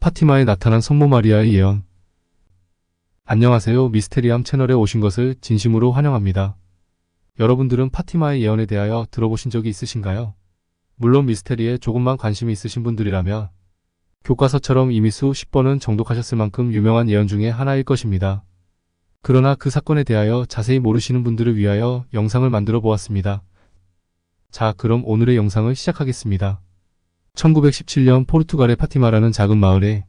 파티마에 나타난 성모 마리아의 예언. 안녕하세요. 미스테리함 채널에 오신 것을 진심으로 환영합니다. 여러분들은 파티마의 예언에 대하여 들어보신 적이 있으신가요? 물론 미스테리에 조금만 관심이 있으신 분들이라면 교과서처럼 이미 수십 번은 정독하셨을 만큼 유명한 예언 중에 하나일 것입니다. 그러나 그 사건에 대하여 자세히 모르시는 분들을 위하여 영상을 만들어 보았습니다. 자, 그럼 오늘의 영상을 시작하겠습니다. 1917년 포르투갈의 파티마라는 작은 마을에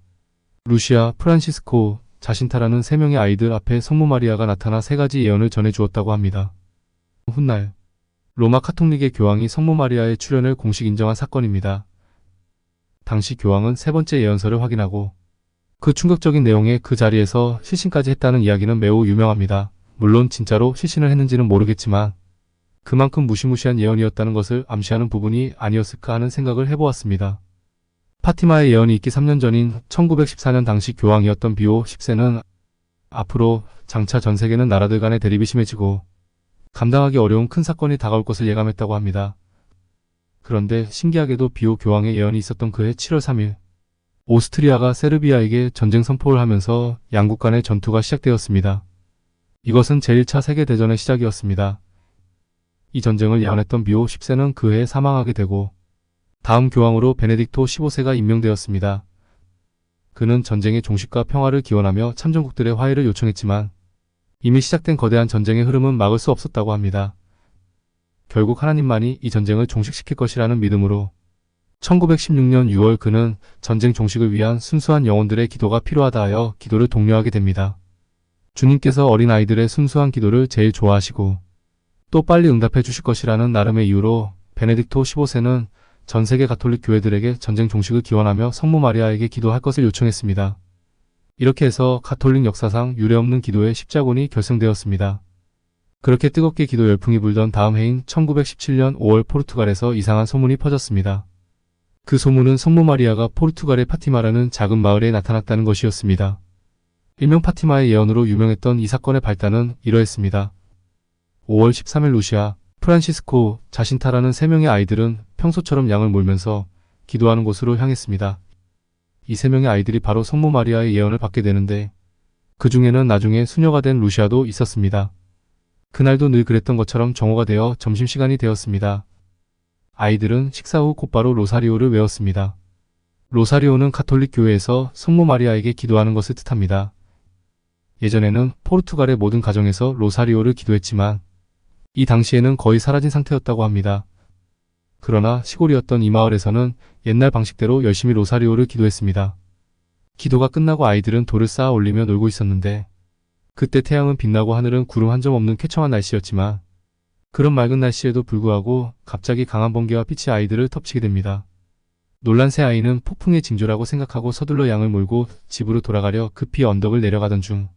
루시아, 프란시스코, 자신타라는 3명의 아이들 앞에 성모 마리아가 나타나 3가지 예언을 전해주었다고 합니다. 훗날 로마 카톨릭의 교황이 성모 마리아의 출현을 공식 인정한 사건입니다. 당시 교황은 3번째 예언서를 확인하고 그 충격적인 내용에 그 자리에서 실신까지 했다는 이야기는 매우 유명합니다. 물론 진짜로 실신을 했는지는 모르겠지만 그만큼 무시무시한 예언이었다는 것을 암시하는 부분이 아니었을까 하는 생각을 해보았습니다. 파티마의 예언이 있기 3년 전인 1914년 당시 교황이었던 비오 10세는 앞으로 장차 전 세계는 나라들 간의 대립이 심해지고 감당하기 어려운 큰 사건이 다가올 것을 예감했다고 합니다. 그런데 신기하게도 비오 교황의 예언이 있었던 그해 7월 3일 오스트리아가 세르비아에게 전쟁 선포를 하면서 양국 간의 전투가 시작되었습니다. 이것은 제1차 세계대전의 시작이었습니다. 이 전쟁을 예언했던 비오 10세는 그 해에 사망하게 되고 다음 교황으로 베네딕토 15세가 임명되었습니다. 그는 전쟁의 종식과 평화를 기원하며 참전국들의 화해를 요청했지만 이미 시작된 거대한 전쟁의 흐름은 막을 수 없었다고 합니다. 결국 하나님만이 이 전쟁을 종식시킬 것이라는 믿음으로 1916년 6월 그는 전쟁 종식을 위한 순수한 영혼들의 기도가 필요하다 하여 기도를 독려하게 됩니다. 주님께서 어린아이들의 순수한 기도를 제일 좋아하시고 또 빨리 응답해 주실 것이라는 나름의 이유로 베네딕토 15세는 전 세계 가톨릭 교회들에게 전쟁 종식을 기원하며 성모 마리아에게 기도할 것을 요청했습니다. 이렇게 해서 가톨릭 역사상 유례없는 기도의 십자군이 결성되었습니다. 그렇게 뜨겁게 기도 열풍이 불던 다음 해인 1917년 5월 포르투갈에서 이상한 소문이 퍼졌습니다. 그 소문은 성모 마리아가 포르투갈의 파티마라는 작은 마을에 나타났다는 것이었습니다. 일명 파티마의 예언으로 유명했던 이 사건의 발단은 이러했습니다. 5월 13일 루시아, 프란시스코, 자신타라는 3명의 아이들은 평소처럼 양을 몰면서 기도하는 곳으로 향했습니다. 이 3명의 아이들이 바로 성모 마리아의 예언을 받게 되는데 그 중에는 나중에 수녀가 된 루시아도 있었습니다. 그날도 늘 그랬던 것처럼 정오가 되어 점심시간이 되었습니다. 아이들은 식사 후 곧바로 로사리오를 외웠습니다. 로사리오는 가톨릭 교회에서 성모 마리아에게 기도하는 것을 뜻합니다. 예전에는 포르투갈의 모든 가정에서 로사리오를 기도했지만 이 당시에는 거의 사라진 상태였다고 합니다. 그러나 시골이었던 이 마을에서는 옛날 방식대로 열심히 로사리오를 기도했습니다. 기도가 끝나고 아이들은 돌을 쌓아 올리며 놀고 있었는데 그때 태양은 빛나고 하늘은 구름 한 점 없는 쾌청한 날씨였지만 그런 맑은 날씨에도 불구하고 갑자기 강한 번개와 빛이 아이들을 덮치게 됩니다. 놀란 새 아이는 폭풍의 징조라고 생각하고 서둘러 양을 몰고 집으로 돌아가려 급히 언덕을 내려가던 중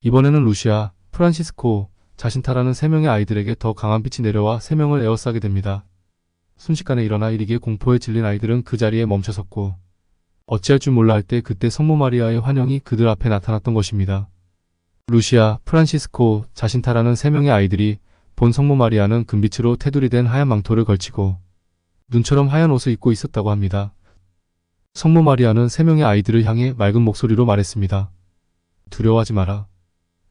이번에는 루시아, 프란시스코, 자신타라는 3명의 아이들에게 더 강한 빛이 내려와 3명을 에워싸게 됩니다. 순식간에 일어나 일이기에 공포에 질린 아이들은 그 자리에 멈춰섰고 어찌할 줄 몰라 할 때 그때 성모 마리아의 환영이 그들 앞에 나타났던 것입니다. 루시아, 프란시스코, 자신타라는 3명의 아이들이 본 성모 마리아는 금빛으로 테두리 된 하얀 망토를 걸치고 눈처럼 하얀 옷을 입고 있었다고 합니다. 성모 마리아는 3명의 아이들을 향해 맑은 목소리로 말했습니다. 두려워하지 마라.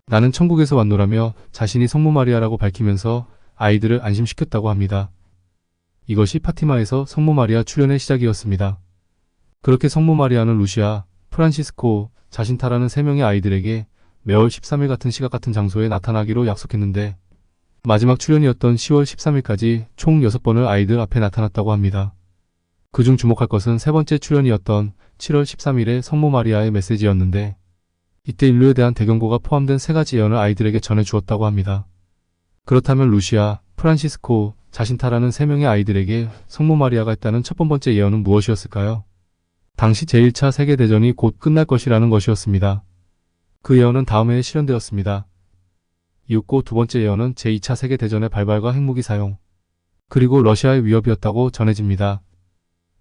나는 천국에서 왔노라며 자신이 성모 마리아라고 밝히면서 아이들을 안심시켰다고 합니다. 이것이 파티마에서 성모 마리아 출현의 시작이었습니다. 그렇게 성모 마리아는 루시아, 프란시스코, 자신타라는 3명의 아이들에게 매월 13일 같은 시각 같은 장소에 나타나기로 약속했는데 마지막 출현이었던 10월 13일까지 총 6번을 아이들 앞에 나타났다고 합니다. 그중 주목할 것은 3번째 출현이었던 7월 13일의 성모 마리아의 메시지였는데 이때 인류에 대한 대경고가 포함된 3가지 예언을 아이들에게 전해주었다고 합니다. 그렇다면 루시아, 프란시스코, 자신타라는 3명의 아이들에게 성모 마리아가 했다는 첫 번째 예언은 무엇이었을까요? 당시 제1차 세계대전이 곧 끝날 것이라는 것이었습니다. 그 예언은 다음 해에 실현되었습니다. 이윽고 두 번째 예언은 제2차 세계대전의 발발과 핵무기 사용, 그리고 러시아의 위협이었다고 전해집니다.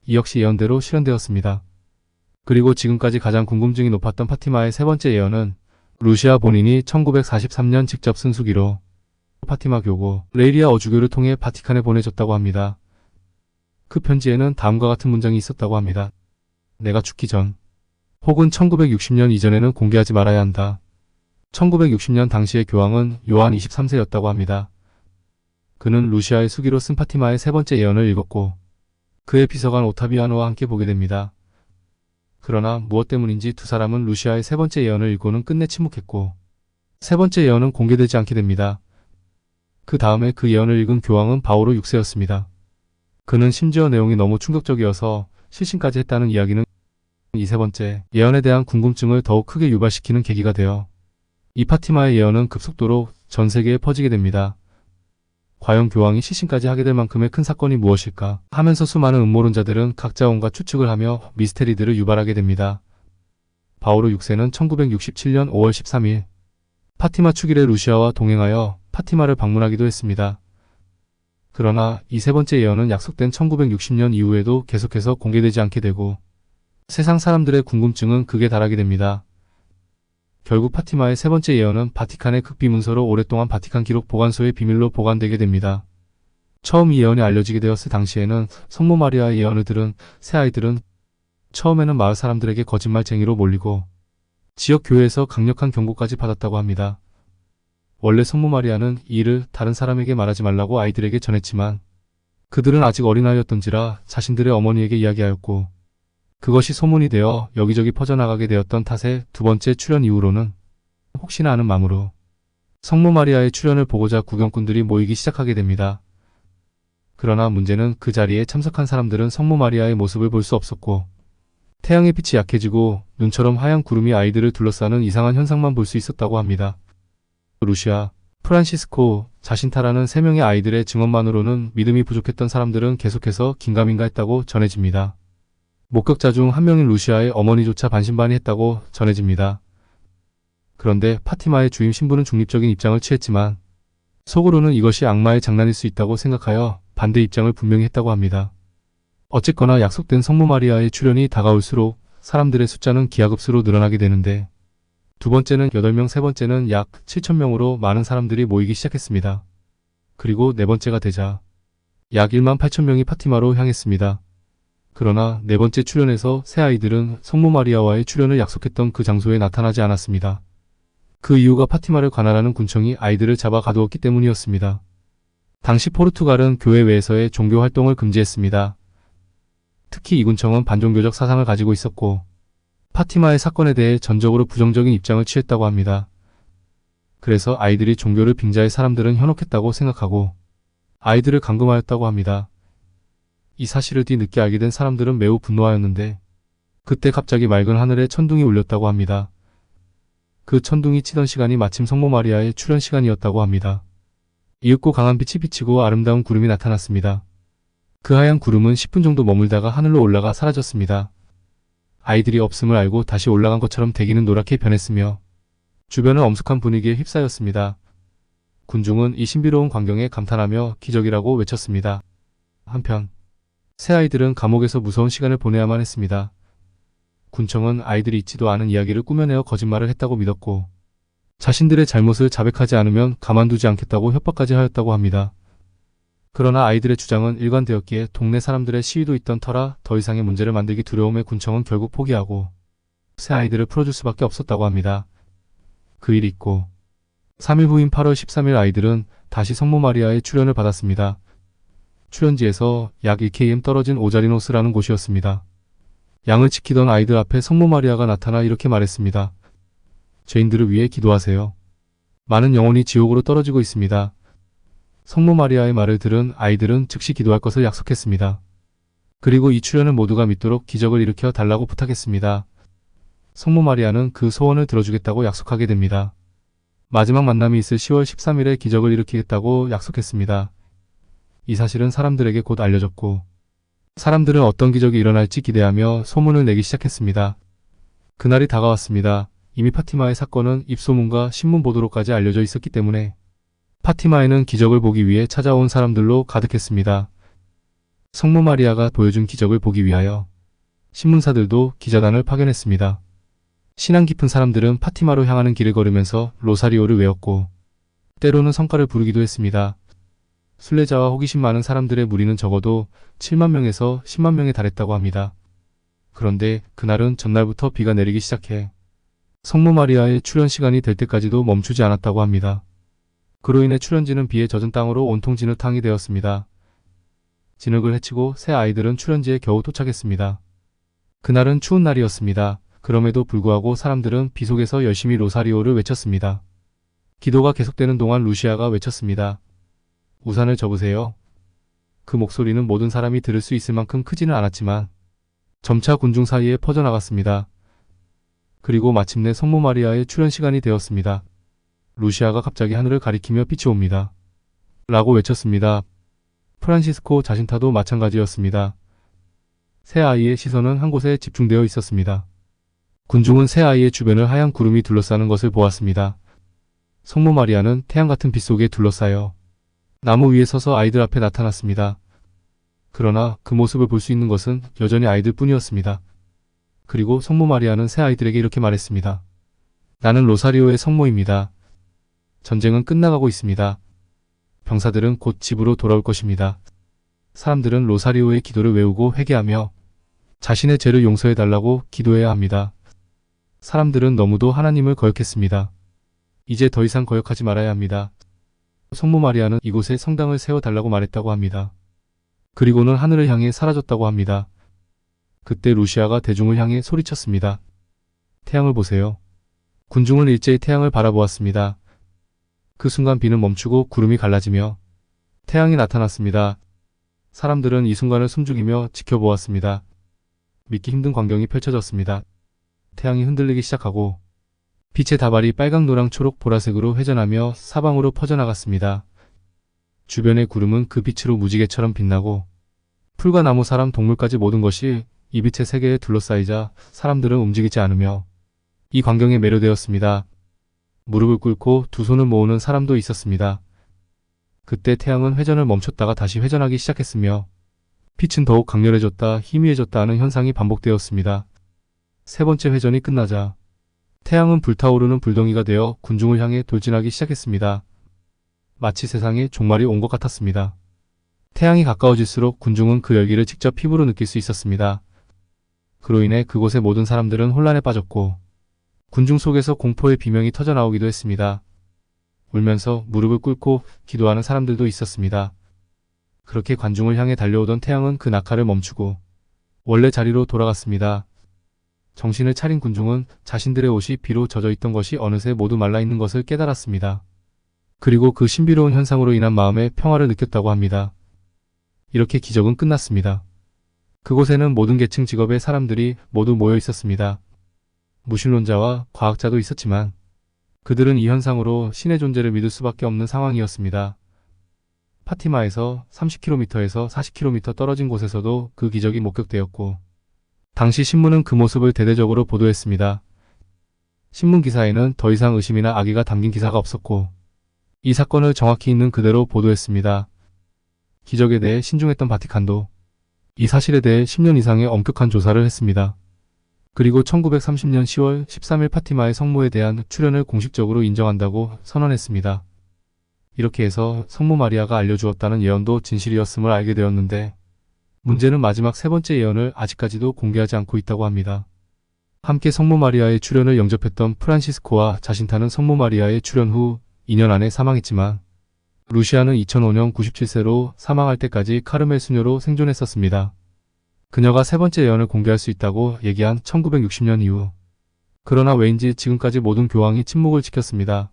이 역시 예언대로 실현되었습니다. 그리고 지금까지 가장 궁금증이 높았던 파티마의 3번째 예언은 루시아 본인이 1943년 직접 쓴 수기로 파티마 교고 레이리아 어주교를 통해 바티칸에 보내줬다고 합니다. 그 편지에는 다음과 같은 문장이 있었다고 합니다. 내가 죽기 전 혹은 1960년 이전에는 공개하지 말아야 한다. 1960년 당시의 교황은 요한 23세였다고 합니다. 그는 루시아의 수기로 쓴 파티마의 세 번째 예언을 읽었고 그의 비서관 오타비아노와 함께 보게 됩니다. 그러나 무엇 때문인지 두 사람은 루시아의 세 번째 예언을 읽고는 끝내 침묵했고 세 번째 예언은 공개되지 않게 됩니다. 그 다음에 그 예언을 읽은 교황은 바오로 6세였습니다. 그는 심지어 내용이 너무 충격적이어서 실신까지 했다는 이야기는 이 세 번째 예언에 대한 궁금증을 더욱 크게 유발시키는 계기가 되어 이 파티마의 예언은 급속도로 전 세계에 퍼지게 됩니다. 과연 교황이 시신까지 하게 될 만큼의 큰 사건이 무엇일까 하면서 수많은 음모론자들은 각자 온갖 추측을 하며 미스테리들을 유발하게 됩니다. 바오로 6세는 1967년 5월 13일 파티마 축일에 루시아와 동행하여 파티마를 방문하기도 했습니다. 그러나 이 세 번째 예언은 약속된 1960년 이후에도 계속해서 공개되지 않게 되고 세상 사람들의 궁금증은 극에 달하게 됩니다. 결국 파티마의 세 번째 예언은 바티칸의 극비문서로 오랫동안 바티칸 기록 보관소의 비밀로 보관되게 됩니다. 처음 이 예언이 알려지게 되었을 당시에는 성모 마리아의 예언을 들은 새 아이들은 처음에는 마을 사람들에게 거짓말쟁이로 몰리고 지역 교회에서 강력한 경고까지 받았다고 합니다. 원래 성모 마리아는 이 일을 다른 사람에게 말하지 말라고 아이들에게 전했지만 그들은 아직 어린아이였던지라 자신들의 어머니에게 이야기하였고 그것이 소문이 되어 여기저기 퍼져나가게 되었던 탓에 두 번째 출연 이후로는 혹시나 하는 마음으로 성모 마리아의 출연을 보고자 구경꾼들이 모이기 시작하게 됩니다. 그러나 문제는 그 자리에 참석한 사람들은 성모 마리아의 모습을 볼 수 없었고 태양의 빛이 약해지고 눈처럼 하얀 구름이 아이들을 둘러싸는 이상한 현상만 볼 수 있었다고 합니다. 루시아, 프란시스코, 자신타라는 세 명의 아이들의 증언만으로는 믿음이 부족했던 사람들은 계속해서 긴가민가 했다고 전해집니다. 목격자 중 한 명인 루시아의 어머니조차 반신반의했다고 전해집니다. 그런데 파티마의 주임 신부는 중립적인 입장을 취했지만 속으로는 이것이 악마의 장난일 수 있다고 생각하여 반대 입장을 분명히 했다고 합니다. 어쨌거나 약속된 성모 마리아의 출연이 다가올수록 사람들의 숫자는 기하급수로 늘어나게 되는데 두 번째는 8명, 세 번째는 약 7,000명으로 많은 사람들이 모이기 시작했습니다. 그리고 네 번째가 되자 약 18,000명이 파티마로 향했습니다. 그러나 네 번째 출연에서 새 아이들은 성모 마리아와의 출연을 약속했던 그 장소에 나타나지 않았습니다. 그 이유가 파티마를 관할하는 군청이 아이들을 잡아 가두었기 때문이었습니다. 당시 포르투갈은 교회 외에서의 종교 활동을 금지했습니다. 특히 이 군청은 반종교적 사상을 가지고 있었고 파티마의 사건에 대해 전적으로 부정적인 입장을 취했다고 합니다. 그래서 아이들이 종교를 빙자해 사람들은 현혹했다고 생각하고 아이들을 감금하였다고 합니다. 이 사실을 뒤늦게 알게 된 사람들은 매우 분노하였는데 그때 갑자기 맑은 하늘에 천둥이 울렸다고 합니다. 그 천둥이 치던 시간이 마침 성모 마리아의 출연 시간이었다고 합니다. 이윽고 강한 빛이 비치고 아름다운 구름이 나타났습니다. 그 하얀 구름은 10분 정도 머물다가 하늘로 올라가 사라졌습니다. 아이들이 없음을 알고 다시 올라간 것처럼 대기는 노랗게 변했으며 주변은 엄숙한 분위기에 휩싸였습니다. 군중은 이 신비로운 광경에 감탄하며 기적이라고 외쳤습니다. 한편 새 아이들은 감옥에서 무서운 시간을 보내야만 했습니다. 군청은 아이들이 있지도 않은 이야기를 꾸며내어 거짓말을 했다고 믿었고 자신들의 잘못을 자백하지 않으면 가만두지 않겠다고 협박까지 하였다고 합니다. 그러나 아이들의 주장은 일관되었기에 동네 사람들의 시위도 있던 터라 더 이상의 문제를 만들기 두려움에 군청은 결국 포기하고 새 아이들을 풀어줄 수밖에 없었다고 합니다. 그 일이 있고 3일 후인 8월 13일 아이들은 다시 성모 마리아의 출연을 받았습니다. 출연지에서 약 1km 떨어진 오자리노스라는 곳이었습니다. 양을 지키던 아이들 앞에 성모 마리아가 나타나 이렇게 말했습니다. 죄인들을 위해 기도하세요. 많은 영혼이 지옥으로 떨어지고 있습니다. 성모 마리아의 말을 들은 아이들은 즉시 기도할 것을 약속했습니다. 그리고 이 출연을 모두가 믿도록 기적을 일으켜 달라고 부탁했습니다. 성모 마리아는 그 소원을 들어주겠다고 약속하게 됩니다. 마지막 만남이 있을 10월 13일에 기적을 일으키겠다고 약속했습니다. 이 사실은 사람들에게 곧 알려졌고 사람들은 어떤 기적이 일어날지 기대하며 소문을 내기 시작했습니다. 그날이 다가왔습니다. 이미 파티마의 사건은 입소문과 신문 보도로까지 알려져 있었기 때문에 파티마에는 기적을 보기 위해 찾아온 사람들로 가득했습니다. 성모 마리아가 보여준 기적을 보기 위하여 신문사들도 기자단을 파견했습니다. 신앙 깊은 사람들은 파티마로 향하는 길을 걸으면서 로사리오를 외웠고 때로는 성가를 부르기도 했습니다. 순례자와 호기심 많은 사람들의 무리는 적어도 7만 명에서 10만 명에 달했다고 합니다. 그런데 그날은 전날부터 비가 내리기 시작해 성모 마리아의 출현 시간이 될 때까지도 멈추지 않았다고 합니다. 그로 인해 출현지는 비에 젖은 땅으로 온통 진흙탕이 되었습니다. 진흙을 헤치고 새 아이들은 출현지에 겨우 도착했습니다. 그날은 추운 날이었습니다. 그럼에도 불구하고 사람들은 비 속에서 열심히 로사리오를 외쳤습니다. 기도가 계속되는 동안 루시아가 외쳤습니다. 우산을 접으세요. 그 목소리는 모든 사람이 들을 수 있을 만큼 크지는 않았지만 점차 군중 사이에 퍼져나갔습니다. 그리고 마침내 성모 마리아의 출현 시간이 되었습니다. 루시아가 갑자기 하늘을 가리키며 빛이 옵니다. 라고 외쳤습니다. 프란시스코 자신타도 마찬가지였습니다. 새 아이의 시선은 한 곳에 집중되어 있었습니다. 군중은 새 아이의 주변을 하얀 구름이 둘러싸는 것을 보았습니다. 성모 마리아는 태양 같은 빛 속에 둘러싸여 나무 위에 서서 아이들 앞에 나타났습니다. 그러나 그 모습을 볼 수 있는 것은 여전히 아이들 뿐이었습니다. 그리고 성모 마리아는 새 아이들에게 이렇게 말했습니다. 나는 로사리오의 성모입니다. 전쟁은 끝나가고 있습니다. 병사들은 곧 집으로 돌아올 것입니다. 사람들은 로사리오의 기도를 외우고 회개하며 자신의 죄를 용서해달라고 기도해야 합니다. 사람들은 너무도 하나님을 거역했습니다. 이제 더 이상 거역하지 말아야 합니다. 성모 마리아는 이곳에 성당을 세워달라고 말했다고 합니다. 그리고는 하늘을 향해 사라졌다고 합니다. 그때 루시아가 대중을 향해 소리쳤습니다. 태양을 보세요. 군중은 일제히 태양을 바라보았습니다. 그 순간 비는 멈추고 구름이 갈라지며 태양이 나타났습니다. 사람들은 이 순간을 숨죽이며 지켜보았습니다. 믿기 힘든 광경이 펼쳐졌습니다. 태양이 흔들리기 시작하고 빛의 다발이 빨강, 노랑, 초록, 보라색으로 회전하며 사방으로 퍼져나갔습니다. 주변의 구름은 그 빛으로 무지개처럼 빛나고 풀과 나무, 사람, 동물까지 모든 것이 이 빛의 세계에 둘러싸이자 사람들은 움직이지 않으며 이 광경에 매료되었습니다. 무릎을 꿇고 두 손을 모으는 사람도 있었습니다. 그때 태양은 회전을 멈췄다가 다시 회전하기 시작했으며 빛은 더욱 강렬해졌다, 희미해졌다 하는 현상이 반복되었습니다. 세 번째 회전이 끝나자 태양은 불타오르는 불덩이가 되어 군중을 향해 돌진하기 시작했습니다. 마치 세상에 종말이 온 것 같았습니다. 태양이 가까워질수록 군중은 그 열기를 직접 피부로 느낄 수 있었습니다. 그로 인해 그곳의 모든 사람들은 혼란에 빠졌고 군중 속에서 공포의 비명이 터져나오기도 했습니다. 울면서 무릎을 꿇고 기도하는 사람들도 있었습니다. 그렇게 관중을 향해 달려오던 태양은 그 낙하를 멈추고 원래 자리로 돌아갔습니다. 정신을 차린 군중은 자신들의 옷이 비로 젖어 있던 것이 어느새 모두 말라있는 것을 깨달았습니다. 그리고 그 신비로운 현상으로 인한 마음의 평화를 느꼈다고 합니다. 이렇게 기적은 끝났습니다. 그곳에는 모든 계층 직업의 사람들이 모두 모여 있었습니다. 무신론자와 과학자도 있었지만 그들은 이 현상으로 신의 존재를 믿을 수밖에 없는 상황이었습니다. 파티마에서 30km에서 40km 떨어진 곳에서도 그 기적이 목격되었고 당시 신문은 그 모습을 대대적으로 보도했습니다. 신문 기사에는 더 이상 의심이나 악의가 담긴 기사가 없었고 이 사건을 정확히 있는 그대로 보도했습니다. 기적에 대해 신중했던 바티칸도 이 사실에 대해 10년 이상의 엄격한 조사를 했습니다. 그리고 1930년 10월 13일 파티마의 성모에 대한 출현을 공식적으로 인정한다고 선언했습니다. 이렇게 해서 성모 마리아가 알려주었다는 예언도 진실이었음을 알게 되었는데 문제는 마지막 세 번째 예언을 아직까지도 공개하지 않고 있다고 합니다. 함께 성모 마리아의 출현을 영접했던 프란시스코와 자신타는 성모 마리아의 출현 후 2년 안에 사망했지만 루시아는 2005년 97세로 사망할 때까지 카르멜 수녀로 생존했었습니다. 그녀가 세 번째 예언을 공개할 수 있다고 얘기한 1960년 이후. 그러나 왜인지 지금까지 모든 교황이 침묵을 지켰습니다.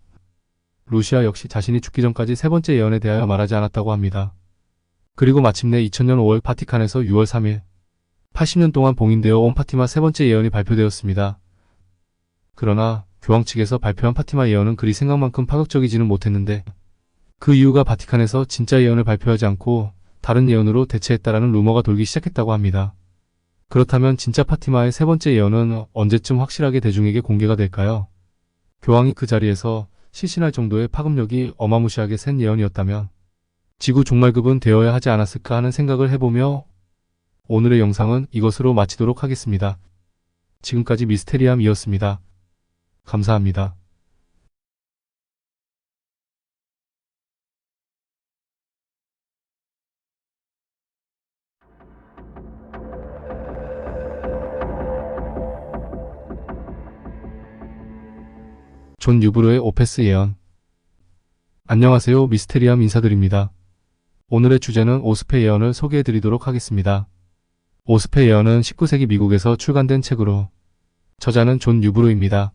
루시아 역시 자신이 죽기 전까지 세 번째 예언에 대하여 말하지 않았다고 합니다. 그리고 마침내 2000년 5월 바티칸에서 6월 3일 80년 동안 봉인되어 온 파티마 세 번째 예언이 발표되었습니다. 그러나 교황 측에서 발표한 파티마 예언은 그리 생각만큼 파격적이지는 못했는데 그 이유가 바티칸에서 진짜 예언을 발표하지 않고 다른 예언으로 대체했다라는 루머가 돌기 시작했다고 합니다. 그렇다면 진짜 파티마의 세 번째 예언은 언제쯤 확실하게 대중에게 공개가 될까요? 교황이 그 자리에서 실신할 정도의 파급력이 어마무시하게 센 예언이었다면 지구 종말급은 되어야 하지 않았을까 하는 생각을 해보며 오늘의 영상은 이것으로 마치도록 하겠습니다. 지금까지 미스테리함이었습니다. 감사합니다. 존 뉴브로의 오페스 예언. 안녕하세요. 미스테리함 인사드립니다. 오늘의 주제는 오스페 예언을 소개해드리도록 하겠습니다. 오스페 예언은 19세기 미국에서 출간된 책으로 저자는 존 뉴브로입니다.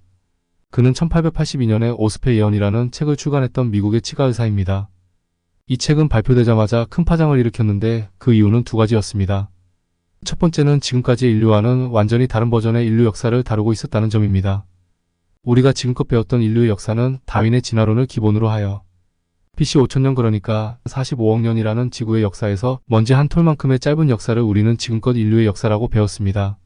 그는 1882년에 오스페 예언이라는 책을 출간했던 미국의 치과 의사입니다. 이 책은 발표되자마자 큰 파장을 일으켰는데 그 이유는 두 가지였습니다. 첫 번째는 지금까지 인류와는 완전히 다른 버전의 인류 역사를 다루고 있었다는 점입니다. 우리가 지금껏 배웠던 인류의 역사는 다윈의 진화론을 기본으로 하여 BC 5000년 그러니까 45억 년이라는 지구의 역사에서 먼지 한 톨만큼의 짧은 역사를 우리는 지금껏 인류의 역사라고 배웠습니다.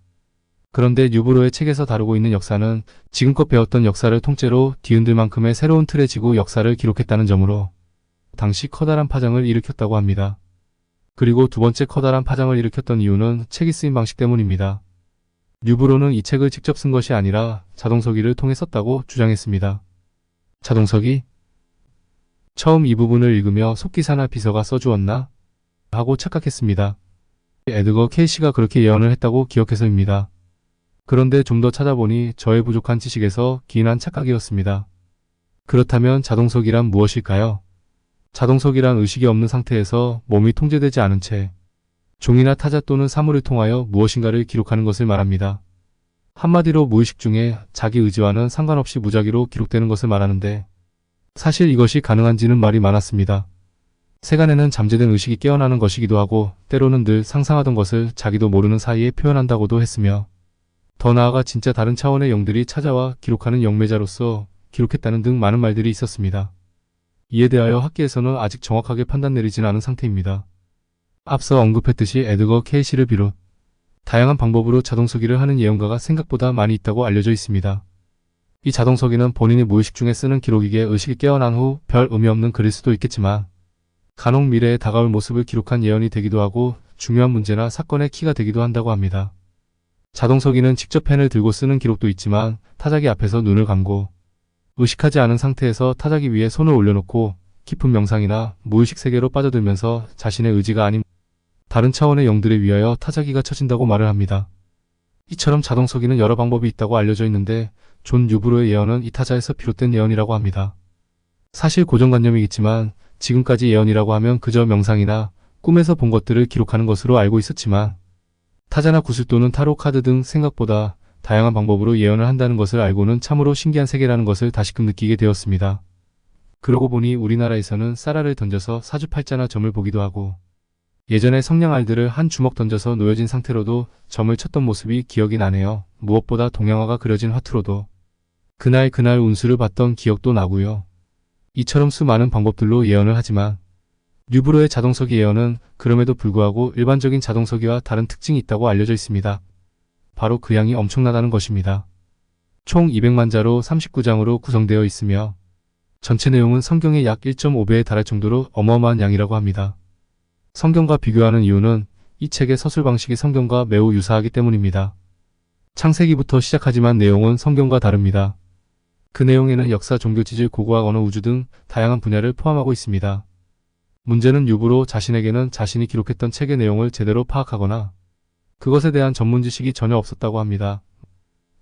그런데 뉴브로의 책에서 다루고 있는 역사는 지금껏 배웠던 역사를 통째로 뒤흔들 만큼의 새로운 틀의 지구 역사를 기록했다는 점으로 당시 커다란 파장을 일으켰다고 합니다. 그리고 두 번째 커다란 파장을 일으켰던 이유는 책이 쓰인 방식 때문입니다. 뉴브로는 이 책을 직접 쓴 것이 아니라 자동서기를 통해 썼다고 주장했습니다. 자동서기? 처음 이 부분을 읽으며 속기사나 비서가 써주었나? 하고 착각했습니다. 에드거 케이시가 그렇게 예언을 했다고 기억해서입니다. 그런데 좀 더 찾아보니 저의 부족한 지식에서 기인한 착각이었습니다. 그렇다면 자동서기란 무엇일까요? 자동서기란 의식이 없는 상태에서 몸이 통제되지 않은 채 종이나 타자 또는 사물을 통하여 무엇인가를 기록하는 것을 말합니다. 한마디로 무의식 중에 자기 의지와는 상관없이 무작위로 기록되는 것을 말하는데 사실 이것이 가능한지는 말이 많았습니다. 세간에는 잠재된 의식이 깨어나는 것이기도 하고 때로는 늘 상상하던 것을 자기도 모르는 사이에 표현한다고도 했으며 더 나아가 진짜 다른 차원의 영들이 찾아와 기록하는 영매자로서 기록했다는 등 많은 말들이 있었습니다. 이에 대하여 학계에서는 아직 정확하게 판단 내리진 않은 상태입니다. 앞서 언급했듯이 에드거 케이시를 비롯 다양한 방법으로 자동서기를 하는 예언가가 생각보다 많이 있다고 알려져 있습니다. 이 자동서기는 본인이 무의식 중에 쓰는 기록이기에 의식이 깨어난 후 별 의미 없는 글일 수도 있겠지만 간혹 미래에 다가올 모습을 기록한 예언이 되기도 하고 중요한 문제나 사건의 키가 되기도 한다고 합니다. 자동서기는 직접 펜을 들고 쓰는 기록도 있지만 타자기 앞에서 눈을 감고 의식하지 않은 상태에서 타자기 위에 손을 올려놓고 깊은 명상이나 무의식 세계로 빠져들면서 자신의 의지가 아닌 다른 차원의 영들에 위하여 타자기가 쳐진다고 말을 합니다. 이처럼 자동서기는 여러 방법이 있다고 알려져 있는데 존 뉴브로의 예언은 이 타자에서 비롯된 예언이라고 합니다. 사실 고정관념이겠지만 지금까지 예언이라고 하면 그저 명상이나 꿈에서 본 것들을 기록하는 것으로 알고 있었지만 타자나 구슬 또는 타로 카드 등 생각보다 다양한 방법으로 예언을 한다는 것을 알고는 참으로 신기한 세계라는 것을 다시금 느끼게 되었습니다. 그러고 보니 우리나라에서는 쌀알을 던져서 사주팔자나 점을 보기도 하고 예전에 성냥알들을 한 주먹 던져서 놓여진 상태로도 점을 쳤던 모습이 기억이 나네요. 무엇보다 동양화가 그려진 화투로도 그날 운수를 봤던 기억도 나고요. 이처럼 수많은 방법들로 예언을 하지만 뉴브로의 자동서기 예언은 그럼에도 불구하고 일반적인 자동서기와 다른 특징이 있다고 알려져 있습니다. 바로 그 양이 엄청나다는 것입니다. 총 200만 자로 39장으로 구성되어 있으며 전체 내용은 성경의 약 1.5배에 달할 정도로 어마어마한 양이라고 합니다. 성경과 비교하는 이유는 이 책의 서술 방식이 성경과 매우 유사하기 때문입니다. 창세기부터 시작하지만 내용은 성경과 다릅니다. 그 내용에는 역사, 종교, 지질, 고고학, 언어, 우주 등 다양한 분야를 포함하고 있습니다. 문제는 뉴브로 자신에게는 자신이 기록했던 책의 내용을 제대로 파악하거나 그것에 대한 전문 지식이 전혀 없었다고 합니다.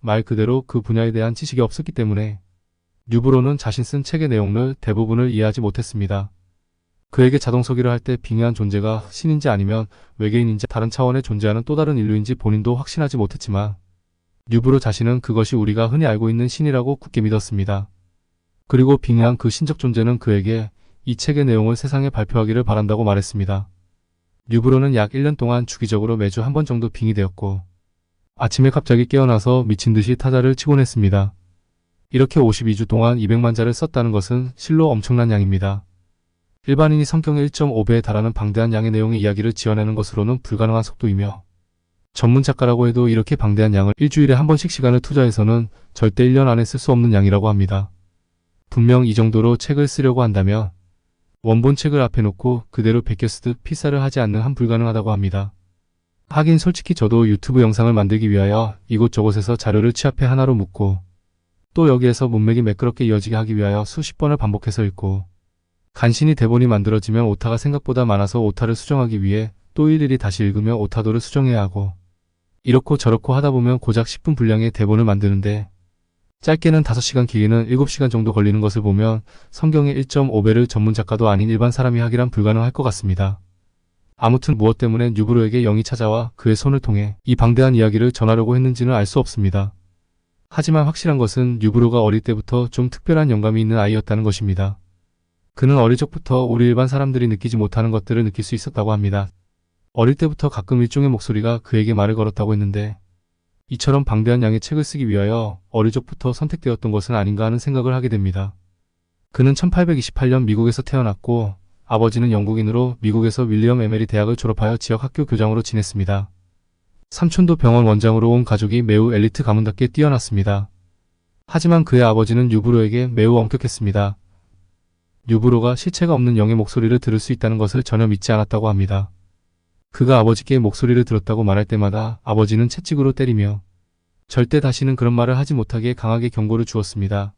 말 그대로 그 분야에 대한 지식이 없었기 때문에 뉴브로는 자신 쓴 책의 내용을 대부분을 이해하지 못했습니다. 그에게 자동서기를 할 때 빙의한 존재가 신인지 아니면 외계인인지 다른 차원에 존재하는 또 다른 인류인지 본인도 확신하지 못했지만 뉴브로 자신은 그것이 우리가 흔히 알고 있는 신이라고 굳게 믿었습니다. 그리고 빙의한 그 신적 존재는 그에게 이 책의 내용을 세상에 발표하기를 바란다고 말했습니다. 뉴브로는 약 1년 동안 주기적으로 매주 한 번 정도 빙의되었고 아침에 갑자기 깨어나서 미친 듯이 타자를 치곤 했습니다. 이렇게 52주 동안 200만 자를 썼다는 것은 실로 엄청난 양입니다. 일반인이 성경의 1.5배에 달하는 방대한 양의 내용의 이야기를 지어내는 것으로는 불가능한 속도이며 전문 작가라고 해도 이렇게 방대한 양을 일주일에 한 번씩 시간을 투자해서는 절대 1년 안에 쓸 수 없는 양이라고 합니다. 분명 이 정도로 책을 쓰려고 한다면 원본 책을 앞에 놓고 그대로 베껴 쓰듯 필사를 하지 않는 한 불가능하다고 합니다. 하긴 솔직히 저도 유튜브 영상을 만들기 위하여 이곳저곳에서 자료를 취합해 하나로 묶고 또 여기에서 문맥이 매끄럽게 이어지게 하기 위하여 수십 번을 반복해서 읽고 간신히 대본이 만들어지면 오타가 생각보다 많아서 오타를 수정하기 위해 또 일일이 다시 읽으며 오타도를 수정해야 하고 이렇고 저렇고 하다 보면 고작 10분 분량의 대본을 만드는데 짧게는 5시간, 길게는 7시간 정도 걸리는 것을 보면 성경의 1.5배를 전문 작가도 아닌 일반 사람이 하기란 불가능할 것 같습니다. 아무튼 무엇 때문에 뉴브로에게 영이 찾아와 그의 손을 통해 이 방대한 이야기를 전하려고 했는지는 알 수 없습니다. 하지만 확실한 것은 뉴브로가 어릴 때부터 좀 특별한 영감이 있는 아이였다는 것입니다. 그는 어릴 적부터 우리 일반 사람들이 느끼지 못하는 것들을 느낄 수 있었다고 합니다. 어릴 때부터 가끔 일종의 목소리가 그에게 말을 걸었다고 했는데 이처럼 방대한 양의 책을 쓰기 위하여 어릴 적부터 선택되었던 것은 아닌가 하는 생각을 하게 됩니다. 그는 1828년 미국에서 태어났고 아버지는 영국인으로 미국에서 윌리엄 에메리 대학을 졸업하여 지역 학교 교장으로 지냈습니다. 삼촌도 병원 원장으로 온 가족이 매우 엘리트 가문답게 뛰어났습니다. 하지만 그의 아버지는 뉴브로에게 매우 엄격했습니다. 뉴브로가 실체가 없는 영의 목소리를 들을 수 있다는 것을 전혀 믿지 않았다고 합니다. 그가 아버지께 목소리를 들었다고 말할 때마다 아버지는 채찍으로 때리며 절대 다시는 그런 말을 하지 못하게 강하게 경고를 주었습니다.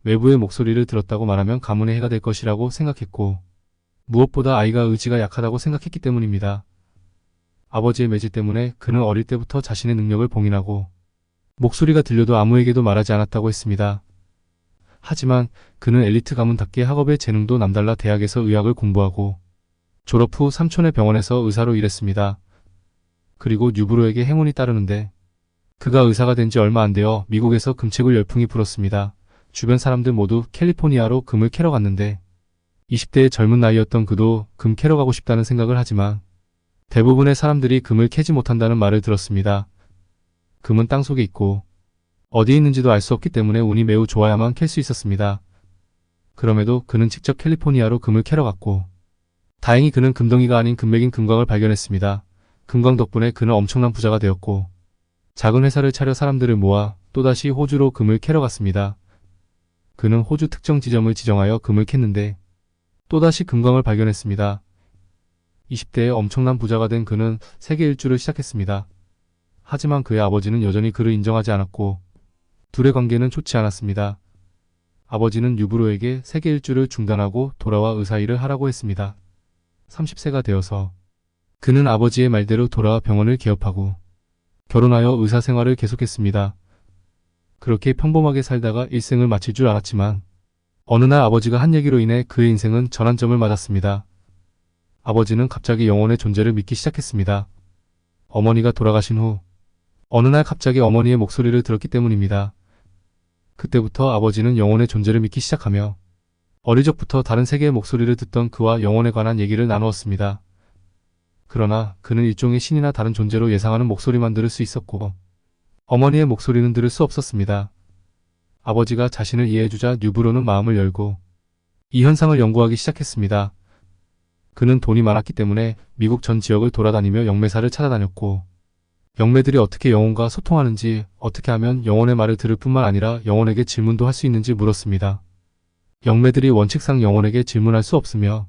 외부의 목소리를 들었다고 말하면 가문에 해가 될 것이라고 생각했고 무엇보다 아이가 의지가 약하다고 생각했기 때문입니다. 아버지의 매질 때문에 그는 어릴 때부터 자신의 능력을 봉인하고 목소리가 들려도 아무에게도 말하지 않았다고 했습니다. 하지만 그는 엘리트 가문답게 학업의 재능도 남달라 대학에서 의학을 공부하고 졸업 후 삼촌의 병원에서 의사로 일했습니다. 그리고 뉴브로에게 행운이 따르는데 그가 의사가 된 지 얼마 안 되어 미국에서 금채굴 열풍이 불었습니다. 주변 사람들 모두 캘리포니아로 금을 캐러 갔는데 20대의 젊은 나이였던 그도 금 캐러 가고 싶다는 생각을 하지만 대부분의 사람들이 금을 캐지 못한다는 말을 들었습니다. 금은 땅속에 있고 어디에 있는지도 알 수 없기 때문에 운이 매우 좋아야만 캘 수 있었습니다. 그럼에도 그는 직접 캘리포니아로 금을 캐러 갔고 다행히 그는 금덩이가 아닌 금맥인 금광을 발견했습니다. 금광 덕분에 그는 엄청난 부자가 되었고 작은 회사를 차려 사람들을 모아 또다시 호주로 금을 캐러 갔습니다. 그는 호주 특정 지점을 지정하여 금을 캤는데 또다시 금광을 발견했습니다. 20대에 엄청난 부자가 된 그는 세계 일주를 시작했습니다. 하지만 그의 아버지는 여전히 그를 인정하지 않았고 둘의 관계는 좋지 않았습니다. 아버지는 뉴브로에게 세계 일주를 중단하고 돌아와 의사 일을 하라고 했습니다. 30세가 되어서 그는 아버지의 말대로 돌아와 병원을 개업하고 결혼하여 의사 생활을 계속했습니다. 그렇게 평범하게 살다가 일생을 마칠 줄 알았지만 어느 날 아버지가 한 얘기로 인해 그의 인생은 전환점을 맞았습니다. 아버지는 갑자기 영혼의 존재를 믿기 시작했습니다. 어머니가 돌아가신 후 어느 날 갑자기 어머니의 목소리를 들었기 때문입니다. 그때부터 아버지는 영혼의 존재를 믿기 시작하며 어릴 적부터 다른 세계의 목소리를 듣던 그와 영혼에 관한 얘기를 나누었습니다. 그러나 그는 일종의 신이나 다른 존재로 예상하는 목소리만 들을 수 있었고 어머니의 목소리는 들을 수 없었습니다. 아버지가 자신을 이해해주자 뉴브로는 마음을 열고 이 현상을 연구하기 시작했습니다. 그는 돈이 많았기 때문에 미국 전 지역을 돌아다니며 영매사를 찾아다녔고 영매들이 어떻게 영혼과 소통하는지, 어떻게 하면 영혼의 말을 들을 뿐만 아니라 영혼에게 질문도 할 수 있는지 물었습니다. 영매들이 원칙상 영혼에게 질문할 수 없으며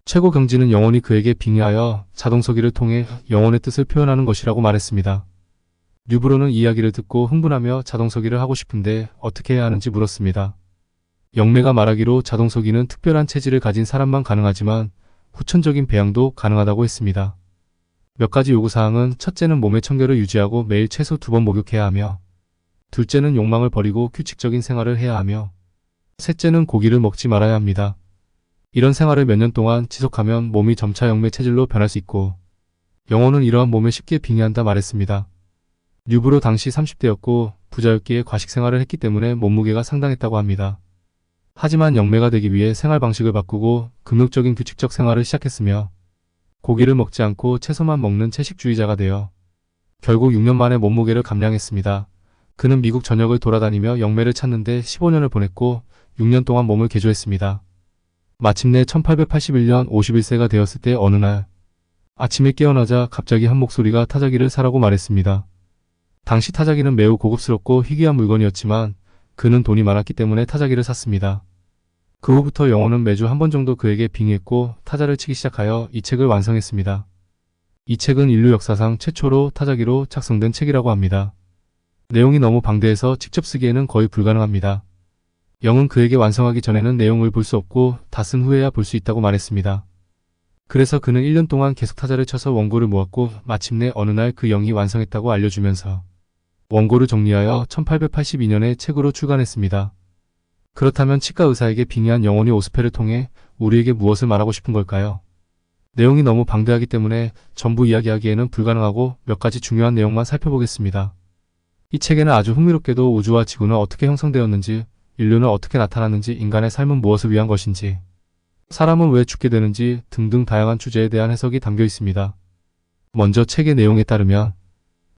최고 경지는 영혼이 그에게 빙의하여 자동서기를 통해 영혼의 뜻을 표현하는 것이라고 말했습니다. 뉴브로는 이야기를 듣고 흥분하며 자동서기를 하고 싶은데 어떻게 해야 하는지 물었습니다. 영매가 말하기로 자동서기는 특별한 체질을 가진 사람만 가능하지만 후천적인 배양도 가능하다고 했습니다. 몇 가지 요구사항은 첫째는 몸의 청결을 유지하고 매일 최소 2번 목욕해야 하며 둘째는 욕망을 버리고 규칙적인 생활을 해야 하며 셋째는 고기를 먹지 말아야 합니다. 이런 생활을 몇 년 동안 지속하면 몸이 점차 영매 체질로 변할 수 있고 영혼은 이러한 몸에 쉽게 빙의한다 말했습니다. 뉴브로 당시 30대였고 부자였기에 과식 생활을 했기 때문에 몸무게가 상당했다고 합니다. 하지만 영매가 되기 위해 생활 방식을 바꾸고 금욕적인 규칙적 생활을 시작했으며 고기를 먹지 않고 채소만 먹는 채식주의자가 되어 결국 6년 만에 몸무게를 감량했습니다. 그는 미국 전역을 돌아다니며 영매를 찾는데 15년을 보냈고 6년 동안 몸을 개조했습니다. 마침내 1881년 51세가 되었을 때 어느 날 아침에 깨어나자 갑자기 한 목소리가 타자기를 사라고 말했습니다. 당시 타자기는 매우 고급스럽고 희귀한 물건이었지만 그는 돈이 많았기 때문에 타자기를 샀습니다. 그 후부터 영혼은 매주 한 번 정도 그에게 빙의했고 타자를 치기 시작하여 이 책을 완성했습니다. 이 책은 인류 역사상 최초로 타자기로 작성된 책이라고 합니다. 내용이 너무 방대해서 직접 쓰기에는 거의 불가능합니다. 영은 그에게 완성하기 전에는 내용을 볼 수 없고 다 쓴 후에야 볼 수 있다고 말했습니다. 그래서 그는 1년 동안 계속 타자를 쳐서 원고를 모았고 마침내 어느 날 그 영이 완성했다고 알려주면서 원고를 정리하여 1882년에 책으로 출간했습니다. 그렇다면 치과 의사에게 빙의한 영혼이 오스페를 통해 우리에게 무엇을 말하고 싶은 걸까요? 내용이 너무 방대하기 때문에 전부 이야기하기에는 불가능하고 몇 가지 중요한 내용만 살펴보겠습니다. 이 책에는 아주 흥미롭게도 우주와 지구는 어떻게 형성되었는지, 인류는 어떻게 나타났는지, 인간의 삶은 무엇을 위한 것인지, 사람은 왜 죽게 되는지 등등 다양한 주제에 대한 해석이 담겨 있습니다. 먼저 책의 내용에 따르면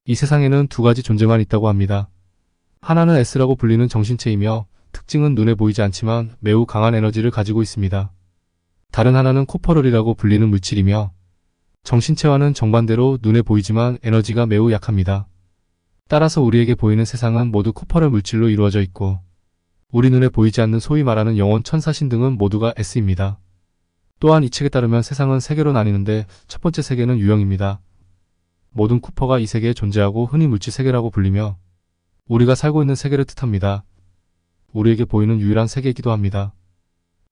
이 세상에는 두 가지 존재만 있다고 합니다. 하나는 S라고 불리는 정신체이며 특징은 눈에 보이지 않지만 매우 강한 에너지를 가지고 있습니다. 다른 하나는 코퍼럴이라고 불리는 물질이며 정신체와는 정반대로 눈에 보이지만 에너지가 매우 약합니다. 따라서 우리에게 보이는 세상은 모두 코퍼럴 물질로 이루어져 있고 우리 눈에 보이지 않는 소위 말하는 영혼, 천사신 등은 모두가 S입니다. 또한 이 책에 따르면 세상은 세 개로 나뉘는데 첫 번째 세계는 유형입니다. 모든 쿠퍼가 이 세계에 존재하고 흔히 물질 세계라고 불리며 우리가 살고 있는 세계를 뜻합니다. 우리에게 보이는 유일한 세계이기도 합니다.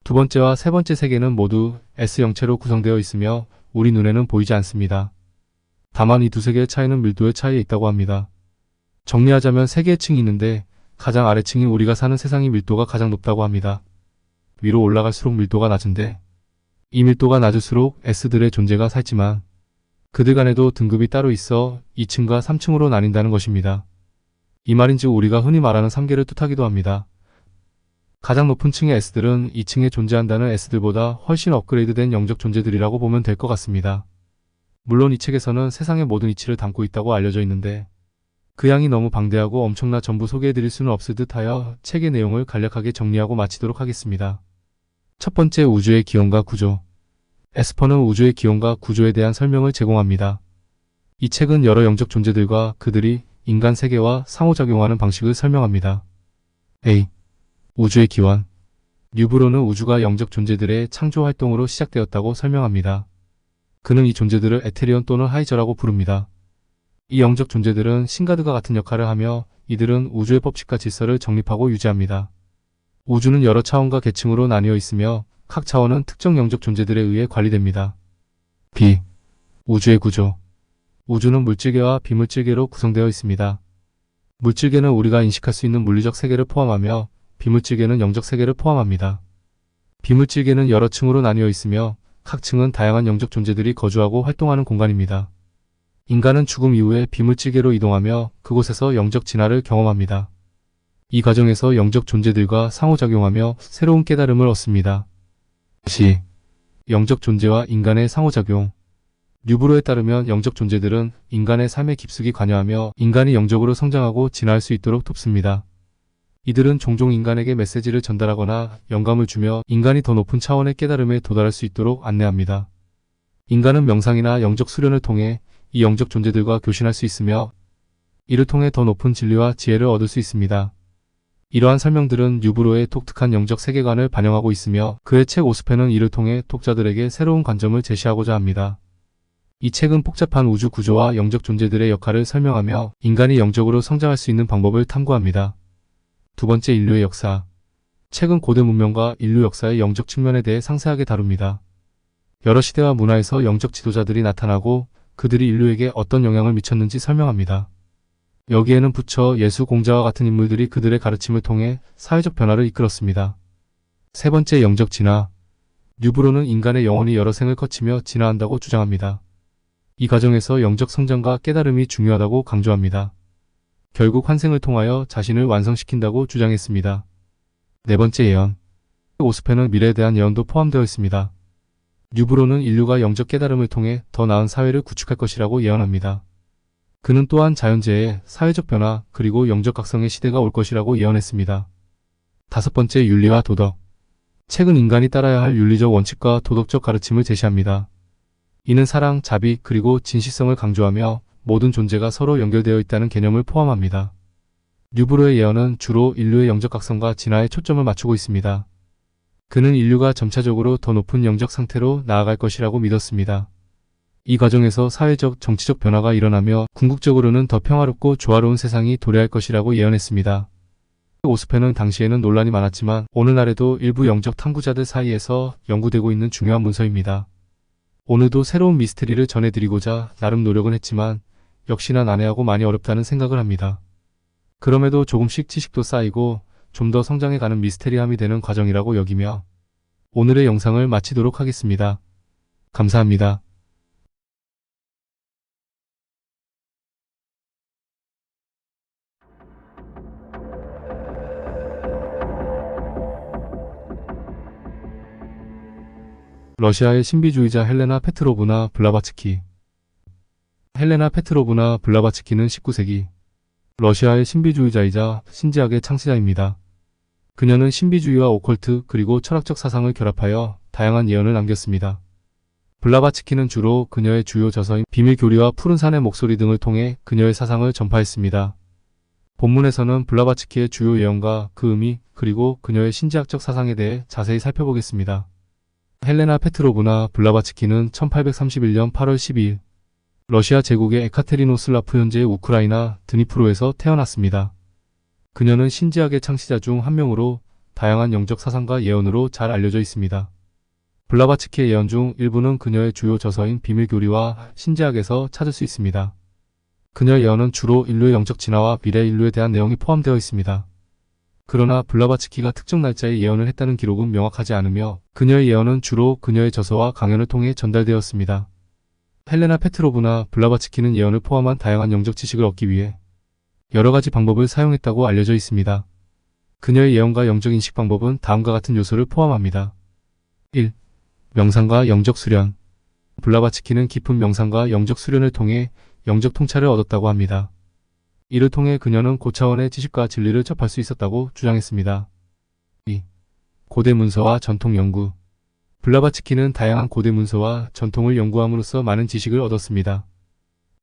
두 번째와 세 번째 세계는 모두 S형체로 구성되어 있으며 우리 눈에는 보이지 않습니다. 다만 이 두 세계의 차이는 밀도의 차이에 있다고 합니다. 정리하자면 세 개의 층이 있는데 가장 아래층인 우리가 사는 세상의 밀도가 가장 높다고 합니다. 위로 올라갈수록 밀도가 낮은데 이 밀도가 낮을수록 S들의 존재가 살지만 그들 간에도 등급이 따로 있어 2층과 3층으로 나뉜다는 것입니다. 이 말인즉 우리가 흔히 말하는 3계를 뜻하기도 합니다. 가장 높은 층의 S들은 2층에 존재한다는 S들보다 훨씬 업그레이드된 영적 존재들이라고 보면 될 것 같습니다. 물론 이 책에서는 세상의 모든 이치를 담고 있다고 알려져 있는데 그 양이 너무 방대하고 엄청나 전부 소개해드릴 수는 없을 듯하여 책의 내용을 간략하게 정리하고 마치도록 하겠습니다. 첫 번째, 우주의 기원과 구조. 에스퍼는 우주의 기원과 구조에 대한 설명을 제공합니다. 이 책은 여러 영적 존재들과 그들이 인간 세계와 상호작용하는 방식을 설명합니다. A. 우주의 기원. 뉴브로는 우주가 영적 존재들의 창조 활동으로 시작되었다고 설명합니다. 그는 이 존재들을 에테리온 또는 하이저라고 부릅니다. 이 영적 존재들은 신가드과 같은 역할을 하며 이들은 우주의 법칙과 질서를 정립하고 유지합니다. 우주는 여러 차원과 계층으로 나뉘어 있으며 각 차원은 특정 영적 존재들에 의해 관리됩니다. B. 우주의 구조. 우주는 물질계와 비물질계로 구성되어 있습니다. 물질계는 우리가 인식할 수 있는 물리적 세계를 포함하며 비물질계는 영적 세계를 포함합니다. 비물질계는 여러 층으로 나뉘어 있으며 각 층은 다양한 영적 존재들이 거주하고 활동하는 공간입니다. 인간은 죽음 이후에 비물질계로 이동하며 그곳에서 영적 진화를 경험합니다. 이 과정에서 영적 존재들과 상호작용하며 새로운 깨달음을 얻습니다. C. 영적 존재와 인간의 상호작용. 뉴브로에 따르면 영적 존재들은 인간의 삶에 깊숙이 관여하며 인간이 영적으로 성장하고 진화할 수 있도록 돕습니다. 이들은 종종 인간에게 메시지를 전달하거나 영감을 주며 인간이 더 높은 차원의 깨달음에 도달할 수 있도록 안내합니다. 인간은 명상이나 영적 수련을 통해 이 영적 존재들과 교신할 수 있으며 이를 통해 더 높은 진리와 지혜를 얻을 수 있습니다. 이러한 설명들은 뉴브로의 독특한 영적 세계관을 반영하고 있으며 그의 책 오스페는 이를 통해 독자들에게 새로운 관점을 제시하고자 합니다. 이 책은 복잡한 우주 구조와 영적 존재들의 역할을 설명하며 인간이 영적으로 성장할 수 있는 방법을 탐구합니다. 두 번째, 인류의 역사. 책은 고대 문명과 인류 역사의 영적 측면에 대해 상세하게 다룹니다. 여러 시대와 문화에서 영적 지도자들이 나타나고 그들이 인류에게 어떤 영향을 미쳤는지 설명합니다. 여기에는 부처, 예수, 공자와 같은 인물들이 그들의 가르침을 통해 사회적 변화를 이끌었습니다. 세 번째, 영적 진화. 뉴브로는 인간의 영혼이 여러 생을 거치며 진화한다고 주장합니다. 이 과정에서 영적 성장과 깨달음이 중요하다고 강조합니다. 결국 환생을 통하여 자신을 완성시킨다고 주장했습니다. 네 번째, 예언. 오스페는 미래에 대한 예언도 포함되어 있습니다. 뉴브로는 인류가 영적 깨달음을 통해 더 나은 사회를 구축할 것이라고 예언합니다. 그는 또한 자연재해, 사회적 변화, 그리고 영적 각성의 시대가 올 것이라고 예언했습니다. 다섯 번째, 윤리와 도덕. 책은 인간이 따라야 할 윤리적 원칙과 도덕적 가르침을 제시합니다. 이는 사랑, 자비, 그리고 진실성을 강조하며 모든 존재가 서로 연결되어 있다는 개념을 포함합니다. 뉴브로의 예언은 주로 인류의 영적 각성과 진화에 초점을 맞추고 있습니다. 그는 인류가 점차적으로 더 높은 영적 상태로 나아갈 것이라고 믿었습니다. 이 과정에서 사회적, 정치적 변화가 일어나며 궁극적으로는 더 평화롭고 조화로운 세상이 도래할 것이라고 예언했습니다. 오스페는 당시에는 논란이 많았지만 오늘날에도 일부 영적 탐구자들 사이에서 연구되고 있는 중요한 문서입니다. 오늘도 새로운 미스테리를 전해드리고자 나름 노력은 했지만 역시나 난해하고 많이 어렵다는 생각을 합니다. 그럼에도 조금씩 지식도 쌓이고 좀 더 성장해가는 미스테리함이 되는 과정이라고 여기며 오늘의 영상을 마치도록 하겠습니다. 감사합니다. 러시아의 신비주의자 헬레나 페트로브나 블라바츠키. 헬레나 페트로브나 블라바츠키는 19세기 러시아의 신비주의자이자 신지학의 창시자입니다. 그녀는 신비주의와 오컬트 그리고 철학적 사상을 결합하여 다양한 예언을 남겼습니다. 블라바츠키는 주로 그녀의 주요 저서인 비밀 교리와 푸른 산의 목소리 등을 통해 그녀의 사상을 전파했습니다. 본문에서는 블라바츠키의 주요 예언과 그 의미 그리고 그녀의 신지학적 사상에 대해 자세히 살펴보겠습니다. 헬레나 페트로브나 블라바츠키는 1831년 8월 12일 러시아 제국의 에카테리노슬라프 현재의 우크라이나 드니프로에서 태어났습니다. 그녀는 신지학의 창시자 중 한 명으로 다양한 영적 사상과 예언으로 잘 알려져 있습니다. 블라바츠키의 예언 중 일부는 그녀의 주요 저서인 비밀교리와 신지학에서 찾을 수 있습니다. 그녀의 예언은 주로 인류의 영적 진화와 미래 인류에 대한 내용이 포함되어 있습니다. 그러나 블라바츠키가 특정 날짜에 예언을 했다는 기록은 명확하지 않으며 그녀의 예언은 주로 그녀의 저서와 강연을 통해 전달되었습니다. 헬레나 페트로브나 블라바츠키는 예언을 포함한 다양한 영적 지식을 얻기 위해 여러 가지 방법을 사용했다고 알려져 있습니다. 그녀의 예언과 영적 인식 방법은 다음과 같은 요소를 포함합니다. 1. 명상과 영적 수련. 블라바츠키는 깊은 명상과 영적 수련을 통해 영적 통찰을 얻었다고 합니다. 이를 통해 그녀는 고차원의 지식과 진리를 접할 수 있었다고 주장했습니다. 2. 고대 문서와 전통 연구. 블라바츠키는 다양한 고대 문서와 전통을 연구함으로써 많은 지식을 얻었습니다.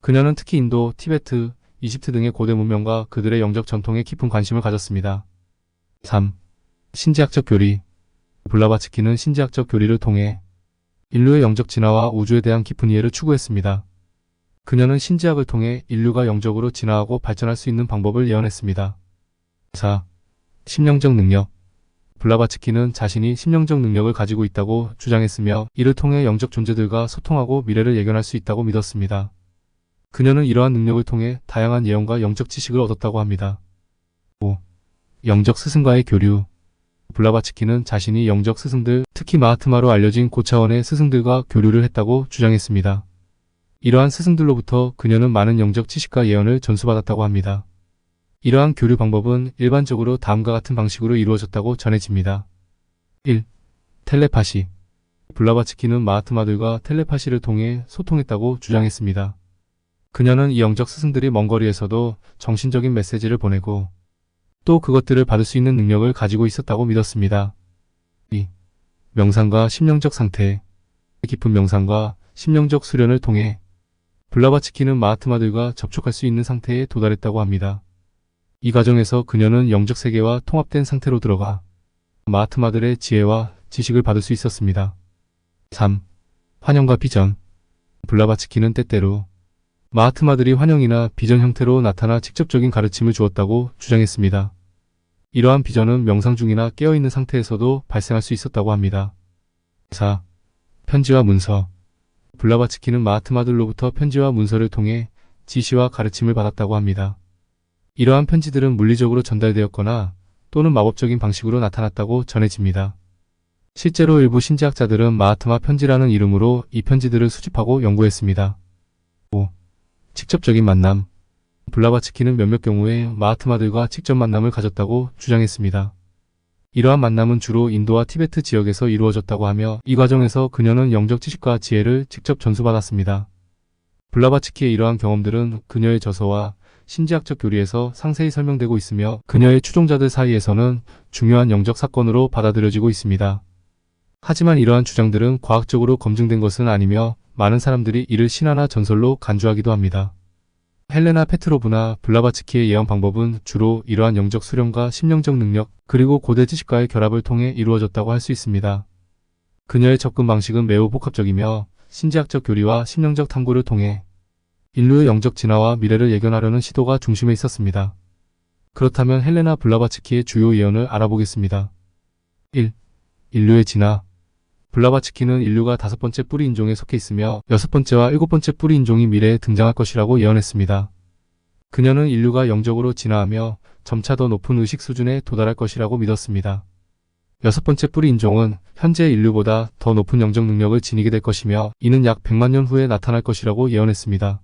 그녀는 특히 인도, 티베트, 이집트 등의 고대 문명과 그들의 영적 전통에 깊은 관심을 가졌습니다. 3. 신지학적 교리. 블라바츠키는 신지학적 교리를 통해 인류의 영적 진화와 우주에 대한 깊은 이해를 추구했습니다. 그녀는 신지학을 통해 인류가 영적으로 진화하고 발전할 수 있는 방법을 예언했습니다. 4. 심령적 능력. 블라바츠키는 자신이 심령적 능력을 가지고 있다고 주장했으며 이를 통해 영적 존재들과 소통하고 미래를 예견할 수 있다고 믿었습니다. 그녀는 이러한 능력을 통해 다양한 예언과 영적 지식을 얻었다고 합니다. 5. 영적 스승과의 교류. 블라바츠키는 자신이 영적 스승들, 특히 마하트마로 알려진 고차원의 스승들과 교류를 했다고 주장했습니다. 이러한 스승들로부터 그녀는 많은 영적 지식과 예언을 전수받았다고 합니다. 이러한 교류 방법은 일반적으로 다음과 같은 방식으로 이루어졌다고 전해집니다. 1. 텔레파시. 블라바츠키는 마하트마들과 텔레파시를 통해 소통했다고 주장했습니다. 그녀는 이 영적 스승들이 먼 거리에서도 정신적인 메시지를 보내고 또 그것들을 받을 수 있는 능력을 가지고 있었다고 믿었습니다. 2. 명상과 심령적 상태. 깊은 명상과 심령적 수련을 통해 블라바츠키는 마하트마들과 접촉할 수 있는 상태에 도달했다고 합니다. 이 과정에서 그녀는 영적 세계와 통합된 상태로 들어가 마하트마들의 지혜와 지식을 받을 수 있었습니다. 3. 환영과 비전. 블라바츠키는 때때로 마하트마들이 환영이나 비전 형태로 나타나 직접적인 가르침을 주었다고 주장했습니다. 이러한 비전은 명상 중이나 깨어있는 상태에서도 발생할 수 있었다고 합니다. 4. 편지와 문서. 블라바츠키는 마하트마들로부터 편지와 문서를 통해 지시와 가르침을 받았다고 합니다. 이러한 편지들은 물리적으로 전달되었거나 또는 마법적인 방식으로 나타났다고 전해집니다. 실제로 일부 신지학자들은 마하트마 편지라는 이름으로 이 편지들을 수집하고 연구했습니다. 5. 직접적인 만남. 블라바츠키는 몇몇 경우에 마하트마들과 직접 만남을 가졌다고 주장했습니다. 이러한 만남은 주로 인도와 티베트 지역에서 이루어졌다고 하며 이 과정에서 그녀는 영적 지식과 지혜를 직접 전수받았습니다. 블라바츠키의 이러한 경험들은 그녀의 저서와 신지학적 교리에서 상세히 설명되고 있으며 그녀의 추종자들 사이에서는 중요한 영적 사건으로 받아들여지고 있습니다. 하지만 이러한 주장들은 과학적으로 검증된 것은 아니며 많은 사람들이 이를 신화나 전설로 간주하기도 합니다. 헬레나 페트로브나 블라바츠키의 예언 방법은 주로 이러한 영적 수련과 심령적 능력 그리고 고대 지식과의 결합을 통해 이루어졌다고 할 수 있습니다. 그녀의 접근 방식은 매우 복합적이며 신지학적 교리와 심령적 탐구를 통해 인류의 영적 진화와 미래를 예견하려는 시도가 중심에 있었습니다. 그렇다면 헬레나 블라바츠키의 주요 예언을 알아보겠습니다. 1. 인류의 진화. 블라바츠키는 인류가 5번째 뿌리 인종에 속해 있으며 6번째와 7번째 뿌리 인종이 미래에 등장할 것이라고 예언했습니다. 그녀는 인류가 영적으로 진화하며 점차 더 높은 의식 수준에 도달할 것이라고 믿었습니다. 여섯 번째 뿌리 인종은 현재 인류보다 더 높은 영적 능력을 지니게 될 것이며 이는 약 100만 년 후에 나타날 것이라고 예언했습니다.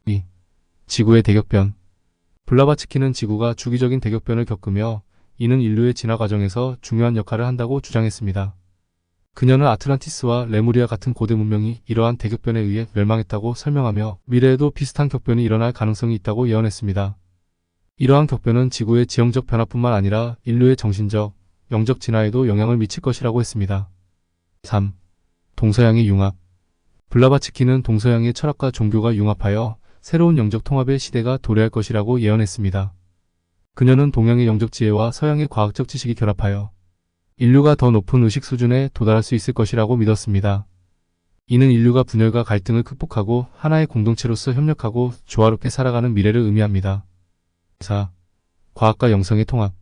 2. 지구의 대격변. 블라바츠키는 지구가 주기적인 대격변을 겪으며 이는 인류의 진화 과정에서 중요한 역할을 한다고 주장했습니다. 그녀는 아틀란티스와 레무리아 같은 고대 문명이 이러한 대격변에 의해 멸망했다고 설명하며 미래에도 비슷한 격변이 일어날 가능성이 있다고 예언했습니다. 이러한 격변은 지구의 지형적 변화뿐만 아니라 인류의 정신적, 영적 진화에도 영향을 미칠 것이라고 했습니다. 3. 동서양의 융합. 블라바츠키는 동서양의 철학과 종교가 융합하여 새로운 영적 통합의 시대가 도래할 것이라고 예언했습니다. 그녀는 동양의 영적 지혜와 서양의 과학적 지식이 결합하여 인류가 더 높은 의식 수준에 도달할 수 있을 것이라고 믿었습니다. 이는 인류가 분열과 갈등을 극복하고 하나의 공동체로서 협력하고 조화롭게 살아가는 미래를 의미합니다. 4. 과학과 영성의 통합.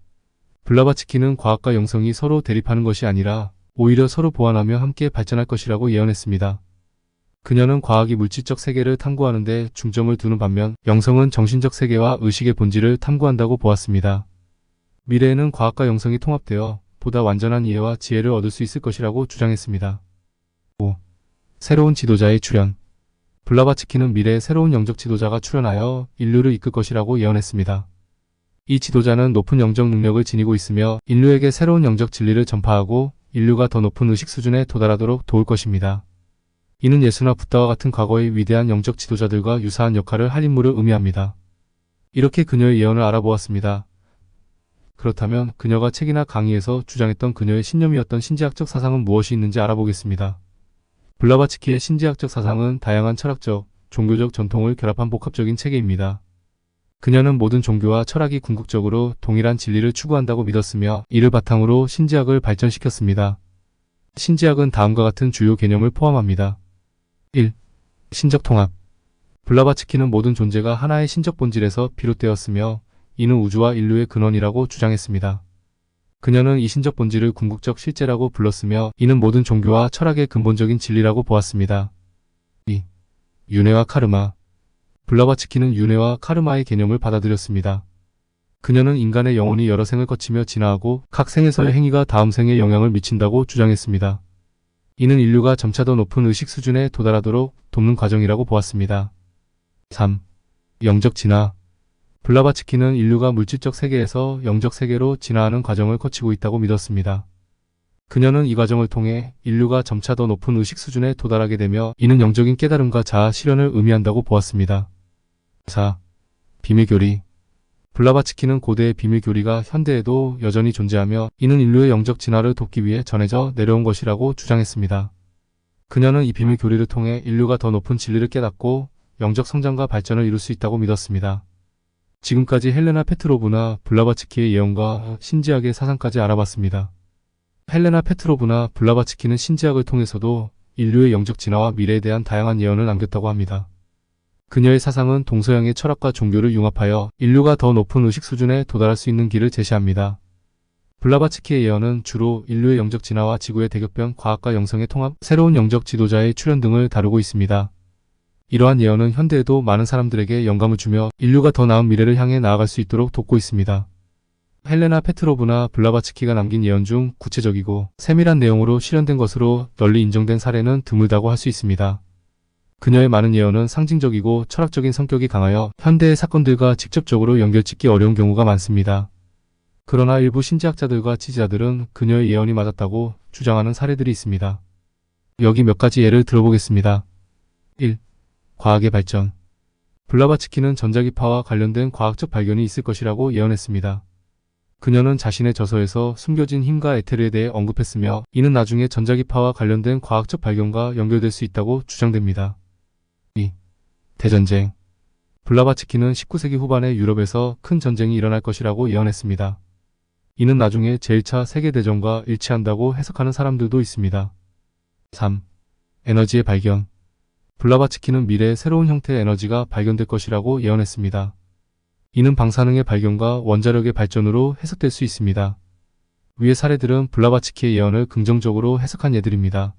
블라바츠키는 과학과 영성이 서로 대립하는 것이 아니라 오히려 서로 보완하며 함께 발전할 것이라고 예언했습니다. 그녀는 과학이 물질적 세계를 탐구하는 데 중점을 두는 반면 영성은 정신적 세계와 의식의 본질을 탐구한다고 보았습니다. 미래에는 과학과 영성이 통합되어 보다 완전한 이해와 지혜를 얻을 수 있을 것이라고 주장했습니다. 5. 새로운 지도자의 출현. 블라바츠키는 미래에 새로운 영적 지도자가 출현하여 인류를 이끌 것이라고 예언했습니다. 이 지도자는 높은 영적 능력을 지니고 있으며 인류에게 새로운 영적 진리를 전파하고 인류가 더 높은 의식 수준에 도달하도록 도울 것입니다. 이는 예수나 붓다와 같은 과거의 위대한 영적 지도자들과 유사한 역할을 할 인물을 의미합니다. 이렇게 그녀의 예언을 알아보았습니다. 그렇다면 그녀가 책이나 강의에서 주장했던 그녀의 신념이었던 신지학적 사상은 무엇이 있는지 알아보겠습니다. 블라바츠키의 신지학적 사상은 다양한 철학적, 종교적 전통을 결합한 복합적인 체계입니다. 그녀는 모든 종교와 철학이 궁극적으로 동일한 진리를 추구한다고 믿었으며 이를 바탕으로 신지학을 발전시켰습니다. 신지학은 다음과 같은 주요 개념을 포함합니다. 1. 신적 통합. 블라바츠키는 모든 존재가 하나의 신적 본질에서 비롯되었으며 이는 우주와 인류의 근원이라고 주장했습니다. 그녀는 이 신적 본질을 궁극적 실제라고 불렀으며 이는 모든 종교와 철학의 근본적인 진리라고 보았습니다. 2. 윤회와 카르마. 블라바츠키는 윤회와 카르마의 개념을 받아들였습니다. 그녀는 인간의 영혼이 여러 생을 거치며 진화하고 각 생에서의 행위가 다음 생에 영향을 미친다고 주장했습니다. 이는 인류가 점차 더 높은 의식 수준에 도달하도록 돕는 과정이라고 보았습니다. 3. 영적 진화. 블라바츠키는 인류가 물질적 세계에서 영적 세계로 진화하는 과정을 거치고 있다고 믿었습니다. 그녀는 이 과정을 통해 인류가 점차 더 높은 의식 수준에 도달하게 되며 이는 영적인 깨달음과 자아 실현을 의미한다고 보았습니다. 4. 비밀교리. 블라바츠키는 고대의 비밀교리가 현대에도 여전히 존재하며 이는 인류의 영적 진화를 돕기 위해 전해져 내려온 것이라고 주장했습니다. 그녀는 이 비밀교리를 통해 인류가 더 높은 진리를 깨닫고 영적 성장과 발전을 이룰 수 있다고 믿었습니다. 지금까지 헬레나 페트로브나 블라바츠키의 예언과 신지학의 사상까지 알아봤습니다. 헬레나 페트로브나 블라바츠키는 신지학을 통해서도 인류의 영적 진화와 미래에 대한 다양한 예언을 남겼다고 합니다. 그녀의 사상은 동서양의 철학과 종교를 융합하여 인류가 더 높은 의식 수준에 도달할 수 있는 길을 제시합니다. 블라바츠키의 예언은 주로 인류의 영적 진화와 지구의 대격변, 과학과 영성의 통합, 새로운 영적 지도자의 출현 등을 다루고 있습니다. 이러한 예언은 현대에도 많은 사람들에게 영감을 주며 인류가 더 나은 미래를 향해 나아갈 수 있도록 돕고 있습니다. 헬레나 페트로브나 블라바츠키가 남긴 예언 중 구체적이고 세밀한 내용으로 실현된 것으로 널리 인정된 사례는 드물다고 할 수 있습니다. 그녀의 많은 예언은 상징적이고 철학적인 성격이 강하여 현대의 사건들과 직접적으로 연결짓기 어려운 경우가 많습니다. 그러나 일부 신지학자들과 지지자들은 그녀의 예언이 맞았다고 주장하는 사례들이 있습니다. 여기 몇 가지 예를 들어보겠습니다. 1. 과학의 발전. 블라바츠키는 전자기파와 관련된 과학적 발견이 있을 것이라고 예언했습니다. 그녀는 자신의 저서에서 숨겨진 힘과 에테르에 대해 언급했으며 이는 나중에 전자기파와 관련된 과학적 발견과 연결될 수 있다고 주장됩니다. 2. 대전쟁. 블라바츠키는 19세기 후반에 유럽에서 큰 전쟁이 일어날 것이라고 예언했습니다. 이는 나중에 제1차 세계대전과 일치한다고 해석하는 사람들도 있습니다. 3. 에너지의 발견. 블라바츠키는 미래의 새로운 형태의 에너지가 발견될 것이라고 예언했습니다. 이는 방사능의 발견과 원자력의 발전으로 해석될 수 있습니다. 위의 사례들은 블라바츠키의 예언을 긍정적으로 해석한 예들입니다.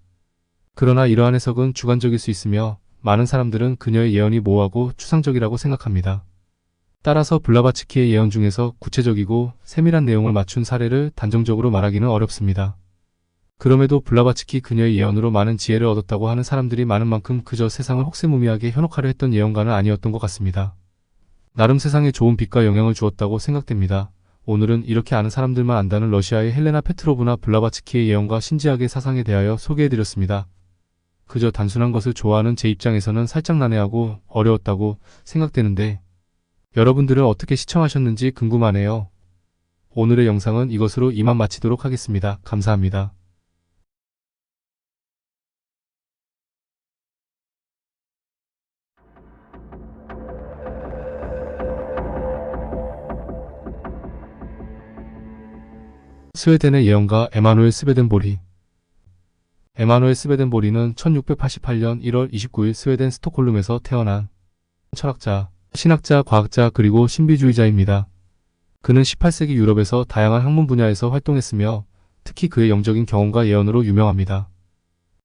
그러나 이러한 해석은 주관적일 수 있으며 많은 사람들은 그녀의 예언이 모호하고 추상적이라고 생각합니다. 따라서 블라바츠키의 예언 중에서 구체적이고 세밀한 내용을 맞춘 사례를 단정적으로 말하기는 어렵습니다. 그럼에도 블라바츠키 그녀의 예언으로 많은 지혜를 얻었다고 하는 사람들이 많은 만큼 그저 세상을 혹세무미하게 현혹하려 했던 예언가는 아니었던 것 같습니다. 나름 세상에 좋은 빛과 영향을 주었다고 생각됩니다. 오늘은 이렇게 아는 사람들만 안다는 러시아의 헬레나 페트로브나 블라바츠키의 예언과 신지학의 사상에 대하여 소개해드렸습니다. 그저 단순한 것을 좋아하는 제 입장에서는 살짝 난해하고 어려웠다고 생각되는데 여러분들은 어떻게 시청하셨는지 궁금하네요. 오늘의 영상은 이것으로 이만 마치도록 하겠습니다. 감사합니다. 스웨덴의 예언가 에마누엘 스베덴보리. 에마누엘 스베덴보리는 1688년 1월 29일 스웨덴 스톡홀름에서 태어난 철학자, 신학자, 과학자 그리고 신비주의자입니다. 그는 18세기 유럽에서 다양한 학문 분야에서 활동했으며 특히 그의 영적인 경험과 예언으로 유명합니다.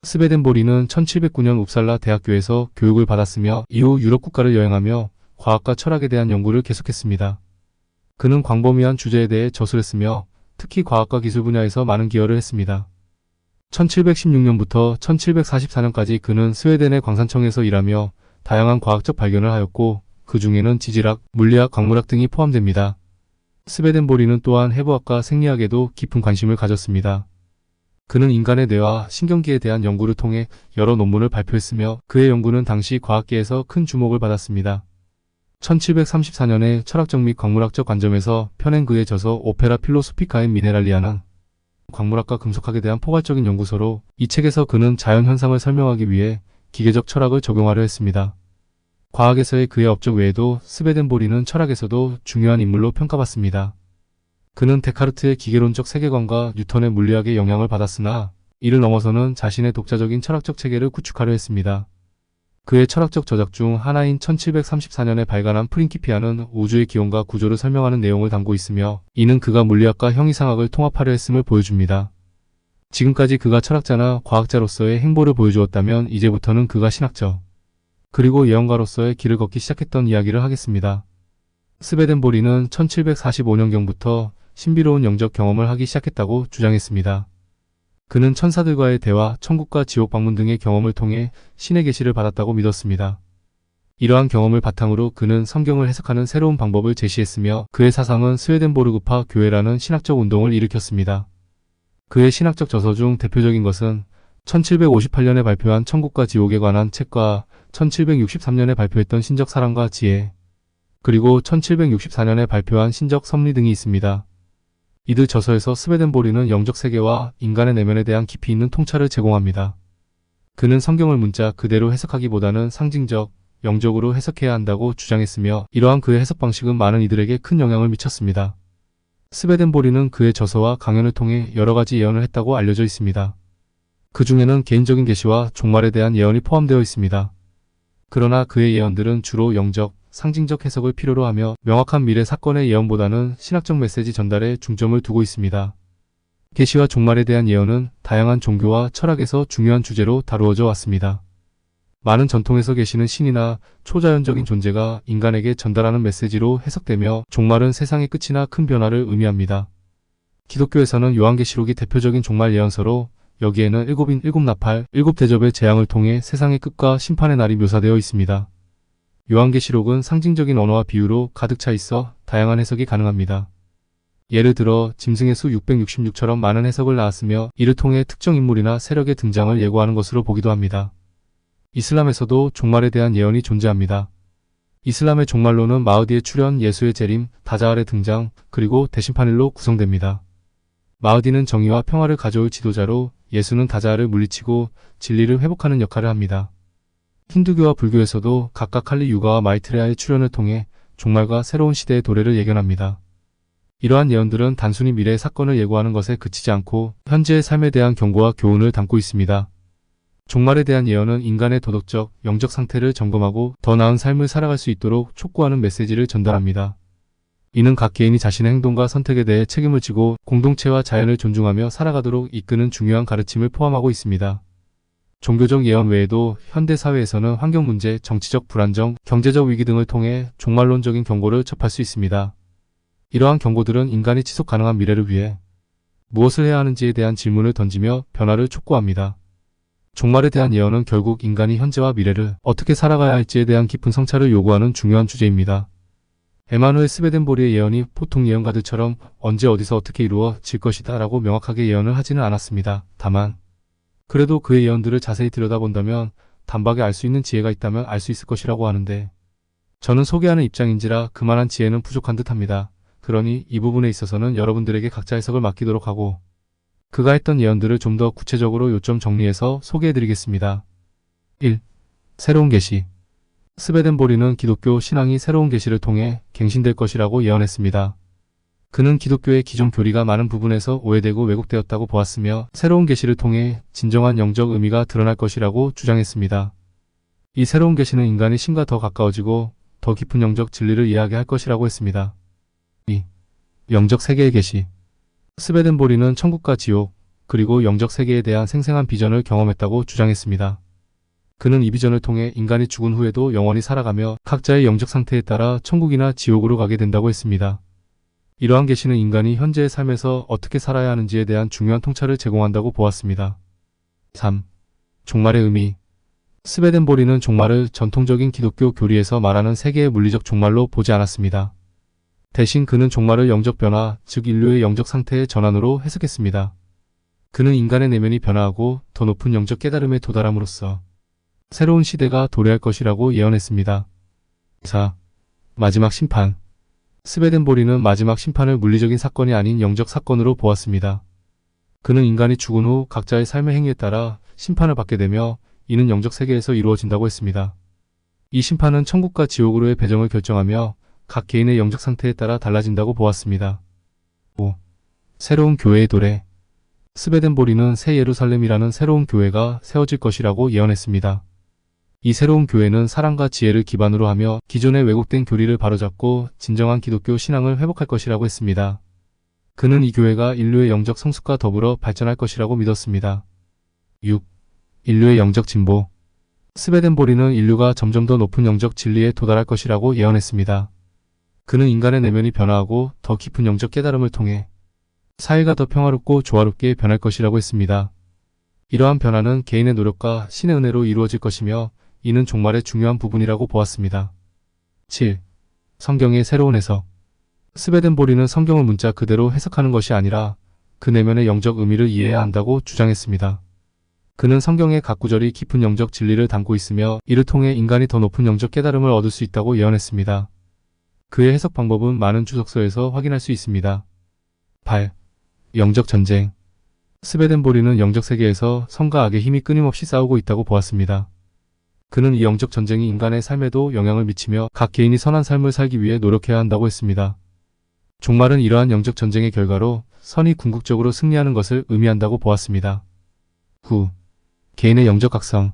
스베덴보리는 1709년 웁살라 대학교에서 교육을 받았으며 이후 유럽 국가를 여행하며 과학과 철학에 대한 연구를 계속했습니다. 그는 광범위한 주제에 대해 저술했으며 특히 과학과 기술 분야에서 많은 기여를 했습니다. 1716년부터 1744년까지 그는 스웨덴의 광산청에서 일하며 다양한 과학적 발견을 하였고 그 중에는 지질학, 물리학, 광물학 등이 포함됩니다. 스베덴보리는 또한 해부학과 생리학에도 깊은 관심을 가졌습니다. 그는 인간의 뇌와 신경기에 대한 연구를 통해 여러 논문을 발표했으며 그의 연구는 당시 과학계에서 큰 주목을 받았습니다. 1734년에 철학적 및 광물학적 관점에서 펴낸 그의 저서 오페라 필로소피카 인 미네랄리아는 광물학과 금속학에 대한 포괄적인 연구서로 이 책에서 그는 자연현상을 설명하기 위해 기계적 철학을 적용하려 했습니다. 과학에서의 그의 업적 외에도 스베덴보리는 철학에서도 중요한 인물로 평가받습니다. 그는 데카르트의 기계론적 세계관과 뉴턴의 물리학에 영향을 받았으나 이를 넘어서는 자신의 독자적인 철학적 체계를 구축하려 했습니다. 그의 철학적 저작 중 하나인 1734년에 발간한 프린키피아는 우주의 기원과 구조를 설명하는 내용을 담고 있으며 이는 그가 물리학과 형이상학을 통합하려 했음을 보여줍니다. 지금까지 그가 철학자나 과학자로서의 행보를 보여주었다면 이제부터는 그가 신학자 그리고 예언가로서의 길을 걷기 시작했던 이야기를 하겠습니다. 스베덴보리는 1745년경부터 신비로운 영적 경험을 하기 시작했다고 주장했습니다. 그는 천사들과의 대화, 천국과 지옥 방문 등의 경험을 통해 신의 계시를 받았다고 믿었습니다. 이러한 경험을 바탕으로 그는 성경을 해석하는 새로운 방법을 제시했으며 그의 사상은 스웨덴보르그파 교회라는 신학적 운동을 일으켰습니다. 그의 신학적 저서 중 대표적인 것은 1758년에 발표한 천국과 지옥에 관한 책과 1763년에 발표했던 신적 사랑과 지혜, 그리고 1764년에 발표한 신적 섭리 등이 있습니다. 이들 저서에서 스베덴보리는 영적 세계와 인간의 내면에 대한 깊이 있는 통찰을 제공합니다. 그는 성경을 문자 그대로 해석하기보다는 상징적, 영적으로 해석해야 한다고 주장했으며 이러한 그의 해석 방식은 많은 이들에게 큰 영향을 미쳤습니다. 스베덴보리는 그의 저서와 강연을 통해 여러 가지 예언을 했다고 알려져 있습니다. 그 중에는 개인적인 계시와 종말에 대한 예언이 포함되어 있습니다. 그러나 그의 예언들은 주로 영적, 상징적 해석을 필요로 하며 명확한 미래 사건의 예언보다는 신학적 메시지 전달에 중점을 두고 있습니다. 계시와 종말에 대한 예언은 다양한 종교와 철학에서 중요한 주제로 다루어져 왔습니다. 많은 전통에서 계시는 신이나 초자연적인 존재가 인간에게 전달하는 메시지로 해석되며 종말은 세상의 끝이나 큰 변화를 의미합니다. 기독교에서는 요한계시록이 대표적인 종말 예언서로 여기에는 일곱인 일곱 나팔, 일곱 대접의 재앙을 통해 세상의 끝과 심판의 날이 묘사되어 있습니다. 요한계시록은 상징적인 언어와 비유로 가득 차 있어 다양한 해석이 가능합니다. 예를 들어 짐승의 수 666처럼 많은 해석을 낳았으며 이를 통해 특정 인물이나 세력의 등장을 예고하는 것으로 보기도 합니다. 이슬람에서도 종말에 대한 예언이 존재합니다. 이슬람의 종말론은 마흐디의 출현, 예수의 재림, 다자알의 등장, 그리고 대심판일로 구성됩니다. 마흐디는 정의와 평화를 가져올 지도자로 예수는 다자알을 물리치고 진리를 회복하는 역할을 합니다. 힌두교와 불교에서도 각각 칼리 유가와 마이트레아의 출현을 통해 종말과 새로운 시대의 도래를 예견합니다. 이러한 예언들은 단순히 미래의 사건을 예고하는 것에 그치지 않고 현재의 삶에 대한 경고와 교훈을 담고 있습니다. 종말에 대한 예언은 인간의 도덕적, 영적 상태를 점검하고 더 나은 삶을 살아갈 수 있도록 촉구하는 메시지를 전달합니다. 이는 각 개인이 자신의 행동과 선택에 대해 책임을 지고 공동체와 자연을 존중하며 살아가도록 이끄는 중요한 가르침을 포함하고 있습니다. 종교적 예언 외에도 현대 사회에서는 환경 문제, 정치적 불안정, 경제적 위기 등을 통해 종말론적인 경고를 접할 수 있습니다. 이러한 경고들은 인간이 지속 가능한 미래를 위해 무엇을 해야 하는지에 대한 질문을 던지며 변화를 촉구합니다. 종말에 대한 예언은 결국 인간이 현재와 미래를 어떻게 살아가야 할지에 대한 깊은 성찰을 요구하는 중요한 주제입니다. 에마누엘 스웨덴보리의 예언이 보통 예언가들처럼 언제 어디서 어떻게 이루어질 것이다 라고 명확하게 예언을 하지는 않았습니다. 다만 그래도 그의 예언들을 자세히 들여다본다면 단박에 알 수 있는 지혜가 있다면 알 수 있을 것이라고 하는데, 저는 소개하는 입장인지라 그만한 지혜는 부족한 듯합니다. 그러니 이 부분에 있어서는 여러분들에게 각자 해석을 맡기도록 하고 그가 했던 예언들을 좀 더 구체적으로 요점 정리해서 소개해드리겠습니다. 1. 새로운 계시. 스웨덴보리는 기독교 신앙이 새로운 계시를 통해 갱신될 것이라고 예언했습니다. 그는 기독교의 기존 교리가 많은 부분에서 오해되고 왜곡되었다고 보았으며 새로운 계시를 통해 진정한 영적 의미가 드러날 것이라고 주장했습니다. 이 새로운 계시는 인간이 신과 더 가까워지고 더 깊은 영적 진리를 이해하게 할 것이라고 했습니다. 2. 영적 세계의 계시. 스웨덴보리는 천국과 지옥, 그리고 영적 세계에 대한 생생한 비전을 경험했다고 주장했습니다. 그는 이 비전을 통해 인간이 죽은 후에도 영원히 살아가며 각자의 영적 상태에 따라 천국이나 지옥으로 가게 된다고 했습니다. 이러한 계시는 인간이 현재의 삶에서 어떻게 살아야 하는지에 대한 중요한 통찰을 제공한다고 보았습니다. 3. 종말의 의미. 스웨덴보리는 종말을 전통적인 기독교 교리에서 말하는 세계의 물리적 종말로 보지 않았습니다. 대신 그는 종말을 영적 변화, 즉 인류의 영적 상태의 전환으로 해석했습니다. 그는 인간의 내면이 변화하고 더 높은 영적 깨달음에 도달함으로써 새로운 시대가 도래할 것이라고 예언했습니다. 4. 마지막 심판. 스웨덴보리는 마지막 심판을 물리적인 사건이 아닌 영적 사건으로 보았습니다. 그는 인간이 죽은 후 각자의 삶의 행위에 따라 심판을 받게 되며 이는 영적 세계에서 이루어진다고 했습니다. 이 심판은 천국과 지옥으로의 배정을 결정하며 각 개인의 영적 상태에 따라 달라진다고 보았습니다. 5. 새로운 교회의 도래. 스웨덴보리는 새 예루살렘이라는 새로운 교회가 세워질 것이라고 예언했습니다. 이 새로운 교회는 사랑과 지혜를 기반으로 하며 기존의 왜곡된 교리를 바로잡고 진정한 기독교 신앙을 회복할 것이라고 했습니다. 그는 이 교회가 인류의 영적 성숙과 더불어 발전할 것이라고 믿었습니다. 6. 인류의 영적 진보. 스웨덴보리는 인류가 점점 더 높은 영적 진리에 도달할 것이라고 예언했습니다. 그는 인간의 내면이 변화하고 더 깊은 영적 깨달음을 통해 사회가 더 평화롭고 조화롭게 변할 것이라고 했습니다. 이러한 변화는 개인의 노력과 신의 은혜로 이루어질 것이며 이는 종말의 중요한 부분이라고 보았습니다. 7. 성경의 새로운 해석. 스웨덴보리는 성경을 문자 그대로 해석하는 것이 아니라 그 내면의 영적 의미를 이해해야 한다고 주장했습니다. 그는 성경의 각 구절이 깊은 영적 진리를 담고 있으며 이를 통해 인간이 더 높은 영적 깨달음을 얻을 수 있다고 예언했습니다. 그의 해석 방법은 많은 주석서에서 확인할 수 있습니다. 8. 영적 전쟁. 스웨덴보리는 영적 세계에서 선과 악의 힘이 끊임없이 싸우고 있다고 보았습니다. 그는 이 영적 전쟁이 인간의 삶에도 영향을 미치며 각 개인이 선한 삶을 살기 위해 노력해야 한다고 했습니다. 종말은 이러한 영적 전쟁의 결과로 선이 궁극적으로 승리하는 것을 의미한다고 보았습니다. 9. 개인의 영적 각성.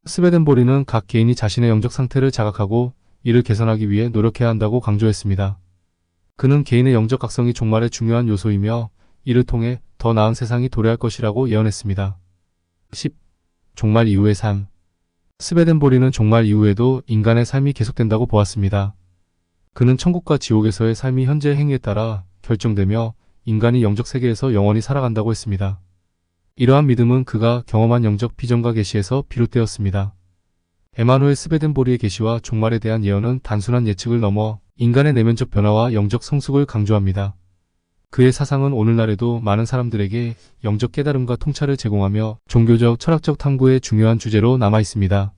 스웨덴보리는 각 개인이 자신의 영적 상태를 자각하고 이를 개선하기 위해 노력해야 한다고 강조했습니다. 그는 개인의 영적 각성이 종말의 중요한 요소이며 이를 통해 더 나은 세상이 도래할 것이라고 예언했습니다. 10. 종말 이후의 삶. 스웨덴보리는 종말 이후에도 인간의 삶이 계속된다고 보았습니다. 그는 천국과 지옥에서의 삶이 현재의 행위에 따라 결정되며 인간이 영적 세계에서 영원히 살아간다고 했습니다. 이러한 믿음은 그가 경험한 영적 비전과 계시에서 비롯되었습니다. 에마누엘 스웨덴보리의 계시와 종말에 대한 예언은 단순한 예측을 넘어 인간의 내면적 변화와 영적 성숙을 강조합니다. 그의 사상은 오늘날에도 많은 사람들에게 영적 깨달음과 통찰을 제공하며 종교적, 철학적 탐구의 중요한 주제로 남아 있습니다.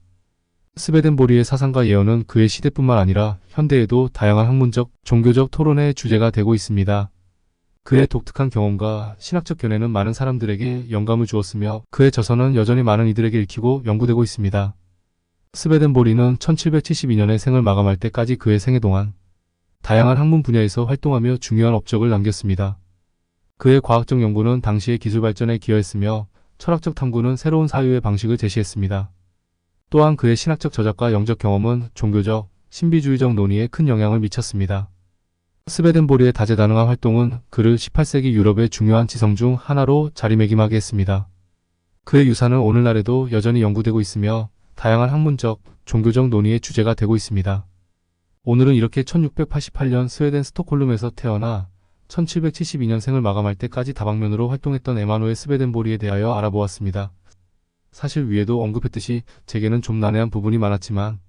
스웨덴보리의 사상과 예언은 그의 시대뿐만 아니라 현대에도 다양한 학문적, 종교적 토론의 주제가 되고 있습니다. 그의 독특한 경험과 신학적 견해는 많은 사람들에게 영감을 주었으며 그의 저서는 여전히 많은 이들에게 읽히고 연구되고 있습니다. 스웨덴보리는 1772년에 생을 마감할 때까지 그의 생애 동안 다양한 학문 분야에서 활동하며 중요한 업적을 남겼습니다. 그의 과학적 연구는 당시의 기술 발전에 기여했으며 철학적 탐구는 새로운 사유의 방식을 제시했습니다. 또한 그의 신학적 저작과 영적 경험은 종교적, 신비주의적 논의에 큰 영향을 미쳤습니다. 스웨덴보리의 다재다능한 활동은 그를 18세기 유럽의 중요한 지성 중 하나로 자리매김하게 했습니다. 그의 유산은 오늘날에도 여전히 연구되고 있으며 다양한 학문적, 종교적 논의의 주제가 되고 있습니다. 오늘은 이렇게 1688년 스웨덴 스톡홀름에서 태어나 1772년생을 마감할 때까지 다방면으로 활동했던 에마누엘 스베덴보리에 대하여 알아보았습니다. 사실 위에도 언급했듯이 제게는 좀 난해한 부분이 많았지만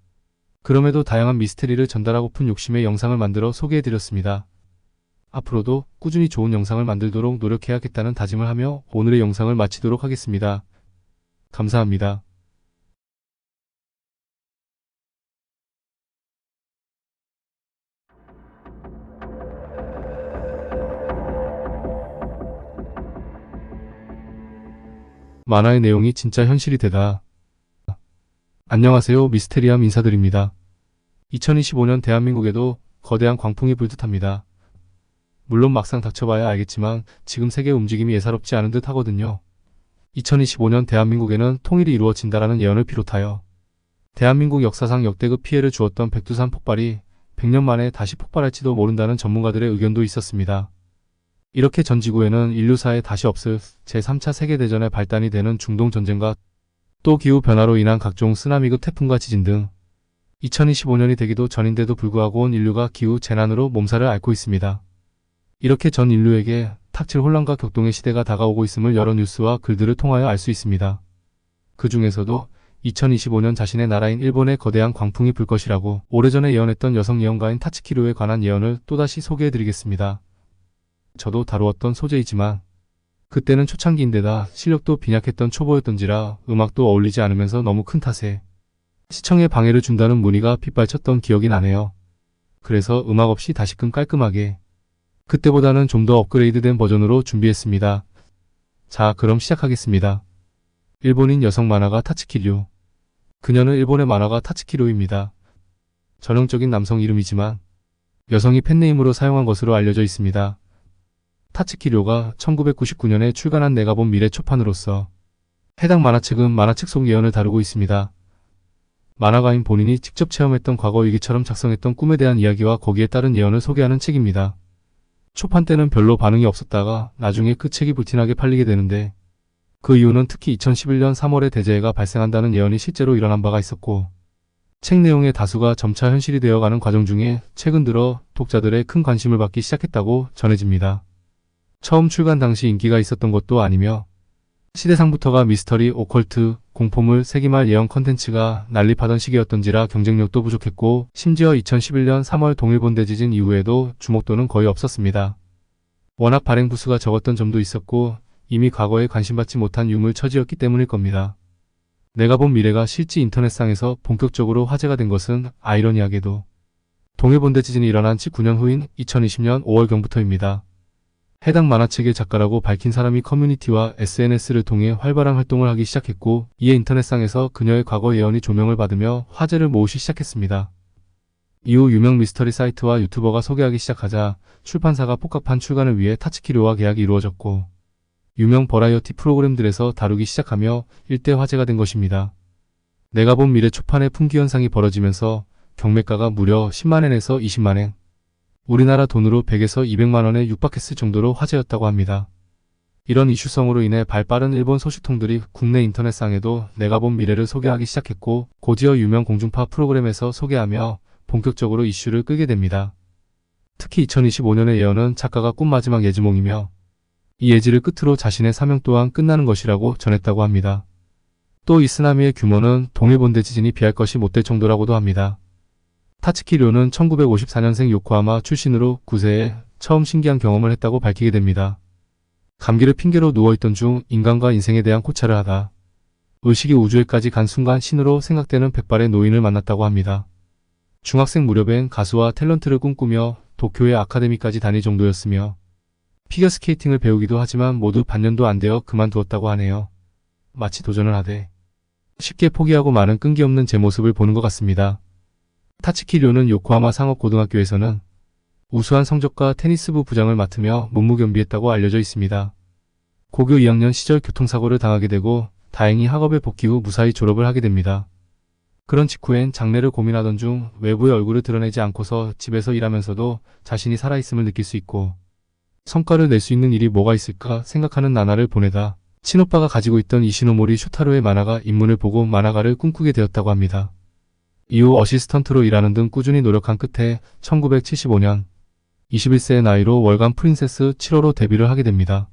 그럼에도 다양한 미스테리를 전달하고픈 욕심의 영상을 만들어 소개해드렸습니다. 앞으로도 꾸준히 좋은 영상을 만들도록 노력해야겠다는 다짐을 하며 오늘의 영상을 마치도록 하겠습니다. 감사합니다. 만화의 내용이 진짜 현실이 되다. 안녕하세요. 미스테리함 인사드립니다. 2025년 대한민국에도 거대한 광풍이 불듯합니다. 물론 막상 닥쳐봐야 알겠지만 지금 세계 움직임이 예사롭지 않은 듯 하거든요. 2025년 대한민국에는 통일이 이루어진다라는 예언을 비롯하여 대한민국 역사상 역대급 피해를 주었던 백두산 폭발이 100년 만에 다시 폭발할지도 모른다는 전문가들의 의견도 있었습니다. 이렇게 전 지구에는 인류사에 다시 없을 제3차 세계대전의 발단이 되는 중동전쟁과 또 기후변화로 인한 각종 쓰나미급 태풍과 지진 등 2025년이 되기도 전인데도 불구하고 온 인류가 기후재난으로 몸살을 앓고 있습니다. 이렇게 전 인류에게 닥칠 혼란과 격동의 시대가 다가오고 있음을 여러 뉴스와 글들을 통하여 알 수 있습니다. 그 중에서도 2025년 자신의 나라인 일본에 거대한 광풍이 불 것이라고 오래전에 예언했던 여성 예언가인 타츠키로에 관한 예언을 또다시 소개해드리겠습니다. 저도 다루었던 소재이지만 그때는 초창기인데다 실력도 빈약했던 초보였던지라 음악도 어울리지 않으면서 너무 큰 탓에 시청에 방해를 준다는 문의가 빗발쳤던 기억이 나네요. 그래서 음악 없이 다시금 깔끔하게 그때보다는 좀 더 업그레이드된 버전으로 준비했습니다. 자, 그럼 시작하겠습니다. 일본인 여성 만화가 타츠키료. 그녀는 일본의 만화가 타츠키료입니다. 전형적인 남성 이름이지만 여성이 팬네임으로 사용한 것으로 알려져 있습니다. 타츠키료가 1999년에 출간한 내가 본 미래 초판으로서 해당 만화책은 만화책 속 예언을 다루고 있습니다. 만화가인 본인이 직접 체험했던 과거 위기처럼 작성했던 꿈에 대한 이야기와 거기에 따른 예언을 소개하는 책입니다. 초판 때는 별로 반응이 없었다가 나중에 그 책이 불티나게 팔리게 되는데 그 이유는 특히 2011년 3월에 대재해가 발생한다는 예언이 실제로 일어난 바가 있었고 책 내용의 다수가 점차 현실이 되어가는 과정 중에 최근 들어 독자들의 큰 관심을 받기 시작했다고 전해집니다. 처음 출간 당시 인기가 있었던 것도 아니며 시대상부터가 미스터리, 오컬트, 공포물, 세기말 예언 컨텐츠가 난립하던 시기였던지라 경쟁력도 부족했고 심지어 2011년 3월 동일본 대지진 이후에도 주목도는 거의 없었습니다. 워낙 발행 부수가 적었던 점도 있었고 이미 과거에 관심받지 못한 유물 처지였기 때문일 겁니다. 내가 본 미래가 실제 인터넷상에서 본격적으로 화제가 된 것은 아이러니하게도 동일본 대지진이 일어난 지 9년 후인 2020년 5월경부터입니다. 해당 만화책의 작가라고 밝힌 사람이 커뮤니티와 SNS를 통해 활발한 활동을 하기 시작했고 이에 인터넷상에서 그녀의 과거 예언이 조명을 받으며 화제를 모으기 시작했습니다. 이후 유명 미스터리 사이트와 유튜버가 소개하기 시작하자 출판사가 폭각판 출간을 위해 타츠키료와 계약이 이루어졌고 유명 버라이어티 프로그램들에서 다루기 시작하며 일대 화제가 된 것입니다. 내가 본 미래 초판의 품귀 현상이 벌어지면서 경매가가 무려 10만엔에서 20만엔, 우리나라 돈으로 100에서 200만원에 육박했을 정도로 화제였다고 합니다. 이런 이슈성으로 인해 발빠른 일본 소식통들이 국내 인터넷상에도 내가 본 미래를 소개하기 시작했고 곧이어 유명 공중파 프로그램에서 소개하며 본격적으로 이슈를 끌게 됩니다. 특히 2025년의 예언은 작가가 꾼 마지막 예지몽이며 이 예지를 끝으로 자신의 사명 또한 끝나는 것이라고 전했다고 합니다. 또 이 쓰나미의 규모는 동일본 대지진이 비할 것이 못될 정도라고도 합니다. 타츠키료는 1954년생 요코하마 출신으로 9세에 처음 신기한 경험을 했다고 밝히게 됩니다. 감기를 핑계로 누워있던 중 인간과 인생에 대한 고찰을 하다 의식이 우주에까지 간 순간 신으로 생각되는 백발의 노인을 만났다고 합니다. 중학생 무렵엔 가수와 탤런트를 꿈꾸며 도쿄의 아카데미까지 다닐 정도였으며 피겨스케이팅을 배우기도 하지만 모두 반년도 안 되어 그만두었다고 하네요. 마치 도전을 하되 쉽게 포기하고 마는 끈기 없는 제 모습을 보는 것 같습니다. 타츠키료는 요코하마 상업고등학교에서는 우수한 성적과 테니스부 부장을 맡으며 문무겸비했다고 알려져 있습니다. 고교 2학년 시절 교통사고를 당하게 되고 다행히 학업에 복귀 후 무사히 졸업을 하게 됩니다. 그런 직후엔 장래를 고민하던 중 외부의 얼굴을 드러내지 않고서 집에서 일하면서도 자신이 살아있음을 느낄 수 있고 성과를 낼 수 있는 일이 뭐가 있을까 생각하는 나날을 보내다 친오빠가 가지고 있던 이시노모리 슈타로의 만화가 입문을 보고 만화가를 꿈꾸게 되었다고 합니다. 이후 어시스턴트로 일하는 등 꾸준히 노력한 끝에 1975년 21세의 나이로 월간 프린세스 7호로 데뷔를 하게 됩니다.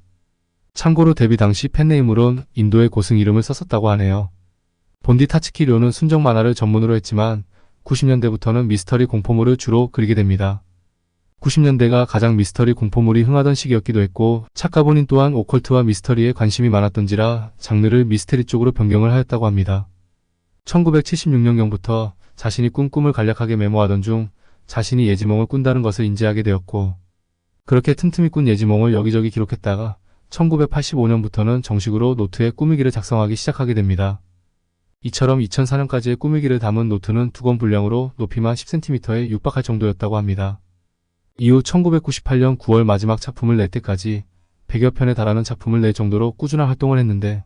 참고로 데뷔 당시 팬네임으론 인도의 고승 이름을 썼었다고 하네요. 본디 타츠키 료는 순정 만화를 전문으로 했지만 90년대부터는 미스터리 공포물을 주로 그리게 됩니다. 90년대가 가장 미스터리 공포물이 흥하던 시기였기도 했고 작가 본인 또한 오컬트와 미스터리에 관심이 많았던지라 장르를 미스테리 쪽으로 변경을 하였다고 합니다. 1976년경부터 자신이 꾼 꿈을 간략하게 메모하던 중 자신이 예지몽을 꾼다는 것을 인지하게 되었고 그렇게 틈틈이 꾼 예지몽을 여기저기 기록했다가 1985년부터는 정식으로 노트에 꾸미기를 작성하기 시작하게 됩니다. 이처럼 2004년까지의 꾸미기를 담은 노트는 2권 분량으로 높이만 10cm에 육박할 정도였다고 합니다. 이후 1998년 9월 마지막 작품을 낼 때까지 100여 편에 달하는 작품을 낼 정도로 꾸준한 활동을 했는데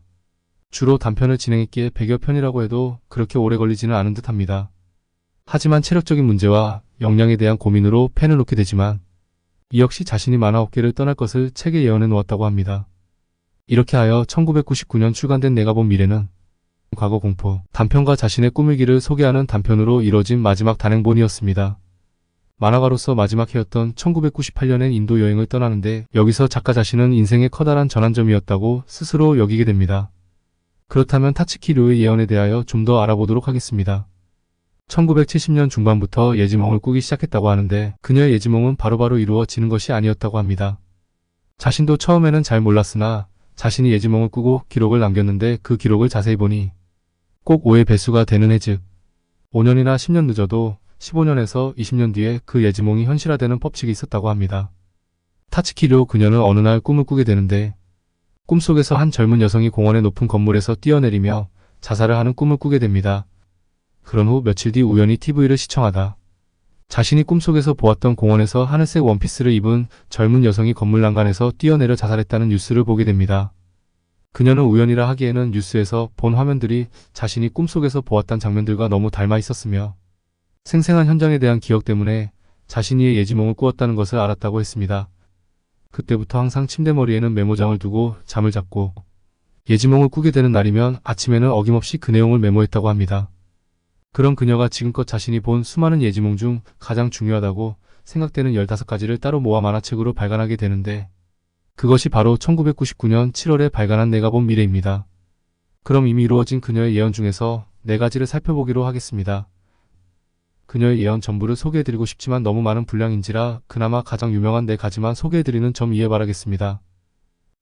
주로 단편을 진행했기에 100여 편이라고 해도 그렇게 오래 걸리지는 않은 듯합니다. 하지만 체력적인 문제와 역량에 대한 고민으로 펜을 놓게 되지만 이 역시 자신이 만화업계를 떠날 것을 책에 예언해 놓았다고 합니다. 이렇게 하여 1999년 출간된 내가 본 미래는 과거 공포 단편과 자신의 꾸미기를 소개하는 단편으로 이뤄진 마지막 단행본이었습니다. 만화가로서 마지막 해였던 1998년엔 인도 여행을 떠나는데 여기서 작가 자신은 인생의 커다란 전환점이었다고 스스로 여기게 됩니다. 그렇다면 타츠키 료의 예언에 대하여 좀 더 알아보도록 하겠습니다. 1970년 중반부터 예지몽을 꾸기 시작했다고 하는데 그녀의 예지몽은 바로바로 이루어지는 것이 아니었다고 합니다. 자신도 처음에는 잘 몰랐으나 자신이 예지몽을 꾸고 기록을 남겼는데 그 기록을 자세히 보니 꼭 5의 배수가 되는 해 즉 5년이나 10년 늦어도 15년에서 20년 뒤에 그 예지몽이 현실화되는 법칙이 있었다고 합니다. 타츠키 료 그녀는 어느 날 꿈을 꾸게 되는데 꿈속에서 한 젊은 여성이 공원의 높은 건물에서 뛰어내리며 자살을 하는 꿈을 꾸게 됩니다. 그런 후 며칠 뒤 우연히 TV를 시청하다 자신이 꿈속에서 보았던 공원에서 하늘색 원피스를 입은 젊은 여성이 건물 난간에서 뛰어내려 자살했다는 뉴스를 보게 됩니다. 그녀는 우연이라 하기에는 뉴스에서 본 화면들이 자신이 꿈속에서 보았던 장면들과 너무 닮아 있었으며 생생한 현장에 대한 기억 때문에 자신이 예지몽을 꾸었다는 것을 알았다고 했습니다. 그때부터 항상 침대머리에는 메모장을 두고 잠을 잤고 예지몽을 꾸게 되는 날이면 아침에는 어김없이 그 내용을 메모했다고 합니다. 그런 그녀가 지금껏 자신이 본 수많은 예지몽 중 가장 중요하다고 생각되는 15가지를 따로 모아 만화책으로 발간하게 되는데 그것이 바로 1999년 7월에 발간한 내가 본 미래입니다. 그럼 이미 이루어진 그녀의 예언 중에서 4가지를 살펴보기로 하겠습니다. 그녀의 예언 전부를 소개해드리고 싶지만 너무 많은 분량인지라 그나마 가장 유명한 4가지만 소개해드리는 점 이해 바라겠습니다.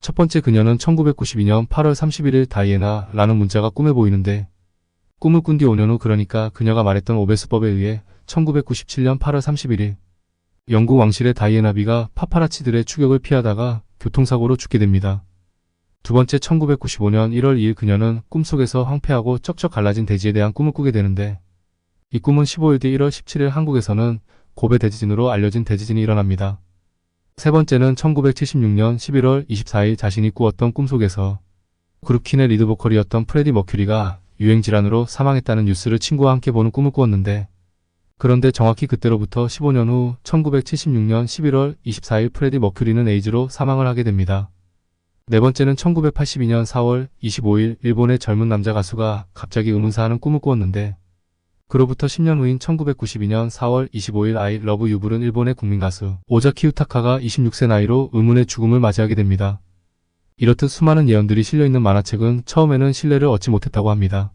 첫 번째, 그녀는 1992년 8월 31일 다이애나 라는 문자가 꿈에 보이는데 꿈을 꾼 뒤 5년 후, 그러니까 그녀가 말했던 오베스법에 의해 1997년 8월 31일 영국 왕실의 다이애나 비가 파파라치들의 추격을 피하다가 교통사고로 죽게 됩니다. 두 번째, 1995년 1월 2일 그녀는 꿈속에서 황폐하고 쩍쩍 갈라진 대지에 대한 꿈을 꾸게 되는데 이 꿈은 15일 뒤 1월 17일 한국에서는 고베 대지진으로 알려진 대지진이 일어납니다. 세 번째는 1976년 11월 24일 자신이 꾸었던 꿈속에서 그룹킨의 리드 보컬이었던 프레디 머큐리가 유행질환으로 사망했다는 뉴스를 친구와 함께 보는 꿈을 꾸었는데 그런데 정확히 그때로부터 15년 후 1976년 11월 24일 프레디 머큐리는 에이즈로 사망을 하게 됩니다. 네 번째는 1982년 4월 25일 일본의 젊은 남자 가수가 갑자기 의문사하는 꿈을 꾸었는데 그로부터 10년 후인 1992년 4월 25일 I Love You 부른 일본의 국민 가수 오자키 유타카가 26세 나이로 의문의 죽음을 맞이하게 됩니다. 이렇듯 수많은 예언들이 실려있는 만화책은 처음에는 신뢰를 얻지 못했다고 합니다.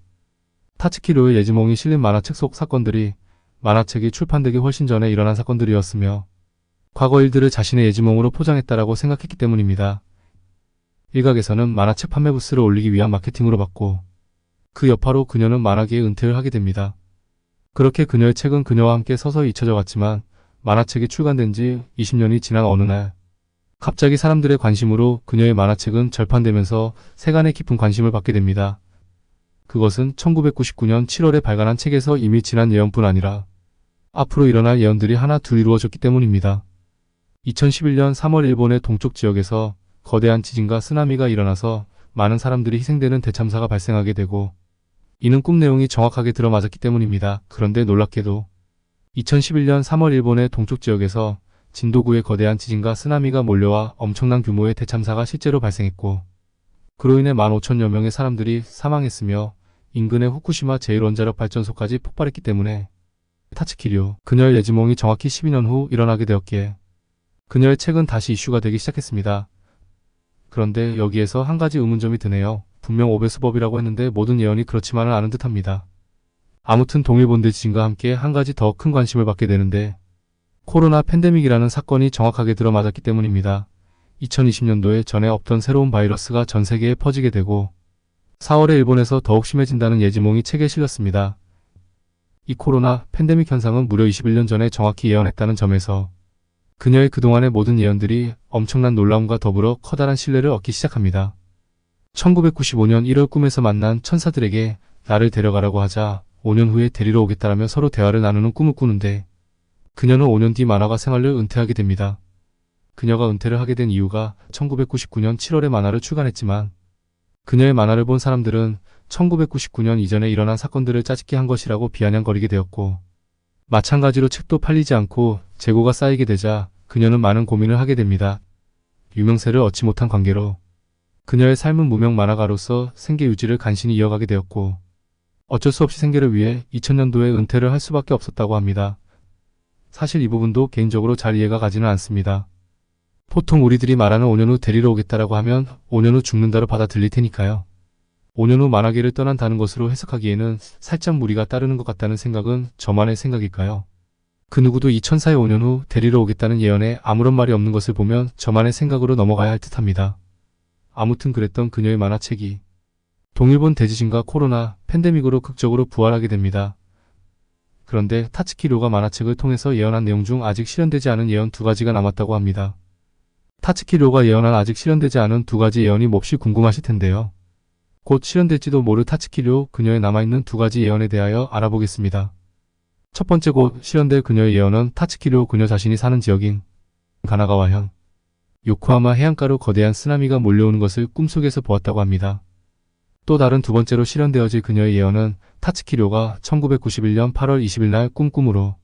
타츠키 료의 예지몽이 실린 만화책 속 사건들이 만화책이 출판되기 훨씬 전에 일어난 사건들이었으며 과거 일들을 자신의 예지몽으로 포장했다라고 생각했기 때문입니다. 일각에서는 만화책 판매 부스를 올리기 위한 마케팅으로 봤고 그 여파로 그녀는 만화계에 은퇴를 하게 됩니다. 그렇게 그녀의 책은 그녀와 함께 서서히 잊혀져 갔지만 만화책이 출간된 지 20년이 지난 어느 날 갑자기 사람들의 관심으로 그녀의 만화책은 절판되면서 세간의 깊은 관심을 받게 됩니다. 그것은 1999년 7월에 발간한 책에서 이미 지난 예언뿐 아니라 앞으로 일어날 예언들이 하나 둘 이루어졌기 때문입니다. 2011년 3월 일본의 동쪽 지역에서 거대한 지진과 쓰나미가 일어나서 많은 사람들이 희생되는 대참사가 발생하게 되고 이는 꿈 내용이 정확하게 들어맞았기 때문입니다. 그런데 놀랍게도 2011년 3월 일본의 동쪽 지역에서 진도 9의 거대한 지진과 쓰나미가 몰려와 엄청난 규모의 대참사가 실제로 발생했고 그로 인해 15,000여 명의 사람들이 사망했으며 인근의 후쿠시마 제1원자력 발전소까지 폭발했기 때문에 타츠키료, 그녀의 예지몽이 정확히 12년 후 일어나게 되었기에 그녀의 책은 다시 이슈가 되기 시작했습니다. 그런데 여기에서 한 가지 의문점이 드네요. 분명 오베스법이라고 했는데 모든 예언이 그렇지만은 않은 듯합니다. 아무튼 동일본 대지진과 함께 한 가지 더 큰 관심을 받게 되는데 코로나 팬데믹이라는 사건이 정확하게 들어맞았기 때문입니다. 2020년도에 전에 없던 새로운 바이러스가 전 세계에 퍼지게 되고 4월에 일본에서 더욱 심해진다는 예지몽이 책에 실렸습니다. 이 코로나 팬데믹 현상은 무려 21년 전에 정확히 예언했다는 점에서 그녀의 그동안의 모든 예언들이 엄청난 놀라움과 더불어 커다란 신뢰를 얻기 시작합니다. 1995년 1월 꿈에서 만난 천사들에게 나를 데려가라고 하자 5년 후에 데리러 오겠다라며 서로 대화를 나누는 꿈을 꾸는데 그녀는 5년 뒤 만화가 생활을 은퇴하게 됩니다. 그녀가 은퇴를 하게 된 이유가 1999년 7월에 만화를 출간했지만 그녀의 만화를 본 사람들은 1999년 이전에 일어난 사건들을 짜집기 한 것이라고 비아냥거리게 되었고 마찬가지로 책도 팔리지 않고 재고가 쌓이게 되자 그녀는 많은 고민을 하게 됩니다. 유명세를 얻지 못한 관계로 그녀의 삶은 무명 만화가로서 생계 유지를 간신히 이어가게 되었고 어쩔 수 없이 생계를 위해 2000년도에 은퇴를 할 수밖에 없었다고 합니다. 사실 이 부분도 개인적으로 잘 이해가 가지는 않습니다. 보통 우리들이 말하는 5년 후 데리러 오겠다라고 하면 5년 후 죽는다로 받아들일 테니까요. 5년 후 만화계를 떠난다는 것으로 해석하기에는 살짝 무리가 따르는 것 같다는 생각은 저만의 생각일까요? 그 누구도 이 천사의 5년 후 데리러 오겠다는 예언에 아무런 말이 없는 것을 보면 저만의 생각으로 넘어가야 할 듯합니다. 아무튼 그랬던 그녀의 만화책이 동일본 대지진과 코로나 팬데믹으로 극적으로 부활하게 됩니다. 그런데 타츠키료가 만화책을 통해서 예언한 내용 중 아직 실현되지 않은 예언 2가지가 남았다고 합니다. 타츠키료가 예언한 아직 실현되지 않은 2가지 예언이 몹시 궁금하실 텐데요. 곧 실현될지도 모를 타츠키료 그녀의 남아있는 2가지 예언에 대하여 알아보겠습니다. 첫 번째 곧 실현될 그녀의 예언은 타츠키료 그녀 자신이 사는 지역인 가나가와현 요코하마 해안가로 거대한 쓰나미가 몰려오는 것을 꿈속에서 보았다고 합니다. 또 다른 두 번째로 실현되어질 그녀의 예언은 타츠키료가 1991년 8월 20일 날 꿈으로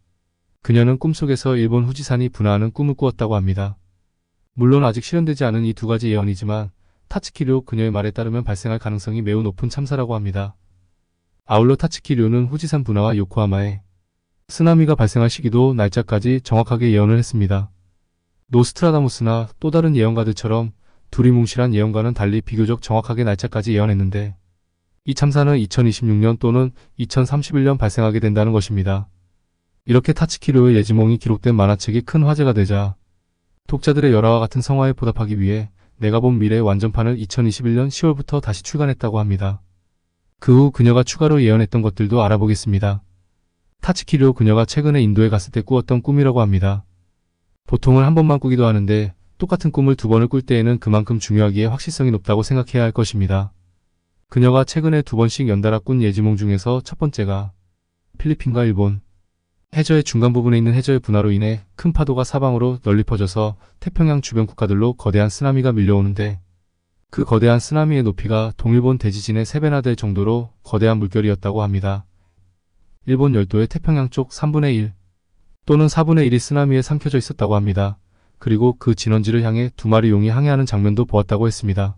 그녀는 꿈속에서 일본 후지산이 분화하는 꿈을 꾸었다고 합니다. 물론 아직 실현되지 않은 이 2가지 예언이지만 타츠키료 그녀의 말에 따르면 발생할 가능성이 매우 높은 참사라고 합니다. 아울러 타츠키료는 후지산 분화와 요코하마에 쓰나미가 발생할 시기도 날짜까지 정확하게 예언을 했습니다. 노스트라다무스나 또 다른 예언가들처럼 둘이 뭉실한 예언과는 달리 비교적 정확하게 날짜까지 예언했는데 이 참사는 2026년 또는 2031년 발생하게 된다는 것입니다. 이렇게 타츠키료의 예지몽이 기록된 만화책이 큰 화제가 되자 독자들의 열화와 같은 성화에 보답하기 위해 내가 본 미래의 완전판을 2021년 10월부터 다시 출간했다고 합니다. 그 후 그녀가 추가로 예언했던 것들도 알아보겠습니다. 타츠키료 그녀가 최근에 인도에 갔을 때 꾸었던 꿈이라고 합니다. 보통은 한 번만 꾸기도 하는데 똑같은 꿈을 2번을 꿀 때에는 그만큼 중요하기에 확실성이 높다고 생각해야 할 것입니다. 그녀가 최근에 2번씩 연달아 꾼 예지몽 중에서 첫 번째가 필리핀과 일본 해저의 중간 부분에 있는 해저의 분화로 인해 큰 파도가 사방으로 널리 퍼져서 태평양 주변 국가들로 거대한 쓰나미가 밀려오는데 그 거대한 쓰나미의 높이가 동일본 대지진의 3배나 될 정도로 거대한 물결이었다고 합니다. 일본 열도의 태평양 쪽 3분의 1 또는 4분의 1이 쓰나미에 삼켜져 있었다고 합니다. 그리고 그 진원지를 향해 2마리 용이 항해하는 장면도 보았다고 했습니다.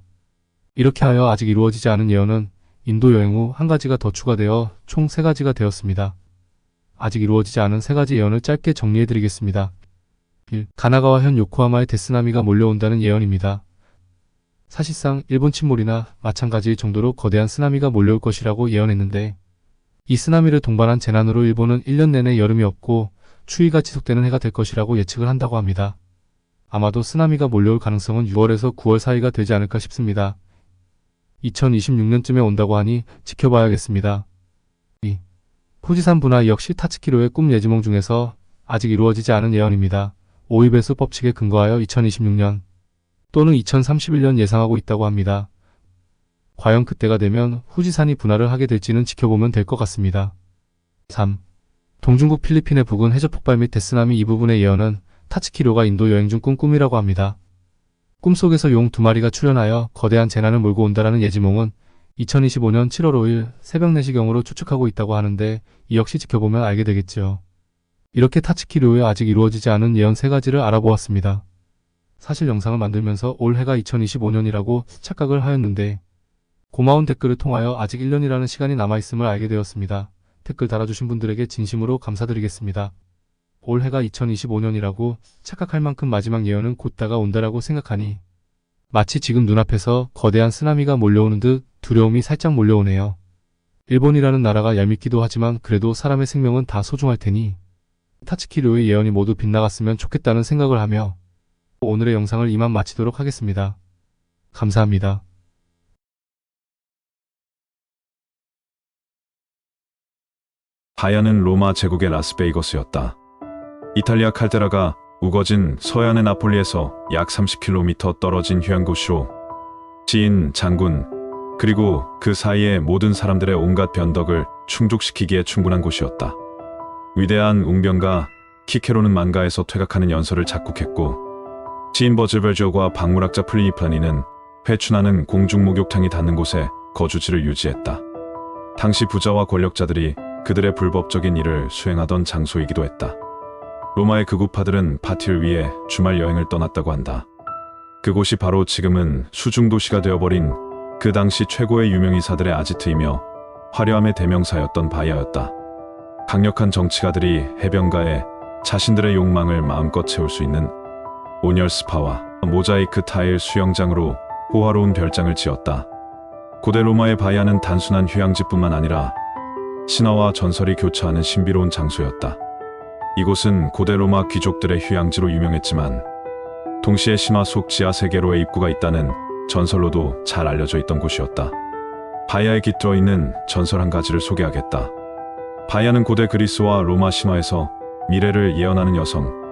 이렇게 하여 아직 이루어지지 않은 예언은 인도 여행 후 한 가지가 더 추가되어 총 3가지가 되었습니다. 아직 이루어지지 않은 3가지 예언을 짧게 정리해드리겠습니다. 1. 가나가와현 요코하마에 대쓰나미가 몰려온다는 예언입니다. 사실상 일본 침몰이나 마찬가지일 정도로 거대한 쓰나미가 몰려올 것이라고 예언했는데 이 쓰나미를 동반한 재난으로 일본은 1년 내내 여름이 없고 추위가 지속되는 해가 될 것이라고 예측을 한다고 합니다. 아마도 쓰나미가 몰려올 가능성은 6월에서 9월 사이가 되지 않을까 싶습니다. 2026년쯤에 온다고 하니 지켜봐야겠습니다. 2. 후지산 분화 역시 타츠키로의 꿈 예지몽 중에서 아직 이루어지지 않은 예언입니다. 오이배수 법칙에 근거하여 2026년 또는 2031년 예상하고 있다고 합니다. 과연 그때가 되면 후지산이 분화를 하게 될지는 지켜보면 될 것 같습니다. 3. 동중국 필리핀의 부근 해저 폭발 및 대쓰나미 이 부분의 예언은 타츠키료가 인도 여행 중 꾼 꿈이라고 합니다. 꿈속에서 용 2마리가 출현하여 거대한 재난을 몰고 온다라는 예지몽은 2025년 7월 5일 새벽 4시경으로 추측하고 있다고 하는데 이 역시 지켜보면 알게 되겠죠. 이렇게 타츠키료의 아직 이루어지지 않은 예언 3가지를 알아보았습니다. 사실 영상을 만들면서 올해가 2025년이라고 착각을 하였는데 고마운 댓글을 통하여 아직 1년이라는 시간이 남아있음을 알게 되었습니다. 댓글 달아주신 분들에게 진심으로 감사드리겠습니다. 올해가 2025년이라고 착각할 만큼 마지막 예언은 곧 다가온다라고 생각하니 마치 지금 눈앞에서 거대한 쓰나미가 몰려오는 듯 두려움이 살짝 몰려오네요. 일본이라는 나라가 얄밉기도 하지만 그래도 사람의 생명은 다 소중할 테니 타츠키료의 예언이 모두 빗나갔으면 좋겠다는 생각을 하며 오늘의 영상을 이만 마치도록 하겠습니다. 감사합니다. 바야는 로마 제국의 라스베이거스였다. 이탈리아 칼데라가 우거진 서해안의 나폴리에서 약 30km 떨어진 휴양구시로 지인, 장군, 그리고 그 사이의 모든 사람들의 온갖 변덕을 충족시키기에 충분한 곳이었다. 위대한 웅변가 키케로는 만가에서 퇴각하는 연설을 작곡했고 지인 버즈벨지오과 박물학자 플리니 플라니는 회춘하는 공중목욕탕이 닿는 곳에 거주지를 유지했다. 당시 부자와 권력자들이 그들의 불법적인 일을 수행하던 장소이기도 했다. 로마의 극우파들은 파티를 위해 주말 여행을 떠났다고 한다. 그곳이 바로 지금은 수중도시가 되어버린 그 당시 최고의 유명인사들의 아지트이며 화려함의 대명사였던 바야였다. 강력한 정치가들이 해변가에 자신들의 욕망을 마음껏 채울 수 있는 온열 스파와 모자이크 타일 수영장으로 호화로운 별장을 지었다. 고대 로마의 바야는 단순한 휴양지뿐만 아니라 신화와 전설이 교차하는 신비로운 장소였다. 이곳은 고대 로마 귀족들의 휴양지로 유명했지만 동시에 신화 속 지하 세계로의 입구가 있다는 전설로도 잘 알려져 있던 곳이었다. 바야에 깃들어 있는 전설 한 가지를 소개하겠다. 바야는 고대 그리스와 로마 신화에서 미래를 예언하는 여성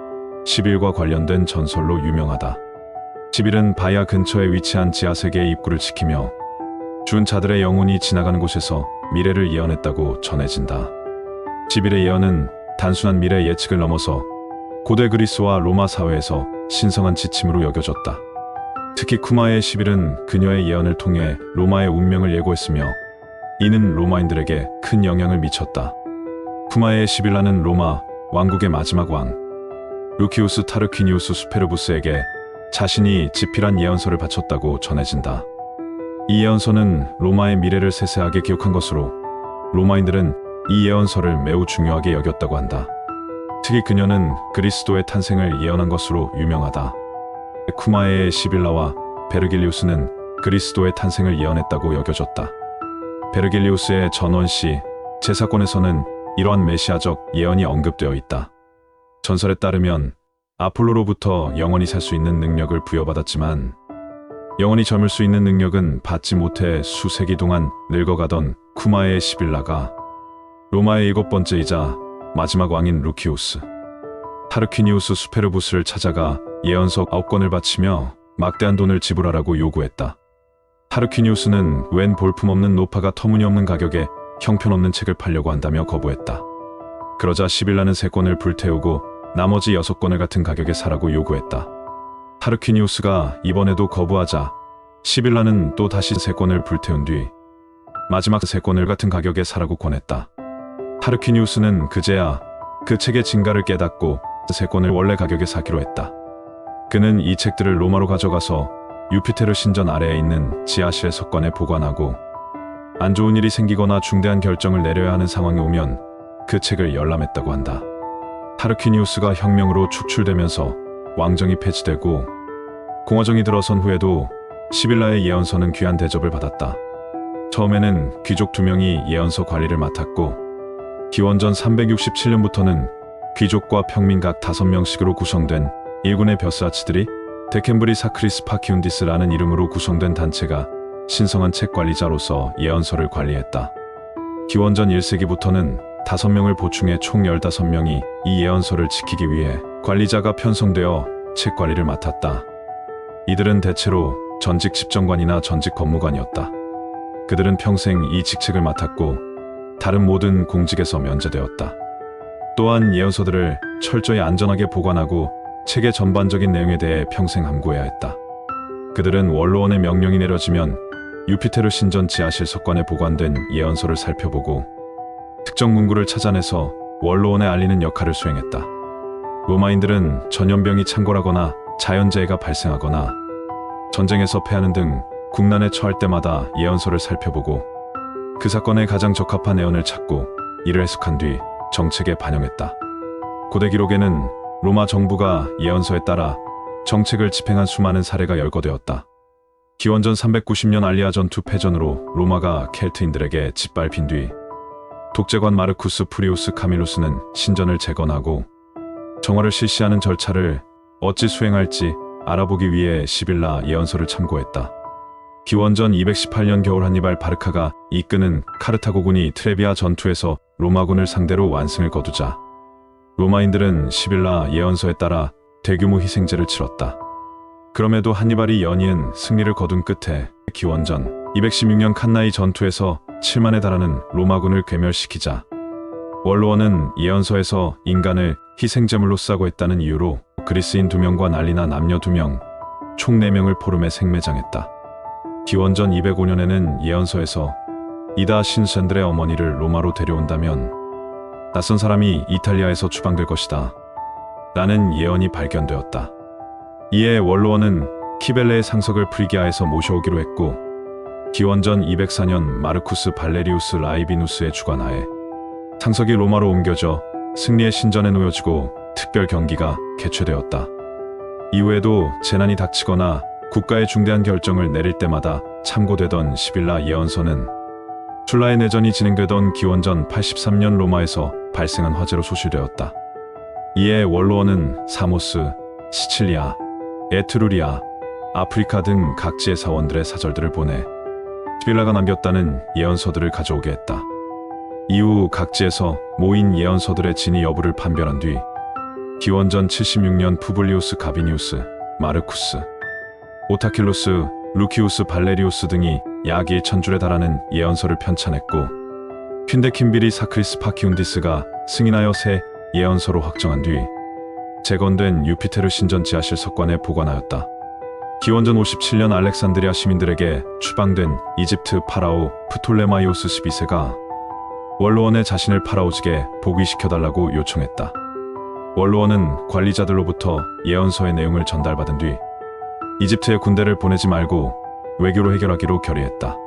시빌과 관련된 전설로 유명하다. 시빌은 바야 근처에 위치한 지하 세계의 입구를 지키며 죽은 자들의 영혼이 지나가는 곳에서 미래를 예언했다고 전해진다. 시빌의 예언은 단순한 미래 예측을 넘어서 고대 그리스와 로마 사회에서 신성한 지침으로 여겨졌다. 특히 쿠마의 시빌은 그녀의 예언을 통해 로마의 운명을 예고했으며 이는 로마인들에게 큰 영향을 미쳤다. 쿠마의 시빌라는 로마 왕국의 마지막 왕 루키우스 타르퀴니우스 수페르부스에게 자신이 집필한 예언서를 바쳤다고 전해진다. 이 예언서는 로마의 미래를 세세하게 기록한 것으로 로마인들은 이 예언서를 매우 중요하게 여겼다고 한다. 특히 그녀는 그리스도의 탄생을 예언한 것으로 유명하다. 쿠마의 시빌라와 베르길리우스는 그리스도의 탄생을 예언했다고 여겨졌다. 베르길리우스의 전원시 제사권에서는 이러한 메시아적 예언이 언급되어 있다. 전설에 따르면 아폴로로부터 영원히 살 수 있는 능력을 부여받았지만 영원히 젊을 수 있는 능력은 받지 못해 수세기 동안 늙어가던 쿠마의 시빌라가 로마의 7번째이자 마지막 왕인 루키우스 타르퀴니우스 수페르부스를 찾아가 예언서 9권을 바치며 막대한 돈을 지불하라고 요구했다. 타르퀴니우스는 웬 볼품없는 노파가 터무니없는 가격에 형편없는 책을 팔려고 한다며 거부했다. 그러자 시빌라는 3권을 불태우고 나머지 6권을 같은 가격에 사라고 요구했다. 타르퀴니우스가 이번에도 거부하자 시빌라는 또 다시 3권을 불태운 뒤 마지막 3권을 같은 가격에 사라고 권했다. 타르퀴니우스는 그제야 그 책의 진가를 깨닫고 3권을 원래 가격에 사기로 했다. 그는 이 책들을 로마로 가져가서 유피테르 신전 아래에 있는 지하실의 석관에 보관하고 안 좋은 일이 생기거나 중대한 결정을 내려야 하는 상황이 오면 그 책을 열람했다고 한다. 타르퀴니우스가 혁명으로 축출되면서 왕정이 폐지되고 공화정이 들어선 후에도 시빌라의 예언서는 귀한 대접을 받았다. 처음에는 귀족 2명이 예언서 관리를 맡았고 기원전 367년부터는 귀족과 평민 각 5명씩으로 구성된 일군의 벼스아치들이 데켄브리 사크리스 파키운디스라는 이름으로 구성된 단체가 신성한 책 관리자로서 예언서를 관리했다. 기원전 1세기부터는 5명을 보충해 총 15명이 이 예언서를 지키기 위해 관리자가 편성되어 책 관리를 맡았다. 이들은 대체로 전직 집정관이나 전직 법무관이었다. 그들은 평생 이 직책을 맡았고 다른 모든 공직에서 면제되었다. 또한 예언서들을 철저히 안전하게 보관하고 책의 전반적인 내용에 대해 평생 함구해야 했다. 그들은 원로원의 명령이 내려지면 유피테르 신전 지하실 석관에 보관된 예언서를 살펴보고 특정 문구를 찾아내서 원로원에 알리는 역할을 수행했다. 로마인들은 전염병이 창궐하거나 자연재해가 발생하거나 전쟁에서 패하는 등 국난에 처할 때마다 예언서를 살펴보고 그 사건에 가장 적합한 애언을 찾고 이를 해석한 뒤 정책에 반영했다. 고대 기록에는 로마 정부가 예언서에 따라 정책을 집행한 수많은 사례가 열거되었다. 기원전 390년 알리아 전투 패전으로 로마가 켈트인들에게 짓밟힌 뒤 독재관 마르쿠스 프리우스 카밀루스는 신전을 재건하고 정화를 실시하는 절차를 어찌 수행할지 알아보기 위해 시빌라 예언서를 참고했다. 기원전 218년 겨울 한니발 바르카가 이끄는 카르타고군이 트레비아 전투에서 로마군을 상대로 완승을 거두자 로마인들은 시빌라 예언서에 따라 대규모 희생제를 치렀다. 그럼에도 한니발이 연이은 승리를 거둔 끝에 기원전 216년 칸나이 전투에서 7만에 달하는 로마군을 괴멸시키자 원로원은 예언서에서 인간을 희생제물로 쓰고 했다는 이유로 그리스인 2명과 난리나 남녀 2명, 총 4명을 포름에 생매장했다. 기원전 205년에는 예언서에서 이다 신선들의 어머니를 로마로 데려온다면 낯선 사람이 이탈리아에서 추방될 것이다 라는 예언이 발견되었다. 이에 원로원은 키벨레의 상석을 프리기아에서 모셔오기로 했고 기원전 204년 마르쿠스 발레리우스 라이비누스의 주관하에 상석이 로마로 옮겨져 승리의 신전에 놓여지고 특별 경기가 개최되었다. 이후에도 재난이 닥치거나 국가의 중대한 결정을 내릴 때마다 참고되던 시빌라 예언서는 줄라의 내전이 진행되던 기원전 83년 로마에서 발생한 화재로 소실되었다. 이에 원로원은 사모스, 시칠리아, 에트루리아, 아프리카 등 각지의 사원들의 사절들을 보내 시빌라가 남겼다는 예언서들을 가져오게 했다. 이후 각지에서 모인 예언서들의 진위 여부를 판별한 뒤 기원전 76년 푸블리우스 가비니우스, 마르쿠스, 오타킬로스, 루키우스 발레리우스 등이 약 1,000줄에 달하는 예언서를 편찬했고 퀸데 킴비리 사크리스 파키운디스가 승인하여 새 예언서로 확정한 뒤 재건된 유피테르 신전 지하실 석관에 보관하였다. 기원전 57년 알렉산드리아 시민들에게 추방된 이집트 파라오 프톨레마이오스 12세가 원로원에 자신을 파라오직에 복위시켜달라고 요청했다. 원로원은 관리자들로부터 예언서의 내용을 전달받은 뒤 이집트에 군대를 보내지 말고 외교로 해결하기로 결의했다.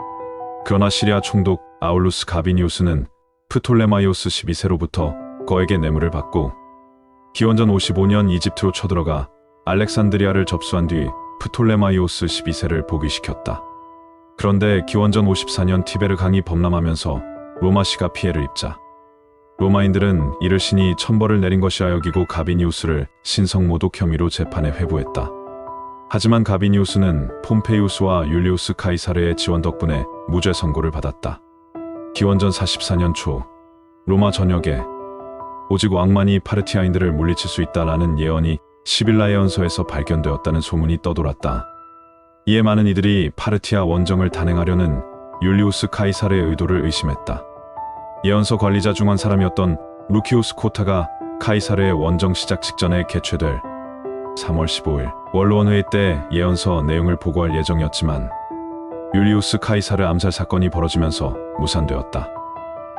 그러나 시리아 총독 아울루스 가비니우스는 프톨레마이오스 12세로부터 거액의 뇌물을 받고 기원전 55년 이집트로 쳐들어가 알렉산드리아를 접수한 뒤 프톨레마이오스 12세를 복위시켰다. 그런데 기원전 54년 티베르 강이 범람하면서 로마시가 피해를 입자 로마인들은 이를 신이 천벌을 내린 것이라 여기고 가비니우스를 신성모독 혐의로 재판에 회부했다. 하지만 가비니우스는 폼페이우스와 율리우스 카이사르의 지원 덕분에 무죄 선고를 받았다. 기원전 44년 초 로마 전역에 오직 왕만이 파르티아인들을 물리칠 수 있다라는 예언이 시빌라 예언서에서 발견되었다는 소문이 떠돌았다. 이에 많은 이들이 파르티아 원정을 단행하려는 율리우스 카이사르의 의도를 의심했다. 예언서 관리자 중 한 사람이었던 루키우스 코타가 카이사르의 원정 시작 직전에 개최될 3월 15일 원로원 회의 때 예언서 내용을 보고할 예정이었지만 율리우스 카이사르 암살 사건이 벌어지면서 무산되었다.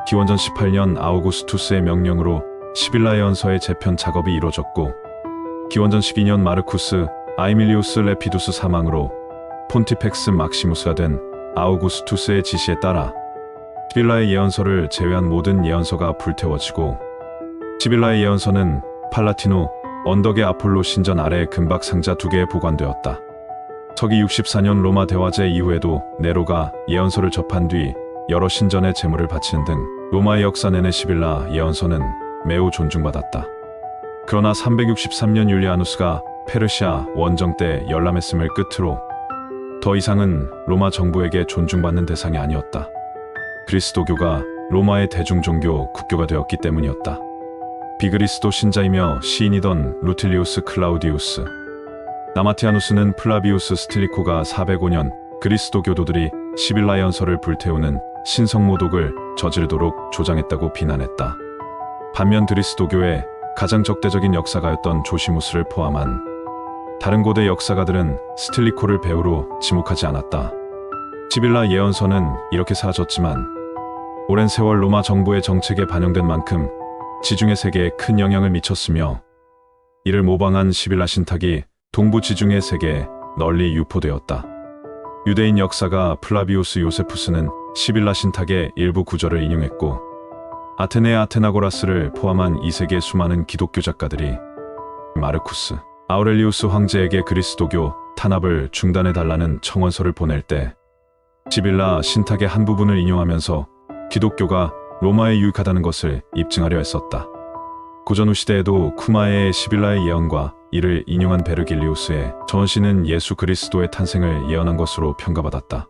기원전 18년 아우구스투스의 명령으로 시빌라 예언서의 재편 작업이 이루어졌고 기원전 12년 마르쿠스 아이밀리우스 레피두스 사망으로 폰티펙스 막시무스가 된 아우구스투스의 지시에 따라 시빌라의 예언서를 제외한 모든 예언서가 불태워지고 시빌라의 예언서는 팔라티노 언덕의 아폴로 신전 아래 금박 상자 2개에 보관되었다. 서기 64년 로마 대화제 이후에도 네로가 예언서를 접한 뒤 여러 신전에 제물을 바치는 등 로마의 역사 내내 시빌라 예언서는 매우 존중받았다. 그러나 363년 율리아누스가 페르시아 원정 때 열람했음을 끝으로 더 이상은 로마 정부에게 존중받는 대상이 아니었다. 그리스도교가 로마의 대중종교 국교가 되었기 때문이었다. 비그리스도 신자이며 시인이던 루틸리우스 클라우디우스, 나마티아누스는 플라비우스 스틸리코가 405년 그리스도교도들이 시빌라 예언서를 불태우는 신성모독을 저지르도록 조장했다고 비난했다. 반면 그리스도교의 가장 적대적인 역사가였던 조시무스를 포함한 다른 고대 역사가들은 스틸리코를 배우로 지목하지 않았다. 시빌라 예언서는 이렇게 사라졌지만 오랜 세월 로마 정부의 정책에 반영된 만큼 지중해 세계에 큰 영향을 미쳤으며 이를 모방한 시빌라 신탁이 동부 지중해 세계에 널리 유포되었다. 유대인 역사가 플라비우스 요세푸스는 시빌라 신탁의 일부 구절을 인용했고, 아테네의 아테나고라스를 포함한 2세기의 수많은 기독교 작가들이 마르쿠스, 아우렐리우스 황제에게 그리스도교 탄압을 중단해달라는 청원서를 보낼 때 시빌라 신탁의 한 부분을 인용하면서 기독교가 로마에 유익하다는 것을 입증하려 했었다. 고전후 시대에도 쿠마에의 시빌라의 예언과 이를 인용한 베르길리우스의 전시는 예수 그리스도의 탄생을 예언한 것으로 평가받았다.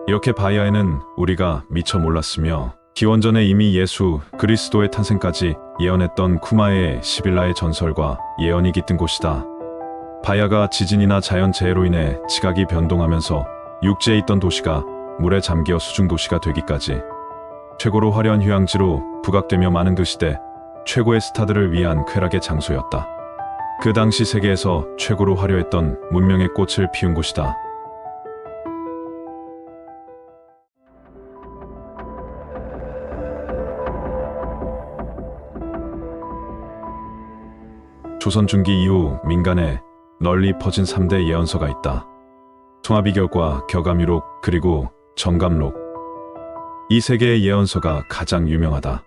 이렇게 바야에는 우리가 미처 몰랐으며 기원전에 이미 예수 그리스도의 탄생까지 예언했던 쿠마의 시빌라의 전설과 예언이 깃든 곳이다. 바야가 지진이나 자연재해로 인해 지각이 변동하면서 육지에 있던 도시가 물에 잠겨 수중도시가 되기까지 최고로 화려한 휴양지로 부각되며 많은 그 시대 최고의 스타들을 위한 쾌락의 장소였다. 그 당시 세계에서 최고로 화려했던 문명의 꽃을 피운 곳이다. 조선 중기 이후 민간에 널리 퍼진 3대 예언서가 있다. 송화비결과 격암유록 그리고 정감록. 이 세 개의 예언서가 가장 유명하다.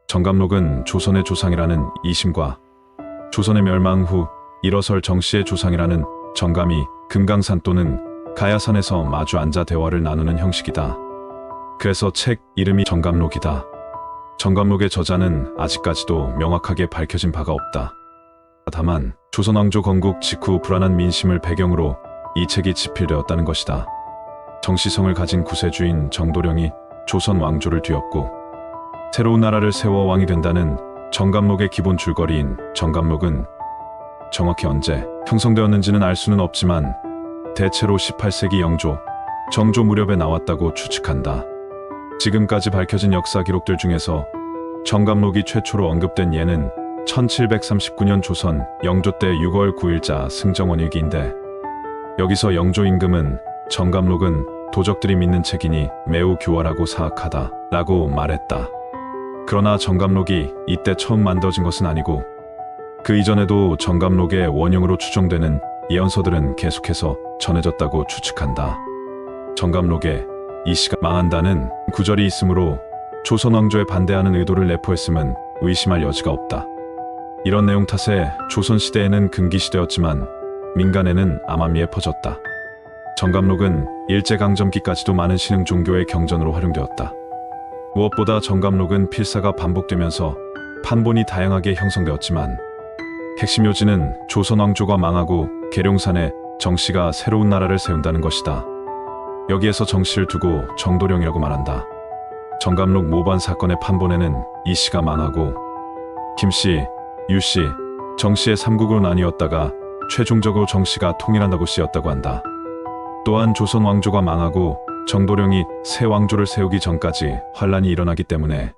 정감록은 조선의 조상이라는 이심과 조선의 멸망 후 일어설 정씨의 조상이라는 정감이 금강산 또는 가야산에서 마주 앉아 대화를 나누는 형식이다. 그래서 책 이름이 정감록이다. 정감록의 저자는 아직까지도 명확하게 밝혀진 바가 없다. 다만 조선 왕조 건국 직후 불안한 민심을 배경으로 이 책이 집필되었다는 것이다. 정씨성을 가진 구세주인 정도령이 조선 왕조를 뒤엎고 새로운 나라를 세워 왕이 된다는 정감록의 기본 줄거리인 정감록은 정확히 언제 형성되었는지는 알 수는 없지만 대체로 18세기 영조, 정조 무렵에 나왔다고 추측한다. 지금까지 밝혀진 역사 기록들 중에서 정감록이 최초로 언급된 예는 1739년 조선 영조 때 6월 9일자 승정원일기인데, 여기서 영조 임금은 정감록은 도적들이 믿는 책이니 매우 교활하고 사악하다 라고 말했다. 그러나 정감록이 이때 처음 만들어진 것은 아니고 그 이전에도 정감록의 원형으로 추정되는 예언서들은 계속해서 전해졌다고 추측한다. 정감록에 이 시가 망한다는 구절이 있으므로 조선 왕조에 반대하는 의도를 내포했음은 의심할 여지가 없다. 이런 내용 탓에 조선시대에는 금기시되었지만 민간에는 암암리에 퍼졌다. 정감록은 일제강점기까지도 많은 신흥 종교의 경전으로 활용되었다. 무엇보다 정감록은 필사가 반복되면서 판본이 다양하게 형성되었지만 핵심 요지는 조선 왕조가 망하고 계룡산에 정씨가 새로운 나라를 세운다는 것이다. 여기에서 정씨를 두고 정도령이라고 말한다. 정감록 모반 사건의 판본에는 이씨가 망하고 김씨, 유씨, 정씨의 3국으로 나뉘었다가 최종적으로 정씨가 통일한다고 쓰였다고 한다. 또한 조선 왕조가 망하고 정도령이 새 왕조를 세우기 전까지 환란이 일어나기 때문에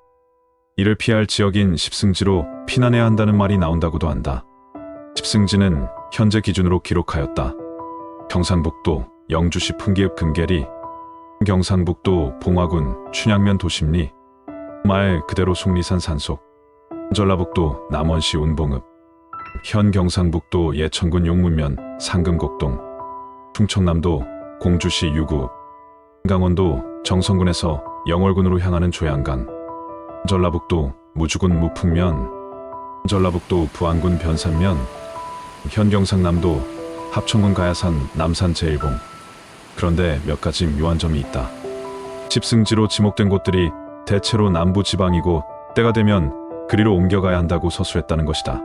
이를 피할 지역인 십승지로 피난해야 한다는 말이 나온다고도 한다. 십승지는 현재 기준으로 기록하였다. 경상북도 영주시 풍기읍 금계리, 경상북도 봉화군 춘향면 도심리, 말 그대로 속리산 산속, 전라북도 남원시 운봉읍, 현 경상북도 예천군 용문면 상금곡동, 충청남도 공주시 유구읍, 강원도 정선군에서 영월군으로 향하는 조양강, 전라북도 무주군 무풍면, 전라북도 부안군 변산면, 현 경상남도 합천군 가야산 남산 제일봉. 그런데 몇 가지 묘한 점이 있다. 집승지로 지목된 곳들이 대체로 남부 지방이고 때가 되면 그리로 옮겨가야 한다고 서술했다는 것이다.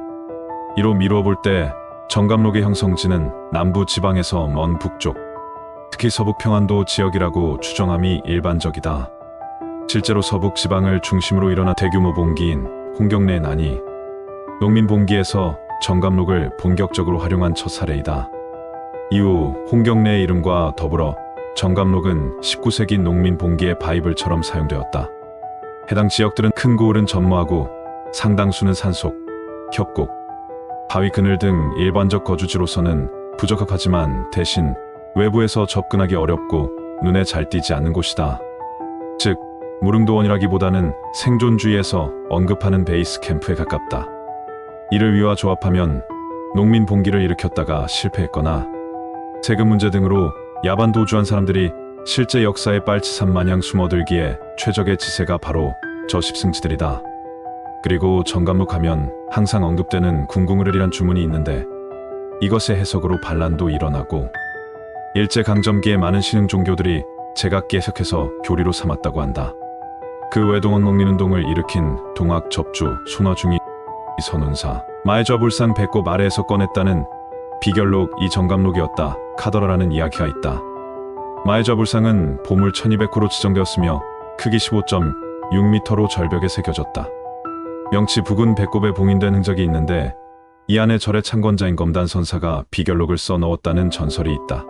이로 미루어 볼 때 정감록의 형성지는 남부 지방에서 먼 북쪽, 특히 서북 평안도 지역이라고 추정함이 일반적이다. 실제로 서북 지방을 중심으로 일어난 대규모 봉기인 홍경래의 난이 농민 봉기에서 정감록을 본격적으로 활용한 첫 사례이다. 이후 홍경래의 이름과 더불어 정감록은 19세기 농민 봉기의 바이블처럼 사용되었다. 해당 지역들은 큰 고을은 전무하고 상당수는 산속, 협곡, 바위 그늘 등 일반적 거주지로서는 부적합하지만 대신 외부에서 접근하기 어렵고 눈에 잘 띄지 않는 곳이다. 즉, 무릉도원이라기보다는 생존주의에서 언급하는 베이스 캠프에 가깝다. 이를 위와 조합하면 농민 봉기를 일으켰다가 실패했거나 세금 문제 등으로 야반 도주한 사람들이 실제 역사의 빨치산 마냥 숨어들기에 최적의 지세가 바로 저 십승지들이다. 그리고 정감록 하면 항상 언급되는 궁궁을이란 주문이 있는데 이것의 해석으로 반란도 일어나고 일제강점기에 많은 신흥 종교들이 제각기 해석해서 교리로 삼았다고 한다. 그 외 동학농민운동을 일으킨 동학 접주, 손화중이 선운사, 마해좌불상 배꼽 아래에서 꺼냈다는 비결록 이 정감록이었다 카더라라는 이야기가 있다. 마해좌불상은 보물 1200호로 지정되었으며 크기 15.6m로 절벽에 새겨졌다. 명치 부근 배꼽에 봉인된 흔적이 있는데 이 안에 절의 창건자인 검단 선사가 비결록을 써 넣었다는 전설이 있다.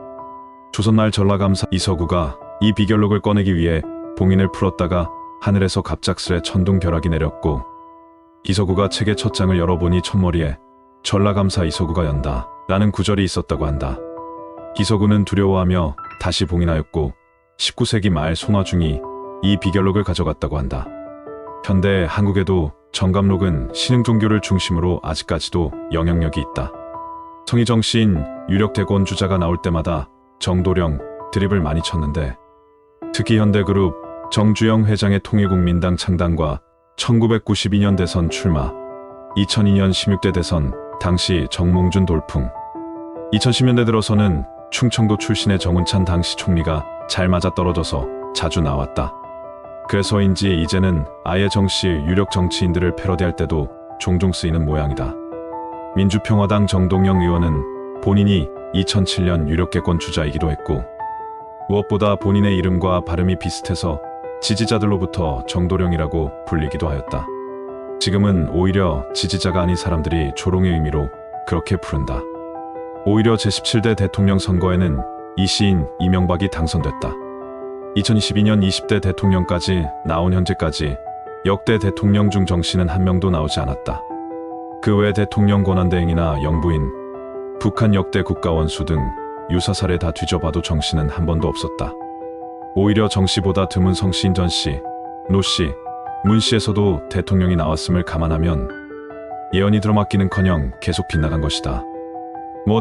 조선말 전라감사 이서구가 이 비결록을 꺼내기 위해 봉인을 풀었다가 하늘에서 갑작스레 천둥벼락이 내렸고 이서구가 책의 첫 장을 열어보니 첫머리에 전라감사 이서구가 연다 라는 구절이 있었다고 한다. 이서구는 두려워하며 다시 봉인하였고 19세기 말 손화중이 이 비결록을 가져갔다고 한다. 현대 한국에도 정감록은 신흥 종교를 중심으로 아직까지도 영향력이 있다. 성의정 시인 유력대권 주자가 나올 때마다 정도령 드립을 많이 쳤는데 특히 현대그룹 정주영 회장의 통일국민당 창당과 1992년 대선 출마, 2002년 16대 대선 당시 정몽준 돌풍, 2010년대 들어서는 충청도 출신의 정운찬 당시 총리가 잘 맞아떨어져서 자주 나왔다. 그래서인지 이제는 아예 정씨 유력 정치인들을 패러디할 때도 종종 쓰이는 모양이다. 민주평화당 정동영 의원은 본인이 2007년 유력계권 주자이기도 했고 무엇보다 본인의 이름과 발음이 비슷해서 지지자들로부터 정도령이라고 불리기도 하였다. 지금은 오히려 지지자가 아닌 사람들이 조롱의 의미로 그렇게 부른다. 오히려 제17대 대통령 선거에는 이 시인 이명박이 당선됐다. 2022년 20대 대통령까지 나온 현재까지 역대 대통령 중 정씨는 한 명도 나오지 않았다. 그 외 대통령 권한대행이나 영부인, 북한 역대 국가원수 등 유사 사례 다 뒤져봐도 정씨는 한 번도 없었다. 오히려 정씨보다 드문 성씨인 전씨, 노씨, 문씨에서도 대통령이 나왔음을 감안하면 예언이 들어맞기는커녕 계속 빗나간 것이다.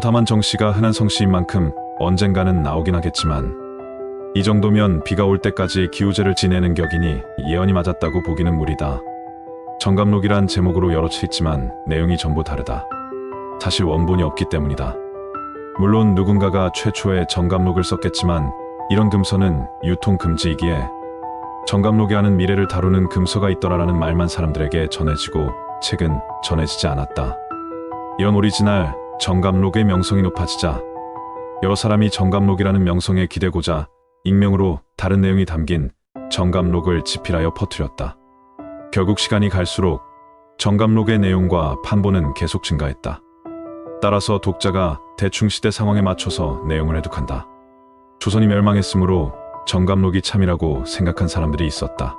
다만 정씨가 흔한 성씨인 만큼 언젠가는 나오긴 하겠지만 이 정도면 비가 올 때까지 기우제를 지내는 격이니 예언이 맞았다고 보기는 무리다. 정감록이란 제목으로 여러 채 있지만 내용이 전부 다르다. 사실 원본이 없기 때문이다. 물론 누군가가 최초에 정감록을 썼겠지만 이런 금서는 유통 금지이기에 정감록이 하는 미래를 다루는 금서가 있더라라는 말만 사람들에게 전해지고 책은 전해지지 않았다. 이런 오리지널 정감록의 명성이 높아지자 여러 사람이 정감록이라는 명성에 기대고자 익명으로 다른 내용이 담긴 정감록을 집필하여 퍼뜨렸다. 결국 시간이 갈수록 정감록의 내용과 판본은 계속 증가했다. 따라서 독자가 대충 시대 상황에 맞춰서 내용을 해독한다. 조선이 멸망했으므로 정감록이 참이라고 생각한 사람들이 있었다.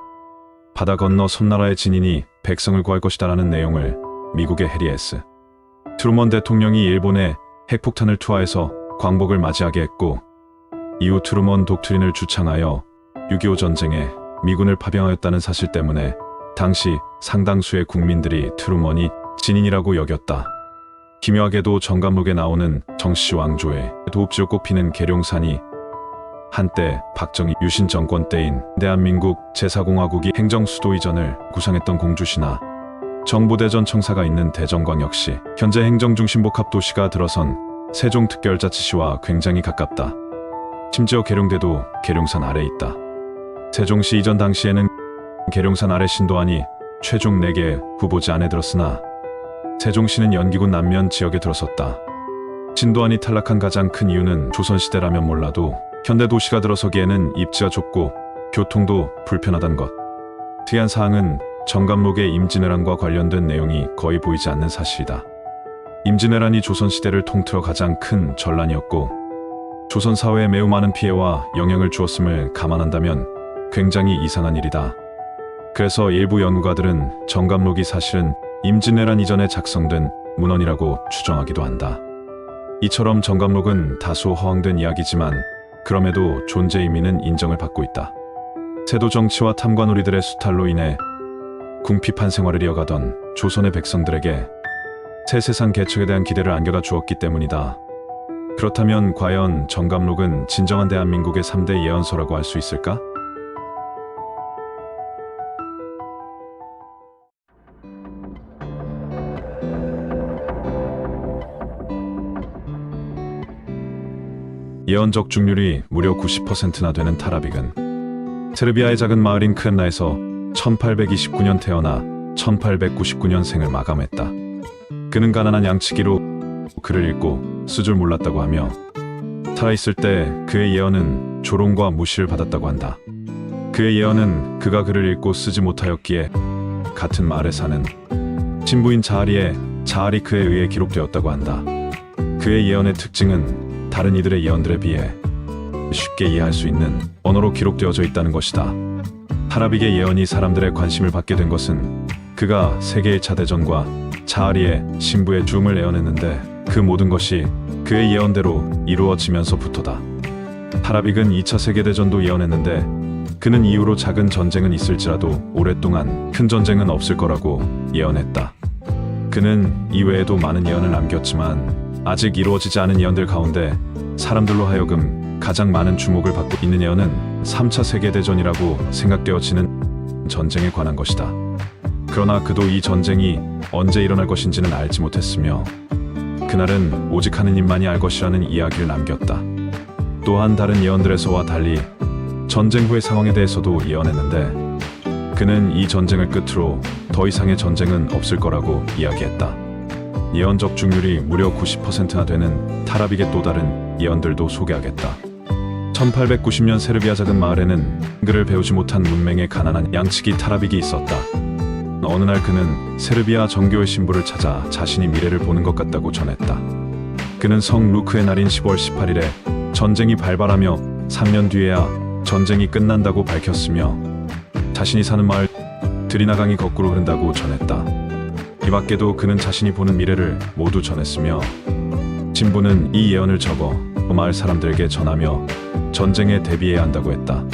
바다 건너 섬나라의 진인이 백성을 구할 것이다라는 내용을 미국의 해리 S. 트루먼 대통령이 일본에 핵폭탄을 투하해서 광복을 맞이하게 했고 이후 트루먼 독트린을 주창하여 6.25 전쟁에 미군을 파병하였다는 사실 때문에 당시 상당수의 국민들이 트루먼이 진인이라고 여겼다. 기묘하게도 정감록에 나오는 정씨 왕조의 도읍지로 꼽히는 계룡산이 한때 박정희 유신 정권 때인 대한민국 제4공화국이 행정수도 이전을 구상했던 공주시나 정부대전 청사가 있는 대전광 역시 현재 행정중심복합도시가 들어선 세종특별자치시와 굉장히 가깝다. 심지어 계룡대도 계룡산 아래에 있다. 세종시 이전 당시에는 계룡산 아래 신도안이 최종 4개 후보지 안에 들었으나 세종시는 연기군 남면 지역에 들어섰다. 신도안이 탈락한 가장 큰 이유는 조선시대라면 몰라도 현대 도시가 들어서기에는 입지가 좁고 교통도 불편하다는 것. 특이한 사항은 정감록의 임진왜란과 관련된 내용이 거의 보이지 않는 사실이다. 임진왜란이 조선시대를 통틀어 가장 큰 전란이었고 조선 사회에 매우 많은 피해와 영향을 주었음을 감안한다면 굉장히 이상한 일이다. 그래서 일부 연구가들은 정감록이 사실은 임진왜란 이전에 작성된 문헌이라고 추정하기도 한다. 이처럼 정감록은 다소 허황된 이야기지만 그럼에도 존재 의미는 인정을 받고 있다. 세도 정치와 탐관오리들의 수탈로 인해 궁핍한 생활을 이어가던 조선의 백성들에게 새 세상 개척에 대한 기대를 안겨다 주었기 때문이다. 그렇다면 과연 정감록은 진정한 대한민국의 3대 예언서라고 할 수 있을까? 예언적 중률이 무려 90%나 되는 타라빅은 세르비아의 작은 마을인 크엠나에서 1829년 태어나 1899년생을 마감했다. 그는 가난한 양치기로 글을 읽고 쓸 줄 몰랐다고 하며 살아있을 때 그의 예언은 조롱과 무시를 받았다고 한다. 그의 예언은 그가 글을 읽고 쓰지 못하였기에 같은 마을에 사는 신부인 자알이 그에 의해 기록되었다고 한다. 그의 예언의 특징은 다른 이들의 예언들에 비해 쉽게 이해할 수 있는 언어로 기록되어져 있다는 것이다. 타라빅의 예언이 사람들의 관심을 받게 된 것은 그가 세계 1차 대전과 자아리의 신부의 죽음을 예언했는데 그 모든 것이 그의 예언대로 이루어지면서부터다. 타라빅은 2차 세계대전도 예언했는데 그는 이후로 작은 전쟁은 있을지라도 오랫동안 큰 전쟁은 없을 거라고 예언했다. 그는 이외에도 많은 예언을 남겼지만 아직 이루어지지 않은 예언들 가운데 사람들로 하여금 가장 많은 주목을 받고 있는 예언은 3차 세계대전이라고 생각되어지는 전쟁에 관한 것이다. 그러나 그도 이 전쟁이 언제 일어날 것인지는 알지 못했으며 그날은 오직 하느님만이 알 것이라는 이야기를 남겼다. 또한 다른 예언들에서와 달리 전쟁 후의 상황에 대해서도 예언했는데 그는 이 전쟁을 끝으로 더 이상의 전쟁은 없을 거라고 이야기했다. 예언적 중률이 무려 90%나 되는 타라빅의 또 다른 예언들도 소개하겠다. 1890년 세르비아 작은 마을에는 한글을 배우지 못한 문맹의 가난한 양치기 타라빅이 있었다. 어느 날 그는 세르비아 정교의 신부를 찾아 자신이 미래를 보는 것 같다고 전했다. 그는 성 루크의 날인 10월 18일에 전쟁이 발발하며 3년 뒤에야 전쟁이 끝난다고 밝혔으며 자신이 사는 마을 드리나강이 거꾸로 흐른다고 전했다. 이 밖에도 그는 자신이 보는 미래를 모두 전했으며 신부는 이 예언을 적어 마을 사람들에게 전하며 전쟁에 대비해야 한다고 했다.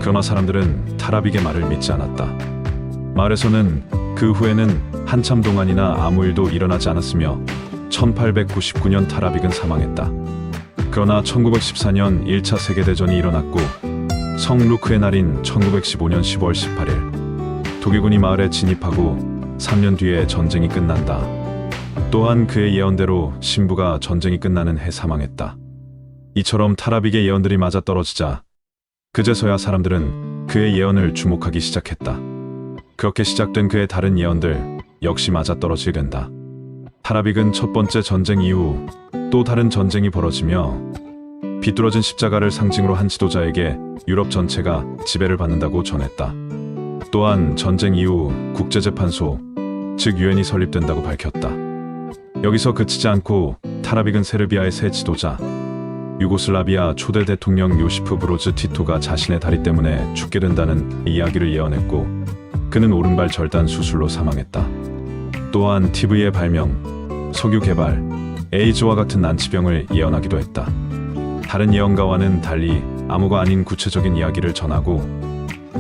그러나 사람들은 타라빅의 말을 믿지 않았다. 마을에서는 그 후에는 한참 동안이나 아무 일도 일어나지 않았으며 1899년 타라빅은 사망했다. 그러나 1914년 1차 세계대전이 일어났고 성 루크의 날인 1915년 10월 18일 독일군이 마을에 진입하고 3년 뒤에 전쟁이 끝난다. 또한 그의 예언대로 신부가 전쟁이 끝나는 해 사망했다. 이처럼 타라빅의 예언들이 맞아떨어지자 그제서야 사람들은 그의 예언을 주목하기 시작했다. 그렇게 시작된 그의 다른 예언들 역시 맞아떨어지게 된다. 타라빅은 첫 번째 전쟁 이후 또 다른 전쟁이 벌어지며 비뚤어진 십자가를 상징으로 한 지도자에게 유럽 전체가 지배를 받는다고 전했다. 또한 전쟁 이후 국제재판소, 즉 유엔이 설립된다고 밝혔다. 여기서 그치지 않고 타라빅은 세르비아의 새 지도자, 유고슬라비아 초대 대통령 요시프 브로즈 티토가 자신의 다리 때문에 죽게 된다는 이야기를 예언했고 그는 오른발 절단 수술로 사망했다. 또한 TV의 발명, 석유 개발, 에이즈와 같은 난치병을 예언하기도 했다. 다른 예언가와는 달리 암호가 아닌 구체적인 이야기를 전하고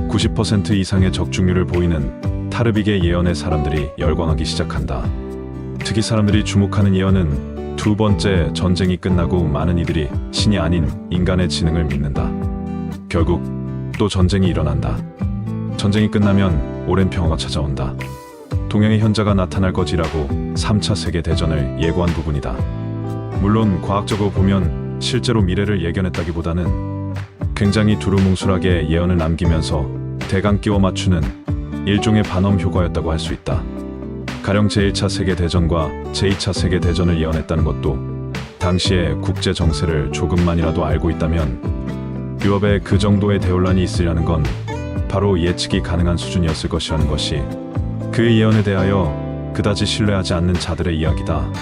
90% 이상의 적중률을 보이는 타르빅의 예언에 사람들이 열광하기 시작한다. 특히 사람들이 주목하는 예언은 두 번째 전쟁이 끝나고 많은 이들이 신이 아닌 인간의 지능을 믿는다. 결국 또 전쟁이 일어난다. 전쟁이 끝나면 오랜 평화가 찾아온다. 동양의 현자가 나타날 것이라고 3차 세계대전을 예고한 부분이다. 물론 과학적으로 보면 실제로 미래를 예견했다기보다는 굉장히 두루뭉술하게 예언을 남기면서 대강 끼워 맞추는 일종의 반엄 효과였다고 할 수 있다. 가령 제1차 세계대전과 제2차 세계대전을 예언했다는 것도 당시의 국제 정세를 조금만이라도 알고 있다면 유럽에 그 정도의 대혼란이 있으려는 건 바로 예측이 가능한 수준이었을 것이라는 것이 그의 예언에 대하여 그다지 신뢰하지 않는 자들의 이야기다.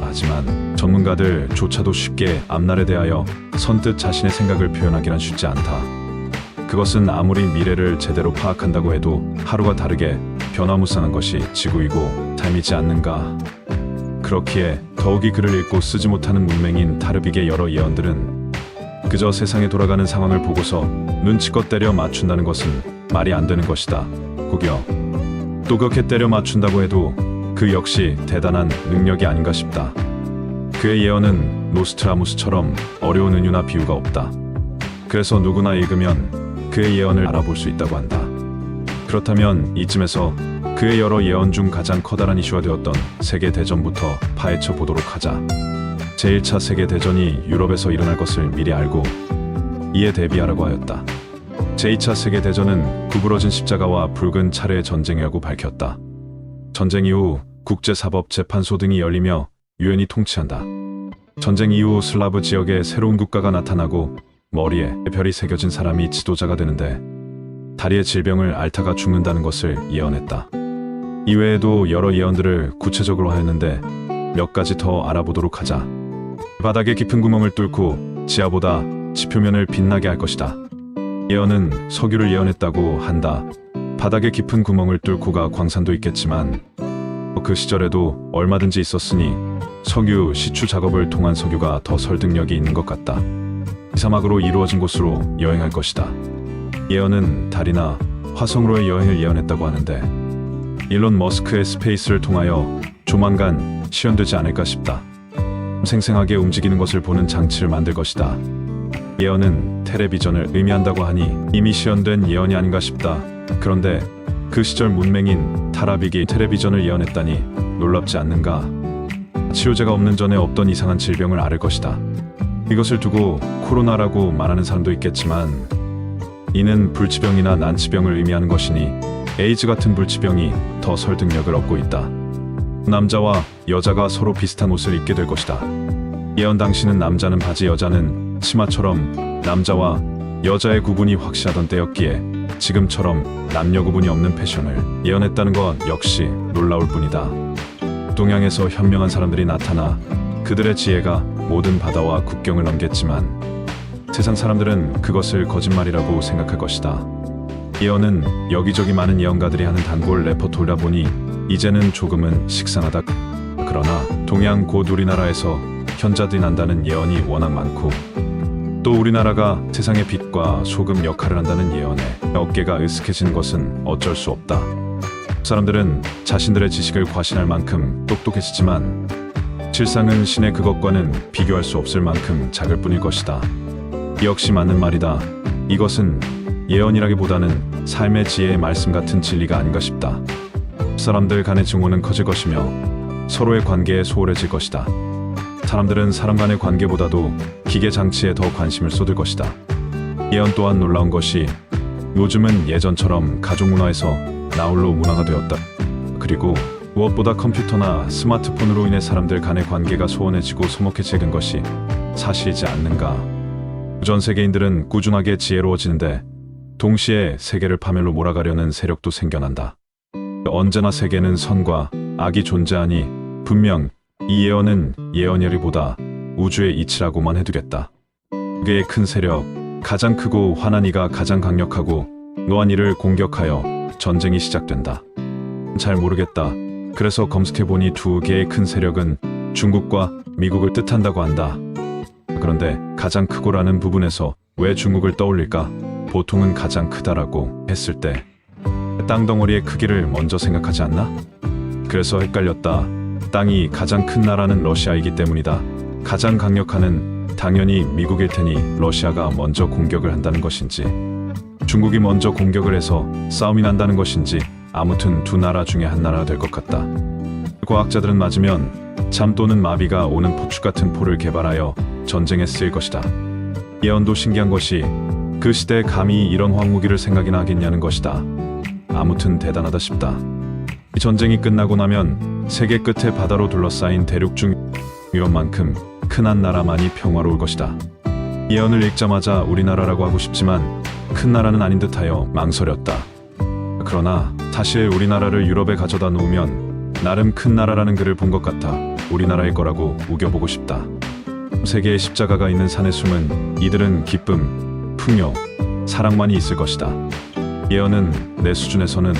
하지만 전문가들조차도 쉽게 앞날에 대하여 선뜻 자신의 생각을 표현하기란 쉽지 않다. 그것은 아무리 미래를 제대로 파악한다고 해도 하루가 다르게 변화무쌍한 것이 지구이고 삶이지 않는가. 그렇기에 더욱이 글을 읽고 쓰지 못하는 문맹인 타르빅의 여러 예언들은 그저 세상에 돌아가는 상황을 보고서 눈치껏 때려 맞춘다는 것은 말이 안 되는 것이다. 혹여 또 그렇게 때려 맞춘다고 해도 그 역시 대단한 능력이 아닌가 싶다. 그의 예언은 노스트라무스처럼 어려운 은유나 비유가 없다. 그래서 누구나 읽으면 그의 예언을 알아볼 수 있다고 한다. 그렇다면 이쯤에서 그의 여러 예언 중 가장 커다란 이슈가 되었던 세계대전부터 파헤쳐 보도록 하자. 제1차 세계대전이 유럽에서 일어날 것을 미리 알고 이에 대비하라고 하였다. 제2차 세계대전은 구부러진 십자가와 붉은 차례의 전쟁이라고 밝혔다. 전쟁 이후 국제사법재판소 등이 열리며 유엔이 통치한다. 전쟁 이후 슬라브 지역에 새로운 국가가 나타나고 머리에 별이 새겨진 사람이 지도자가 되는데 다리의 질병을 앓다가 죽는다는 것을 예언했다. 이외에도 여러 예언들을 구체적으로 하였는데 몇 가지 더 알아보도록 하자. 바닥에 깊은 구멍을 뚫고 지하보다 지표면을 빛나게 할 것이다. 예언은 석유를 예언했다고 한다. 바닥에 깊은 구멍을 뚫고가 광산도 있겠지만 그 시절에도 얼마든지 있었으니 석유 시추 작업을 통한 석유가 더 설득력이 있는 것 같다. 사막으로 이루어진 곳으로 여행할 것이다. 예언은 달이나 화성으로의 여행을 예언했다고 하는데 일론 머스크의 스페이스를 통하여 조만간 실현되지 않을까 싶다. 생생하게 움직이는 것을 보는 장치를 만들 것이다. 예언은 텔레비전을 의미한다고 하니 이미 실현된 예언이 아닌가 싶다. 그런데 그 시절 문맹인 타라빅이 텔레비전을 예언했다니 놀랍지 않는가? 치료제가 없는 전에 없던 이상한 질병을 앓을 것이다. 이것을 두고 코로나라고 말하는 사람도 있겠지만 이는 불치병이나 난치병을 의미하는 것이니 에이즈 같은 불치병이 더 설득력을 얻고 있다. 남자와 여자가 서로 비슷한 옷을 입게 될 것이다. 예언 당시는 남자는 바지, 여자는 치마처럼 남자와 여자의 구분이 확실하던 때였기에 지금처럼 남녀 구분이 없는 패션을 예언했다는 것 역시 놀라울 뿐이다. 동양에서 현명한 사람들이 나타나 그들의 지혜가 모든 바다와 국경을 넘겼지만 세상 사람들은 그것을 거짓말이라고 생각할 것이다. 예언은 여기저기 많은 예언가들이 하는 단골 레퍼토리라 보니 이제는 조금은 식상하다. 그러나 동양 곧 우리나라에서 현자들이 난다는 예언이 워낙 많고 또 우리나라가 세상의 빛과 소금 역할을 한다는 예언에 어깨가 으쓱해지는 것은 어쩔 수 없다. 사람들은 자신들의 지식을 과신할 만큼 똑똑해지지만 실상은 신의 그것과는 비교할 수 없을 만큼 작을 뿐일 것이다. 역시 맞는 말이다. 이것은 예언이라기보다는 삶의 지혜의 말씀 같은 진리가 아닌가 싶다. 사람들 간의 증오는 커질 것이며 서로의 관계에 소홀해질 것이다. 사람들은 사람 간의 관계보다도 기계 장치에 더 관심을 쏟을 것이다. 예언 또한 놀라운 것이 요즘은 예전처럼 가족 문화에서 나홀로 문화가 되었다. 그리고 무엇보다 컴퓨터나 스마트폰으로 인해 사람들 간의 관계가 소원해지고 소목해지는 것이 사실이지 않는가. 전 세계인들은 꾸준하게 지혜로워지는데 동시에 세계를 파멸로 몰아가려는 세력도 생겨난다. 언제나 세계는 선과 악이 존재하니 분명 이 예언은 예언이라기보다 우주의 이치라고만 해두겠다. 두 개의 큰 세력, 가장 크고 환한 이가 가장 강력하고 노한 이를 공격하여 전쟁이 시작된다. 잘 모르겠다. 그래서 검색해보니 두 개의 큰 세력은 중국과 미국을 뜻한다고 한다. 그런데 가장 크고라는 부분에서 왜 중국을 떠올릴까? 보통은 가장 크다라고 했을 때 땅덩어리의 크기를 먼저 생각하지 않나? 그래서 헷갈렸다. 땅이 가장 큰 나라는 러시아이기 때문이다. 가장 강력한은 당연히 미국일 테니 러시아가 먼저 공격을 한다는 것인지 중국이 먼저 공격을 해서 싸움이 난다는 것인지 아무튼 두 나라 중에 한 나라가 될 것 같다. 과학자들은 맞으면 잠 또는 마비가 오는 폭죽 같은 포를 개발하여 전쟁에 쓰일 것이다. 예언도 신기한 것이 그 시대에 감히 이런 황무기를 생각이나 하겠냐는 것이다. 아무튼 대단하다 싶다. 이 전쟁이 끝나고 나면 세계 끝에 바다로 둘러싸인 대륙 중 유럽만큼 큰 한 나라만이 평화로울 것이다. 예언을 읽자마자 우리나라라고 하고 싶지만 큰 나라는 아닌 듯하여 망설였다. 그러나 사실 우리나라를 유럽에 가져다 놓으면 나름 큰 나라라는 글을 본 것 같아 우리나라일 거라고 우겨보고 싶다. 세계의 십자가가 있는 산에 숨은 이들은 기쁨, 풍요, 사랑만이 있을 것이다. 예언은 내 수준에서는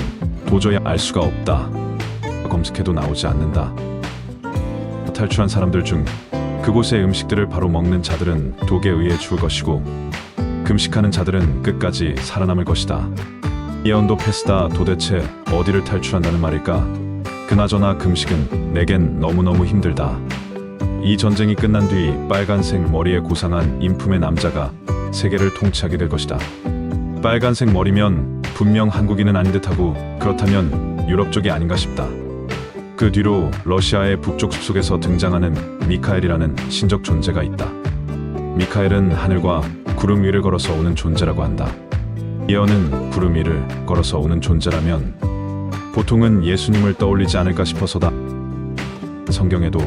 도저히 알 수가 없다. 검색해도 나오지 않는다. 탈출한 사람들 중 그곳의 음식들을 바로 먹는 자들은 독에 의해 죽을 것이고 금식하는 자들은 끝까지 살아남을 것이다. 예언도 패스다. 도대체 어디를 탈출한다는 말일까? 그나저나 금식은 내겐 너무너무 힘들다. 이 전쟁이 끝난 뒤 빨간색 머리에 고상한 인품의 남자가 세계를 통치하게 될 것이다. 빨간색 머리면 분명 한국인은 아닌 듯하고 그렇다면 유럽 쪽이 아닌가 싶다. 그 뒤로 러시아의 북쪽 숲속에서 등장하는 미카엘이라는 신적 존재가 있다. 미카엘은 하늘과 구름 위를 걸어서 오는 존재라고 한다. 예언은 구름 위를 걸어서 오는 존재라면 보통은 예수님을 떠올리지 않을까 싶어서다. 성경에도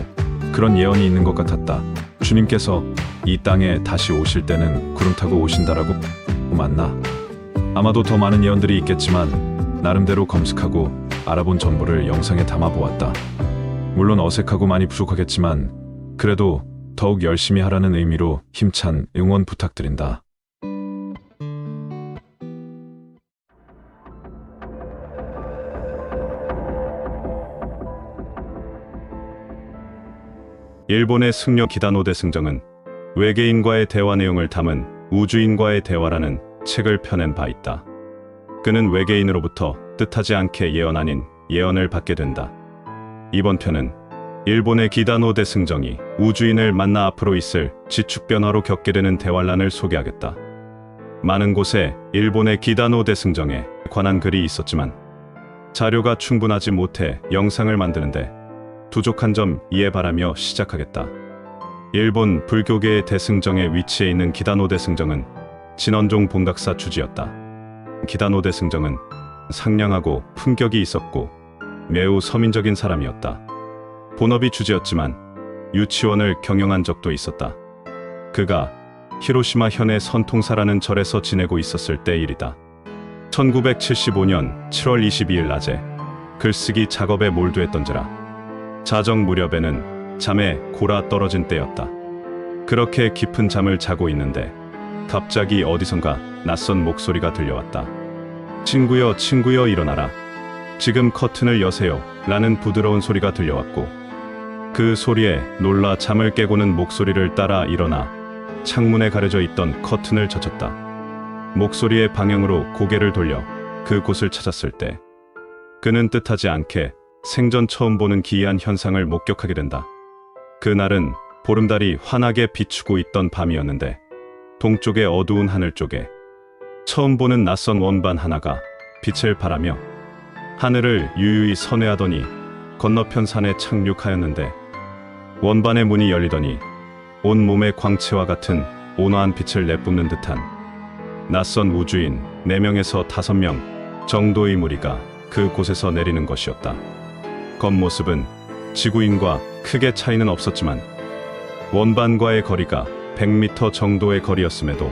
그런 예언이 있는 것 같았다. 주님께서 이 땅에 다시 오실 때는 구름 타고 오신다라고. 맞나? 아마도 더 많은 예언들이 있겠지만 나름대로 검색하고 알아본 정보를 영상에 담아보았다. 물론 어색하고 많이 부족하겠지만 그래도 더욱 열심히 하라는 의미로 힘찬 응원 부탁드린다. 일본의 승려 기다노 대승정은 외계인과의 대화 내용을 담은 우주인과의 대화라는 책을 펴낸 바 있다. 그는 외계인으로부터 뜻하지 않게 예언 아닌 예언을 받게 된다. 이번 편은 일본의 기다노 대승정이 우주인을 만나 앞으로 있을 지축 변화로 겪게 되는 대환란을 소개하겠다. 많은 곳에 일본의 기다노 대승정에 관한 글이 있었지만 자료가 충분하지 못해 영상을 만드는데 부족한 점 이해 바라며 시작하겠다. 일본 불교계의 대승정에 위치해 있는 기다노 대승정은 진원종 본각사 주지였다. 기다노 대승정은 상냥하고 품격이 있었고 매우 서민적인 사람이었다. 본업이 주지였지만 유치원을 경영한 적도 있었다. 그가 히로시마 현의 선통사라는 절에서 지내고 있었을 때 일이다. 1975년 7월 22일 낮에 글쓰기 작업에 몰두했던지라 자정 무렵에는 잠에 골아 떨어진 때였다. 그렇게 깊은 잠을 자고 있는데 갑자기 어디선가 낯선 목소리가 들려왔다. 친구여, 친구여, 일어나라. 지금 커튼을 여세요. 라는 부드러운 소리가 들려왔고 그 소리에 놀라 잠을 깨고는 목소리를 따라 일어나 창문에 가려져 있던 커튼을 젖혔다. 목소리의 방향으로 고개를 돌려 그곳을 찾았을 때 그는 뜻하지 않게 생전 처음 보는 기이한 현상을 목격하게 된다. 그날은 보름달이 환하게 비추고 있던 밤이었는데 동쪽의 어두운 하늘 쪽에 처음 보는 낯선 원반 하나가 빛을 발하며 하늘을 유유히 선회하더니 건너편 산에 착륙하였는데 원반의 문이 열리더니 온몸의 광채와 같은 온화한 빛을 내뿜는 듯한 낯선 우주인 4명에서 5명 정도의 무리가 그곳에서 내리는 것이었다. 겉모습은 지구인과 크게 차이는 없었지만 원반과의 거리가 100m 정도의 거리였음에도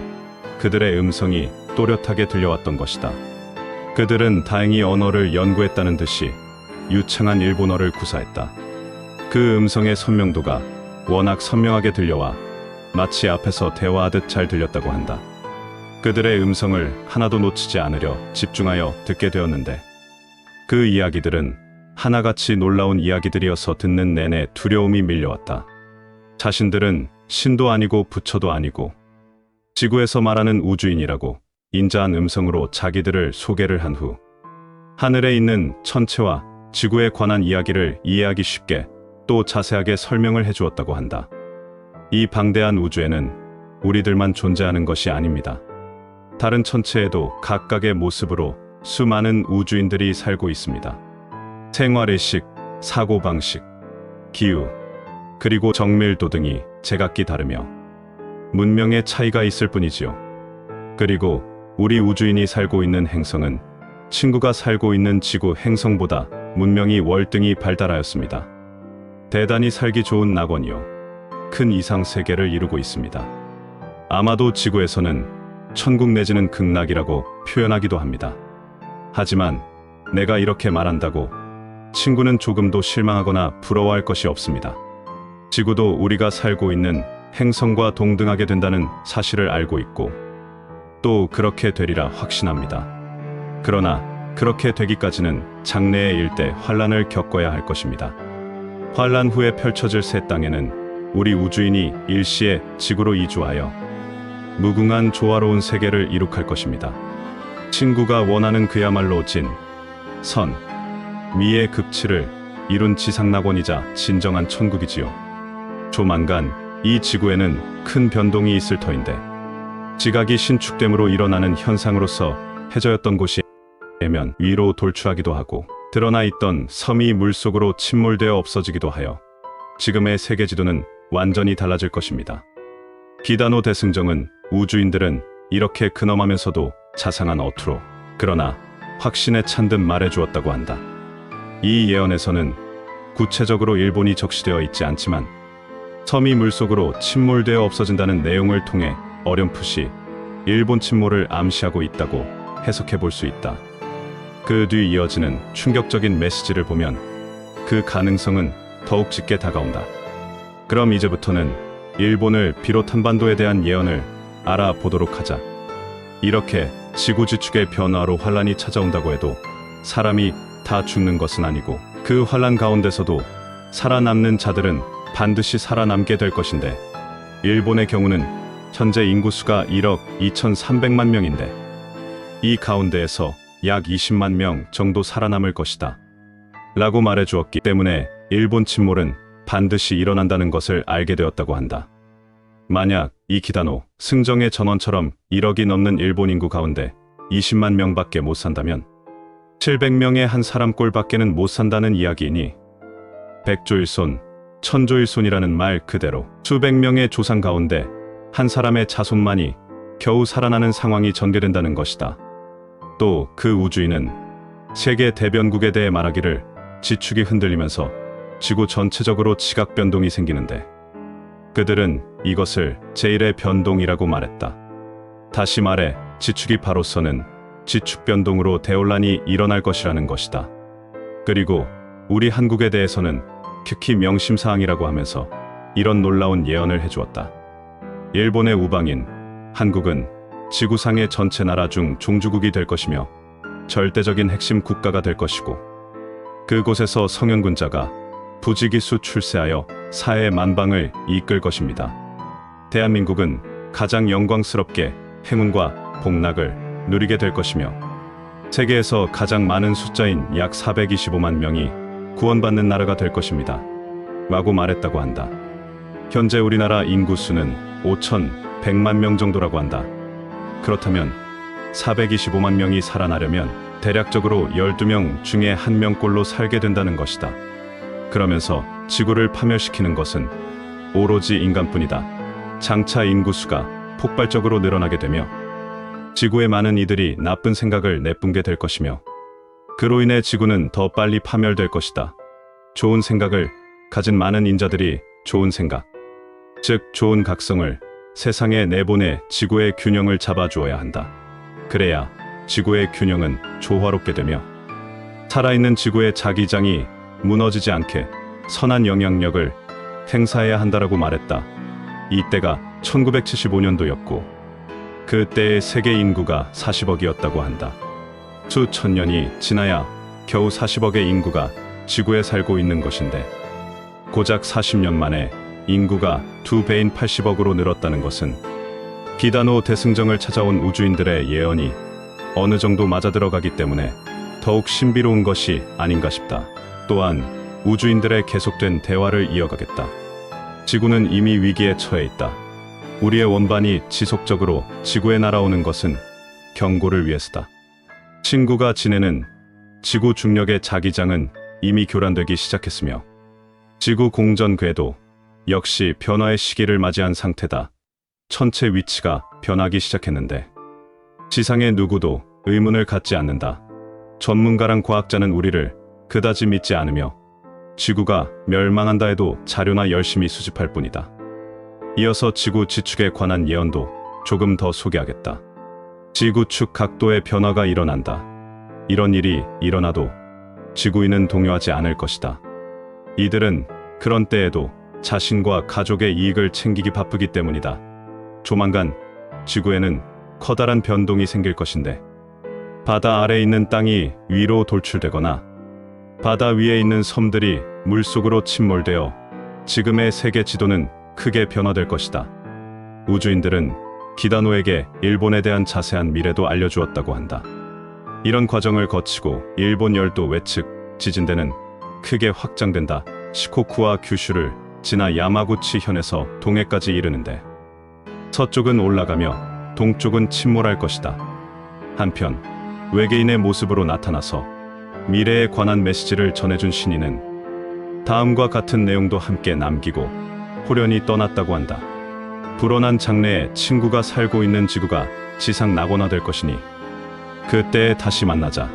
그들의 음성이 또렷하게 들려왔던 것이다. 그들은 다행히 언어를 연구했다는 듯이 유창한 일본어를 구사했다. 그 음성의 선명도가 워낙 선명하게 들려와 마치 앞에서 대화하듯 잘 들렸다고 한다. 그들의 음성을 하나도 놓치지 않으려 집중하여 듣게 되었는데 그 이야기들은 하나같이 놀라운 이야기들이어서 듣는 내내 두려움이 밀려왔다. 자신들은 신도 아니고 부처도 아니고 지구에서 말하는 우주인이라고 인자한 음성으로 자기들을 소개를 한 후 하늘에 있는 천체와 지구에 관한 이야기를 이해하기 쉽게 또 자세하게 설명을 해주었다고 한다. 이 방대한 우주에는 우리들만 존재하는 것이 아닙니다. 다른 천체에도 각각의 모습으로 수많은 우주인들이 살고 있습니다. 생활의식, 사고방식, 기후, 그리고 정밀도 등이 제각기 다르며 문명의 차이가 있을 뿐이지요. 그리고 우리 우주인이 살고 있는 행성은 친구가 살고 있는 지구 행성보다 문명이 월등히 발달하였습니다. 대단히 살기 좋은 낙원이요. 큰 이상 세계를 이루고 있습니다. 아마도 지구에서는 천국 내지는 극락이라고 표현하기도 합니다. 하지만 내가 이렇게 말한다고 친구는 조금도 실망하거나 부러워할 것이 없습니다. 지구도 우리가 살고 있는 행성과 동등하게 된다는 사실을 알고 있고 또 그렇게 되리라 확신합니다. 그러나 그렇게 되기까지는 장래의 일대 환란을 겪어야 할 것입니다. 환란 후에 펼쳐질 새 땅에는 우리 우주인이 일시에 지구로 이주하여 무궁한 조화로운 세계를 이룩할 것입니다. 친구가 원하는 그야말로 진, 선, 미의 극치를 이룬 지상낙원이자 진정한 천국이지요. 조만간 이 지구에는 큰 변동이 있을 터인데 지각이 신축됨으로 일어나는 현상으로서 해저였던 곳이 해면 위로 돌출하기도 하고 드러나 있던 섬이 물속으로 침몰되어 없어지기도 하여 지금의 세계 지도는 완전히 달라질 것입니다. 기다노 대승정은 우주인들은 이렇게 근엄하면서도 자상한 어투로 그러나 확신에 찬 듯 말해주었다고 한다. 이 예언에서는 구체적으로 일본이 적시되어 있지 않지만 섬이 물속으로 침몰되어 없어진다는 내용을 통해 어렴풋이 일본 침몰을 암시하고 있다고 해석해 볼 수 있다. 그 뒤 이어지는 충격적인 메시지를 보면 그 가능성은 더욱 짙게 다가온다. 그럼 이제부터는 일본을 비롯 한반도에 대한 예언을 알아보도록 하자. 이렇게 지구 지축의 변화로 환란이 찾아온다고 해도 사람이 다 죽는 것은 아니고 그 환란 가운데서도 살아남는 자들은 반드시 살아남게 될 것인데 일본의 경우는 현재 인구수가 1억 2,300만 명인데 이 가운데에서 약 20만 명 정도 살아남을 것이다. 라고 말해주었기 때문에 일본 침몰은 반드시 일어난다는 것을 알게 되었다고 한다. 만약 이 기다노 승정의 전원처럼 1억이 넘는 일본 인구 가운데 20만 명밖에 못 산다면 700명의 한 사람 꼴밖에는 못 산다는 이야기이니 백조일손, 천조일손이라는 말 그대로 수백 명의 조상 가운데 한 사람의 자손만이 겨우 살아나는 상황이 전개된다는 것이다. 또 그 우주인은 세계 대변국에 대해 말하기를 지축이 흔들리면서 지구 전체적으로 지각 변동이 생기는데 그들은 이것을 제1의 변동이라고 말했다. 다시 말해 지축이 바로서는 지축 변동으로 대혼란이 일어날 것이라는 것이다. 그리고 우리 한국에 대해서는 특히 명심사항이라고 하면서 이런 놀라운 예언을 해주었다. 일본의 우방인 한국은 지구상의 전체 나라 중 종주국이 될 것이며 절대적인 핵심 국가가 될 것이고 그곳에서 성현군자가 부지기수 출세하여 사회 만방을 이끌 것입니다. 대한민국은 가장 영광스럽게 행운과 복락을 누리게 될 것이며 세계에서 가장 많은 숫자인 약 425만 명이 구원받는 나라가 될 것입니다. 라고 말했다고 한다. 현재 우리나라 인구수는 5,100만 명 정도라고 한다. 그렇다면 425만 명이 살아나려면 대략적으로 12명 중에 1명꼴로 살게 된다는 것이다. 그러면서 지구를 파멸시키는 것은 오로지 인간뿐이다. 장차 인구수가 폭발적으로 늘어나게 되며 지구의 많은 이들이 나쁜 생각을 내뿜게 될 것이며 그로 인해 지구는 더 빨리 파멸될 것이다. 좋은 생각을 가진 많은 인자들이 좋은 생각, 즉 좋은 각성을 세상에 내보내 지구의 균형을 잡아주어야 한다. 그래야 지구의 균형은 조화롭게 되며 살아있는 지구의 자기장이 무너지지 않게 선한 영향력을 행사해야 한다라고 말했다. 이때가 1975년도였고 그때의 세계 인구가 40억이었다고 한다. 수천 년이 지나야 겨우 40억의 인구가 지구에 살고 있는 것인데 고작 40년 만에 인구가 2배인 80억으로 늘었다는 것은 기다노 대승정을 찾아온 우주인들의 예언이 어느 정도 맞아들어가기 때문에 더욱 신비로운 것이 아닌가 싶다. 또한 우주인들의 계속된 대화를 이어가겠다. 지구는 이미 위기에 처해 있다. 우리의 원반이 지속적으로 지구에 날아오는 것은 경고를 위해서다. 친구가 지내는 지구 중력의 자기장은 이미 교란되기 시작했으며 지구 공전 궤도 역시 변화의 시기를 맞이한 상태다. 천체 위치가 변하기 시작했는데 지상의 누구도 의문을 갖지 않는다. 전문가랑 과학자는 우리를 그다지 믿지 않으며 지구가 멸망한다 해도 자료나 열심히 수집할 뿐이다. 이어서 지구 지축에 관한 예언도 조금 더 소개하겠다. 지구축 각도의 변화가 일어난다. 이런 일이 일어나도 지구인은 동요하지 않을 것이다. 이들은 그런 때에도 자신과 가족의 이익을 챙기기 바쁘기 때문이다. 조만간 지구에는 커다란 변동이 생길 것인데 바다 아래에 있는 땅이 위로 돌출되거나 바다 위에 있는 섬들이 물속으로 침몰되어 지금의 세계 지도는 크게 변화될 것이다. 우주인들은 기다노에게 일본에 대한 자세한 미래도 알려주었다고 한다. 이런 과정을 거치고 일본 열도 외측 지진대는 크게 확장된다. 시코쿠와 규슈를 지나 야마구치 현에서 동해까지 이르는데 서쪽은 올라가며 동쪽은 침몰할 것이다. 한편 외계인의 모습으로 나타나서 미래에 관한 메시지를 전해준 신인은 다음과 같은 내용도 함께 남기고 호련히 떠났다고 한다. 불어난 장래에 친구가 살고 있는 지구가 지상 낙원화될 것이니 그때 다시 만나자.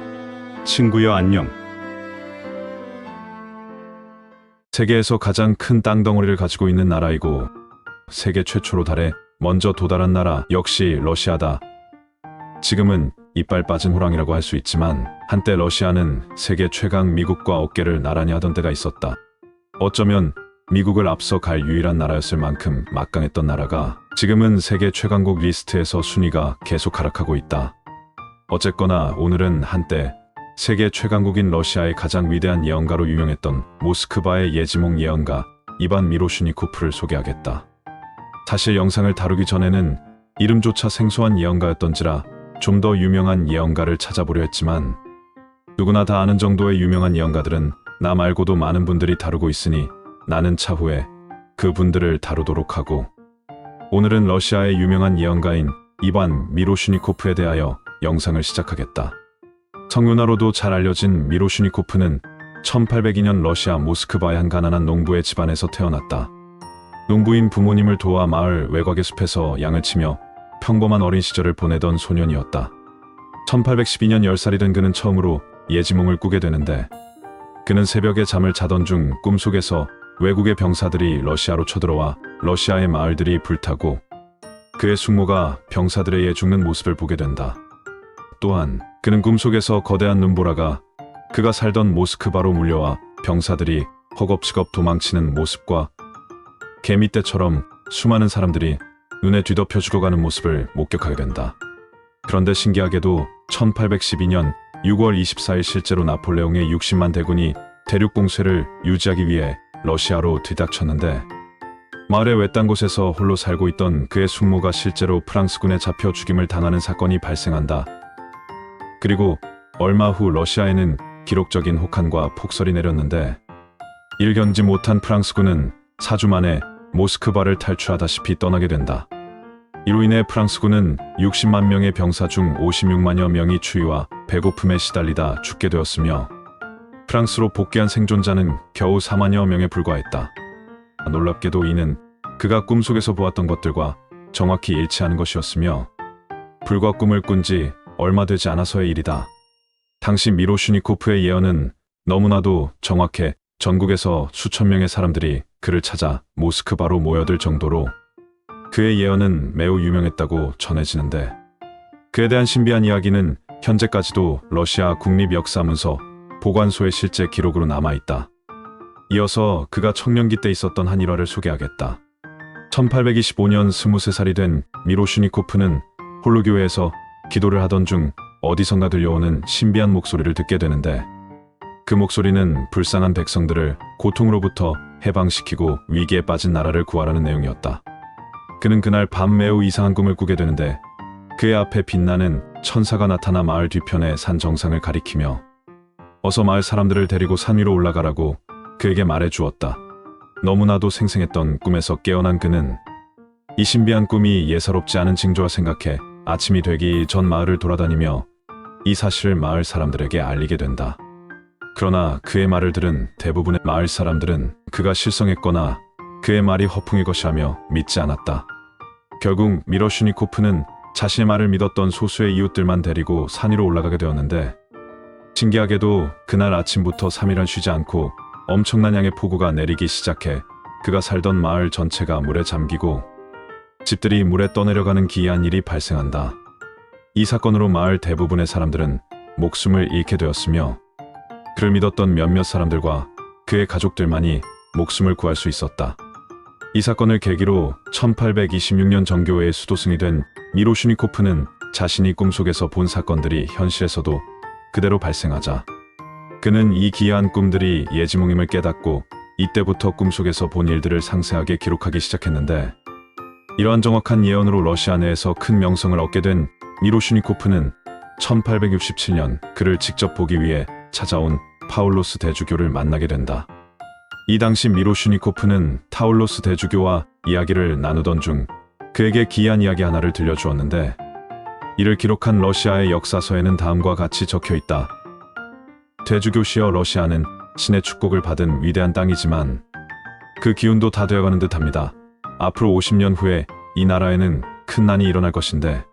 친구여 안녕. 세계에서 가장 큰 땅덩어리를 가지고 있는 나라이고 세계 최초로 달에 먼저 도달한 나라 역시 러시아다. 지금은 이빨 빠진 호랑이라고 할 수 있지만 한때 러시아는 세계 최강 미국과 어깨를 나란히 하던 때가 있었다. 어쩌면 미국을 앞서 갈 유일한 나라였을 만큼 막강했던 나라가 지금은 세계 최강국 리스트에서 순위가 계속 하락하고 있다. 어쨌거나 오늘은 한때 세계 최강국인 러시아의 가장 위대한 예언가로 유명했던 모스크바의 예지몽 예언가 이반 미로슈니코프를 소개하겠다. 사실 영상을 다루기 전에는 이름조차 생소한 예언가였던지라 좀 더 유명한 예언가를 찾아보려 했지만 누구나 다 아는 정도의 유명한 예언가들은 나 말고도 많은 분들이 다루고 있으니 나는 차후에 그 분들을 다루도록 하고, 오늘은 러시아의 유명한 예언가인 이반 미로슈니코프에 대하여 영상을 시작하겠다. 성윤화로도 잘 알려진 미로슈니코프는 1802년 러시아 모스크바의 한 가난한 농부의 집안에서 태어났다. 농부인 부모님을 도와 마을 외곽의 숲에서 양을 치며 평범한 어린 시절을 보내던 소년이었다. 1812년 10살이 된 그는 처음으로 예지몽을 꾸게 되는데, 그는 새벽에 잠을 자던 중 꿈속에서 외국의 병사들이 러시아로 쳐들어와 러시아의 마을들이 불타고 그의 숙모가 병사들에 의해 죽는 모습을 보게 된다. 또한 그는 꿈속에서 거대한 눈보라가 그가 살던 모스크바로 몰려와 병사들이 허겁지겁 도망치는 모습과 개미떼처럼 수많은 사람들이 눈에 뒤덮여 죽어가는 모습을 목격하게 된다. 그런데 신기하게도 1812년 6월 24일 실제로 나폴레옹의 60만 대군이 대륙 봉쇄를 유지하기 위해 러시아로 뒤닥쳤는데, 마을의 외딴 곳에서 홀로 살고 있던 그의 숙모가 실제로 프랑스군에 잡혀 죽임을 당하는 사건이 발생한다. 그리고 얼마 후 러시아에는 기록적인 혹한과 폭설이 내렸는데, 이를 견디지 못한 프랑스군은 4주 만에 모스크바를 탈출하다시피 떠나게 된다. 이로 인해 프랑스군은 60만 명의 병사 중 56만여 명이 추위와 배고픔에 시달리다 죽게 되었으며, 프랑스로 복귀한 생존자는 겨우 4만여 명에 불과했다. 놀랍게도 이는 그가 꿈속에서 보았던 것들과 정확히 일치하는 것이었으며, 불과 꿈을 꾼 지 얼마 되지 않아서의 일이다. 당시 미로슈니코프의 예언은 너무나도 정확해 전국에서 수천 명의 사람들이 그를 찾아 모스크바로 모여들 정도로 그의 예언은 매우 유명했다고 전해지는데, 그에 대한 신비한 이야기는 현재까지도 러시아 국립역사문서 보관소의 실제 기록으로 남아있다. 이어서 그가 청년기 때 있었던 한 일화를 소개하겠다. 1825년 23살이 된 미로슈니코프는 홀로 교회에서 기도를 하던 중 어디선가 들려오는 신비한 목소리를 듣게 되는데, 그 목소리는 불쌍한 백성들을 고통으로부터 해방시키고 위기에 빠진 나라를 구하라는 내용이었다. 그는 그날 밤 매우 이상한 꿈을 꾸게 되는데, 그의 앞에 빛나는 천사가 나타나 마을 뒤편의 산 정상을 가리키며 어서 마을 사람들을 데리고 산 위로 올라가라고 그에게 말해 주었다. 너무나도 생생했던 꿈에서 깨어난 그는 이 신비한 꿈이 예사롭지 않은 징조라 생각해 아침이 되기 전 마을을 돌아다니며 이 사실을 마을 사람들에게 알리게 된다. 그러나 그의 말을 들은 대부분의 마을 사람들은 그가 실성했거나 그의 말이 허풍일 것이라며 믿지 않았다. 결국 미로슈니코프는 자신의 말을 믿었던 소수의 이웃들만 데리고 산 위로 올라가게 되었는데, 신기하게도 그날 아침부터 3일은 쉬지 않고 엄청난 양의 폭우가 내리기 시작해 그가 살던 마을 전체가 물에 잠기고 집들이 물에 떠내려가는 기이한 일이 발생한다. 이 사건으로 마을 대부분의 사람들은 목숨을 잃게 되었으며, 그를 믿었던 몇몇 사람들과 그의 가족들만이 목숨을 구할 수 있었다. 이 사건을 계기로 1826년 정교회의 수도승이 된 미로슈니코프는 자신이 꿈속에서 본 사건들이 현실에서도 그대로 발생하자 그는 이 기이한 꿈들이 예지몽임을 깨닫고 이때부터 꿈속에서 본 일들을 상세하게 기록하기 시작했는데, 이러한 정확한 예언으로 러시아 내에서 큰 명성을 얻게 된 미로슈니코프는 1867년 그를 직접 보기 위해 찾아온 파울로스 대주교를 만나게 된다. 이 당시 미로슈니코프는 타울로스 대주교와 이야기를 나누던 중 그에게 기이한 이야기 하나를 들려주었는데, 이를 기록한 러시아의 역사서에는 다음과 같이 적혀 있다. 대주교시여, 러시아는 신의 축복을 받은 위대한 땅이지만 그 기운도 다 되어가는 듯합니다. 앞으로 50년 후에 이 나라에는 큰 난이 일어날 것인데,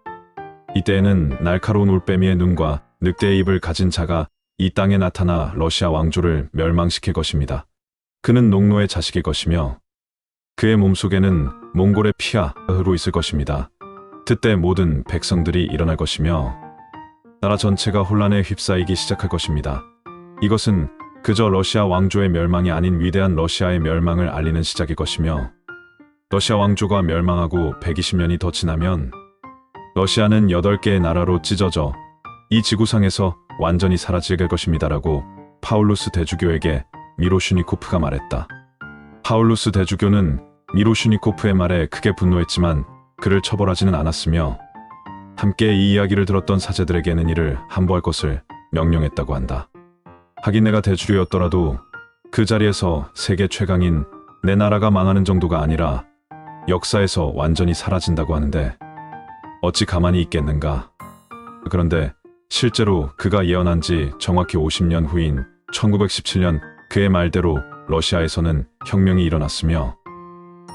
이때에는 날카로운 올빼미의 눈과 늑대의 입을 가진 자가 이 땅에 나타나 러시아 왕조를 멸망시킬 것입니다. 그는 농노의 자식일 것이며 그의 몸속에는 몽골의 피가 흐르고 있을 것입니다. 그때 모든 백성들이 일어날 것이며 나라 전체가 혼란에 휩싸이기 시작할 것입니다. 이것은 그저 러시아 왕조의 멸망이 아닌 위대한 러시아의 멸망을 알리는 시작일 것이며, 러시아 왕조가 멸망하고 120년이 더 지나면 러시아는 8개의 나라로 찢어져 이 지구상에서 완전히 사라질 것입니다라고 파울루스 대주교에게 미로슈니코프가 말했다. 파울루스 대주교는 미로슈니코프의 말에 크게 분노했지만 그를 처벌하지는 않았으며, 함께 이 이야기를 들었던 사제들에게는 이를 함부할 것을 명령했다고 한다. 하긴 내가 대주교였더라도 그 자리에서 세계 최강인 내 나라가 망하는 정도가 아니라 역사에서 완전히 사라진다고 하는데 어찌 가만히 있겠는가. 그런데 실제로 그가 예언한 지 정확히 50년 후인 1917년 그의 말대로 러시아에서는 혁명이 일어났으며,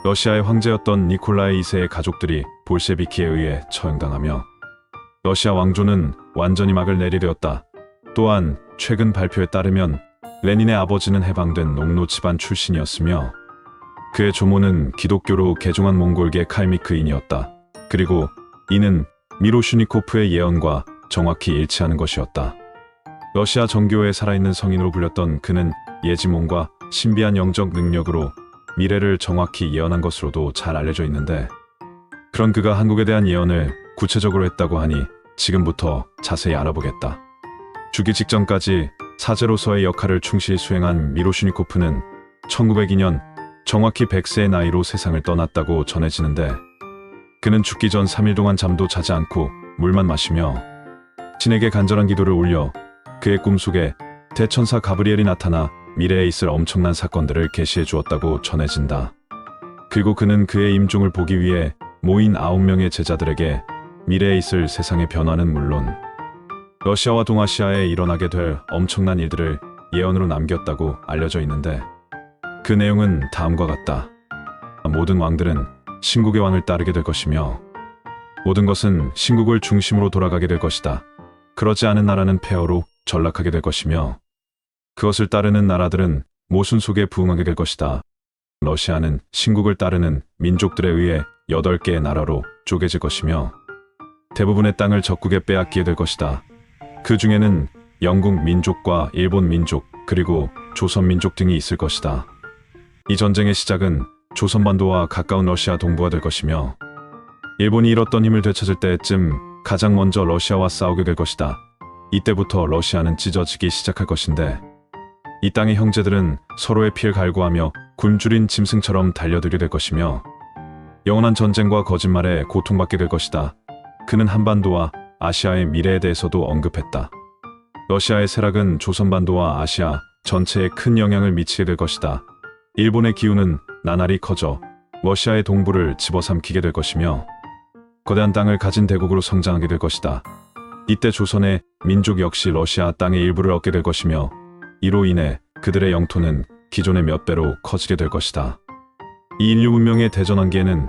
러시아의 황제였던 니콜라이 2세의 가족들이 볼셰비키에 의해 처형당하며 러시아 왕조는 완전히 막을 내리려었다. 또한 최근 발표에 따르면 레닌의 아버지는 해방된 농노 집안 출신이었으며 그의 조모는 기독교로 개종한 몽골계 칼미크인이었다. 그리고 이는 미로슈니코프의 예언과 정확히 일치하는 것이었다. 러시아 정교회에 살아있는 성인으로 불렸던 그는 예지몽과 신비한 영적 능력으로 미래를 정확히 예언한 것으로도 잘 알려져 있는데, 그런 그가 한국에 대한 예언을 구체적으로 했다고 하니 지금부터 자세히 알아보겠다. 죽기 직전까지 사제로서의 역할을 충실히 수행한 미로슈니코프는 1902년 정확히 100세의 나이로 세상을 떠났다고 전해지는데, 그는 죽기 전 3일 동안 잠도 자지 않고 물만 마시며 신에게 간절한 기도를 올려 그의 꿈속에 대천사 가브리엘이 나타나 미래에 있을 엄청난 사건들을 계시해 주었다고 전해진다. 그리고 그는 그의 임종을 보기 위해 모인 9명의 제자들에게 미래에 있을 세상의 변화는 물론 러시아와 동아시아에 일어나게 될 엄청난 일들을 예언으로 남겼다고 알려져 있는데, 그 내용은 다음과 같다. 모든 왕들은 신국의 왕을 따르게 될 것이며 모든 것은 신국을 중심으로 돌아가게 될 것이다. 그러지 않은 나라는 폐허로 전락하게 될 것이며 그것을 따르는 나라들은 모순 속에 부응하게 될 것이다. 러시아는 신국을 따르는 민족들에 의해 8개의 나라로 쪼개질 것이며 대부분의 땅을 적국에 빼앗기게 될 것이다. 그 중에는 영국 민족과 일본 민족 그리고 조선 민족 등이 있을 것이다. 이 전쟁의 시작은 조선반도와 가까운 러시아 동부가 될 것이며 일본이 잃었던 힘을 되찾을 때쯤 가장 먼저 러시아와 싸우게 될 것이다. 이때부터 러시아는 찢어지기 시작할 것인데, 이 땅의 형제들은 서로의 피를 갈구하며 굶주린 짐승처럼 달려들게 될 것이며 영원한 전쟁과 거짓말에 고통받게 될 것이다. 그는 한반도와 아시아의 미래에 대해서도 언급했다. 러시아의 쇠락은 조선반도와 아시아 전체에 큰 영향을 미치게 될 것이다. 일본의 기운은 나날이 커져 러시아의 동부를 집어삼키게 될 것이며 거대한 땅을 가진 대국으로 성장하게 될 것이다. 이때 조선의 민족 역시 러시아 땅의 일부를 얻게 될 것이며 이로 인해 그들의 영토는 기존의 몇 배로 커지게 될 것이다. 이 인류 문명의 대전환기에는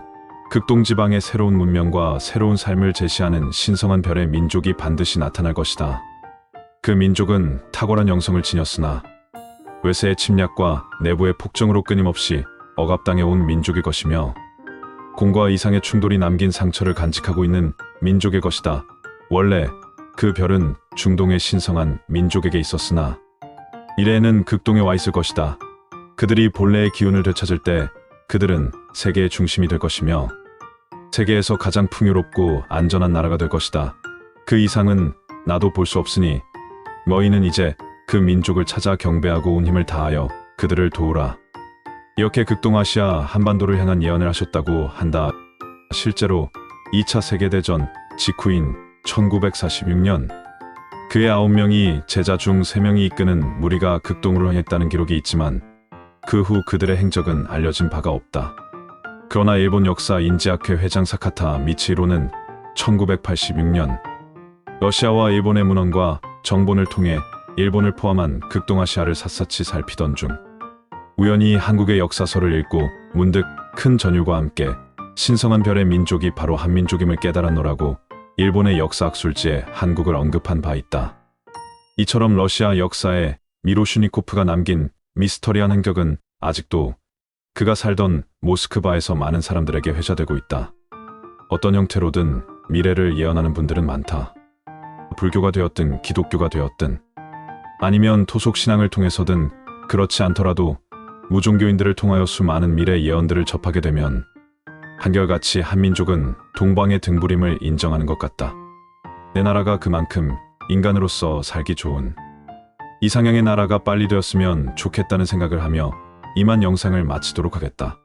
극동지방의 새로운 문명과 새로운 삶을 제시하는 신성한 별의 민족이 반드시 나타날 것이다. 그 민족은 탁월한 영성을 지녔으나 외세의 침략과 내부의 폭정으로 끊임없이 억압당해 온 민족일 것이며 공과 이상의 충돌이 남긴 상처를 간직하고 있는 민족일 것이다. 원래 그 별은 중동의 신성한 민족에게 있었으나 미래에는 극동에 와 있을 것이다. 그들이 본래의 기운을 되찾을 때 그들은 세계의 중심이 될 것이며 세계에서 가장 풍요롭고 안전한 나라가 될 것이다. 그 이상은 나도 볼 수 없으니 너희는 이제 그 민족을 찾아 경배하고 온 힘을 다하여 그들을 도우라. 이렇게 극동아시아 한반도를 향한 예언을 하셨다고 한다. 실제로 2차 세계대전 직후인 1946년 그의 9명이 제자 중 3명이 이끄는 무리가 극동으로 향했다는 기록이 있지만 그 후 그들의 행적은 알려진 바가 없다. 그러나 일본 역사 인지학회 회장 사카타 미치히로는 1986년 러시아와 일본의 문헌과 정본을 통해 일본을 포함한 극동아시아를 샅샅이 살피던 중 우연히 한국의 역사서를 읽고 문득 큰 전율과 함께 신성한 별의 민족이 바로 한민족임을 깨달았노라고 일본의 역사학술지에 한국을 언급한 바 있다. 이처럼 러시아 역사에 미로슈니코프가 남긴 미스터리한 행적은 아직도 그가 살던 모스크바에서 많은 사람들에게 회자되고 있다. 어떤 형태로든 미래를 예언하는 분들은 많다. 불교가 되었든 기독교가 되었든 아니면 토속 신앙을 통해서든 그렇지 않더라도 무종교인들을 통하여 수많은 미래 예언들을 접하게 되면 한결같이 한민족은 동방의 등불임을 인정하는 것 같다. 내 나라가 그만큼 인간으로서 살기 좋은 이상향의 나라가 빨리 되었으면 좋겠다는 생각을 하며 이만 영상을 마치도록 하겠다.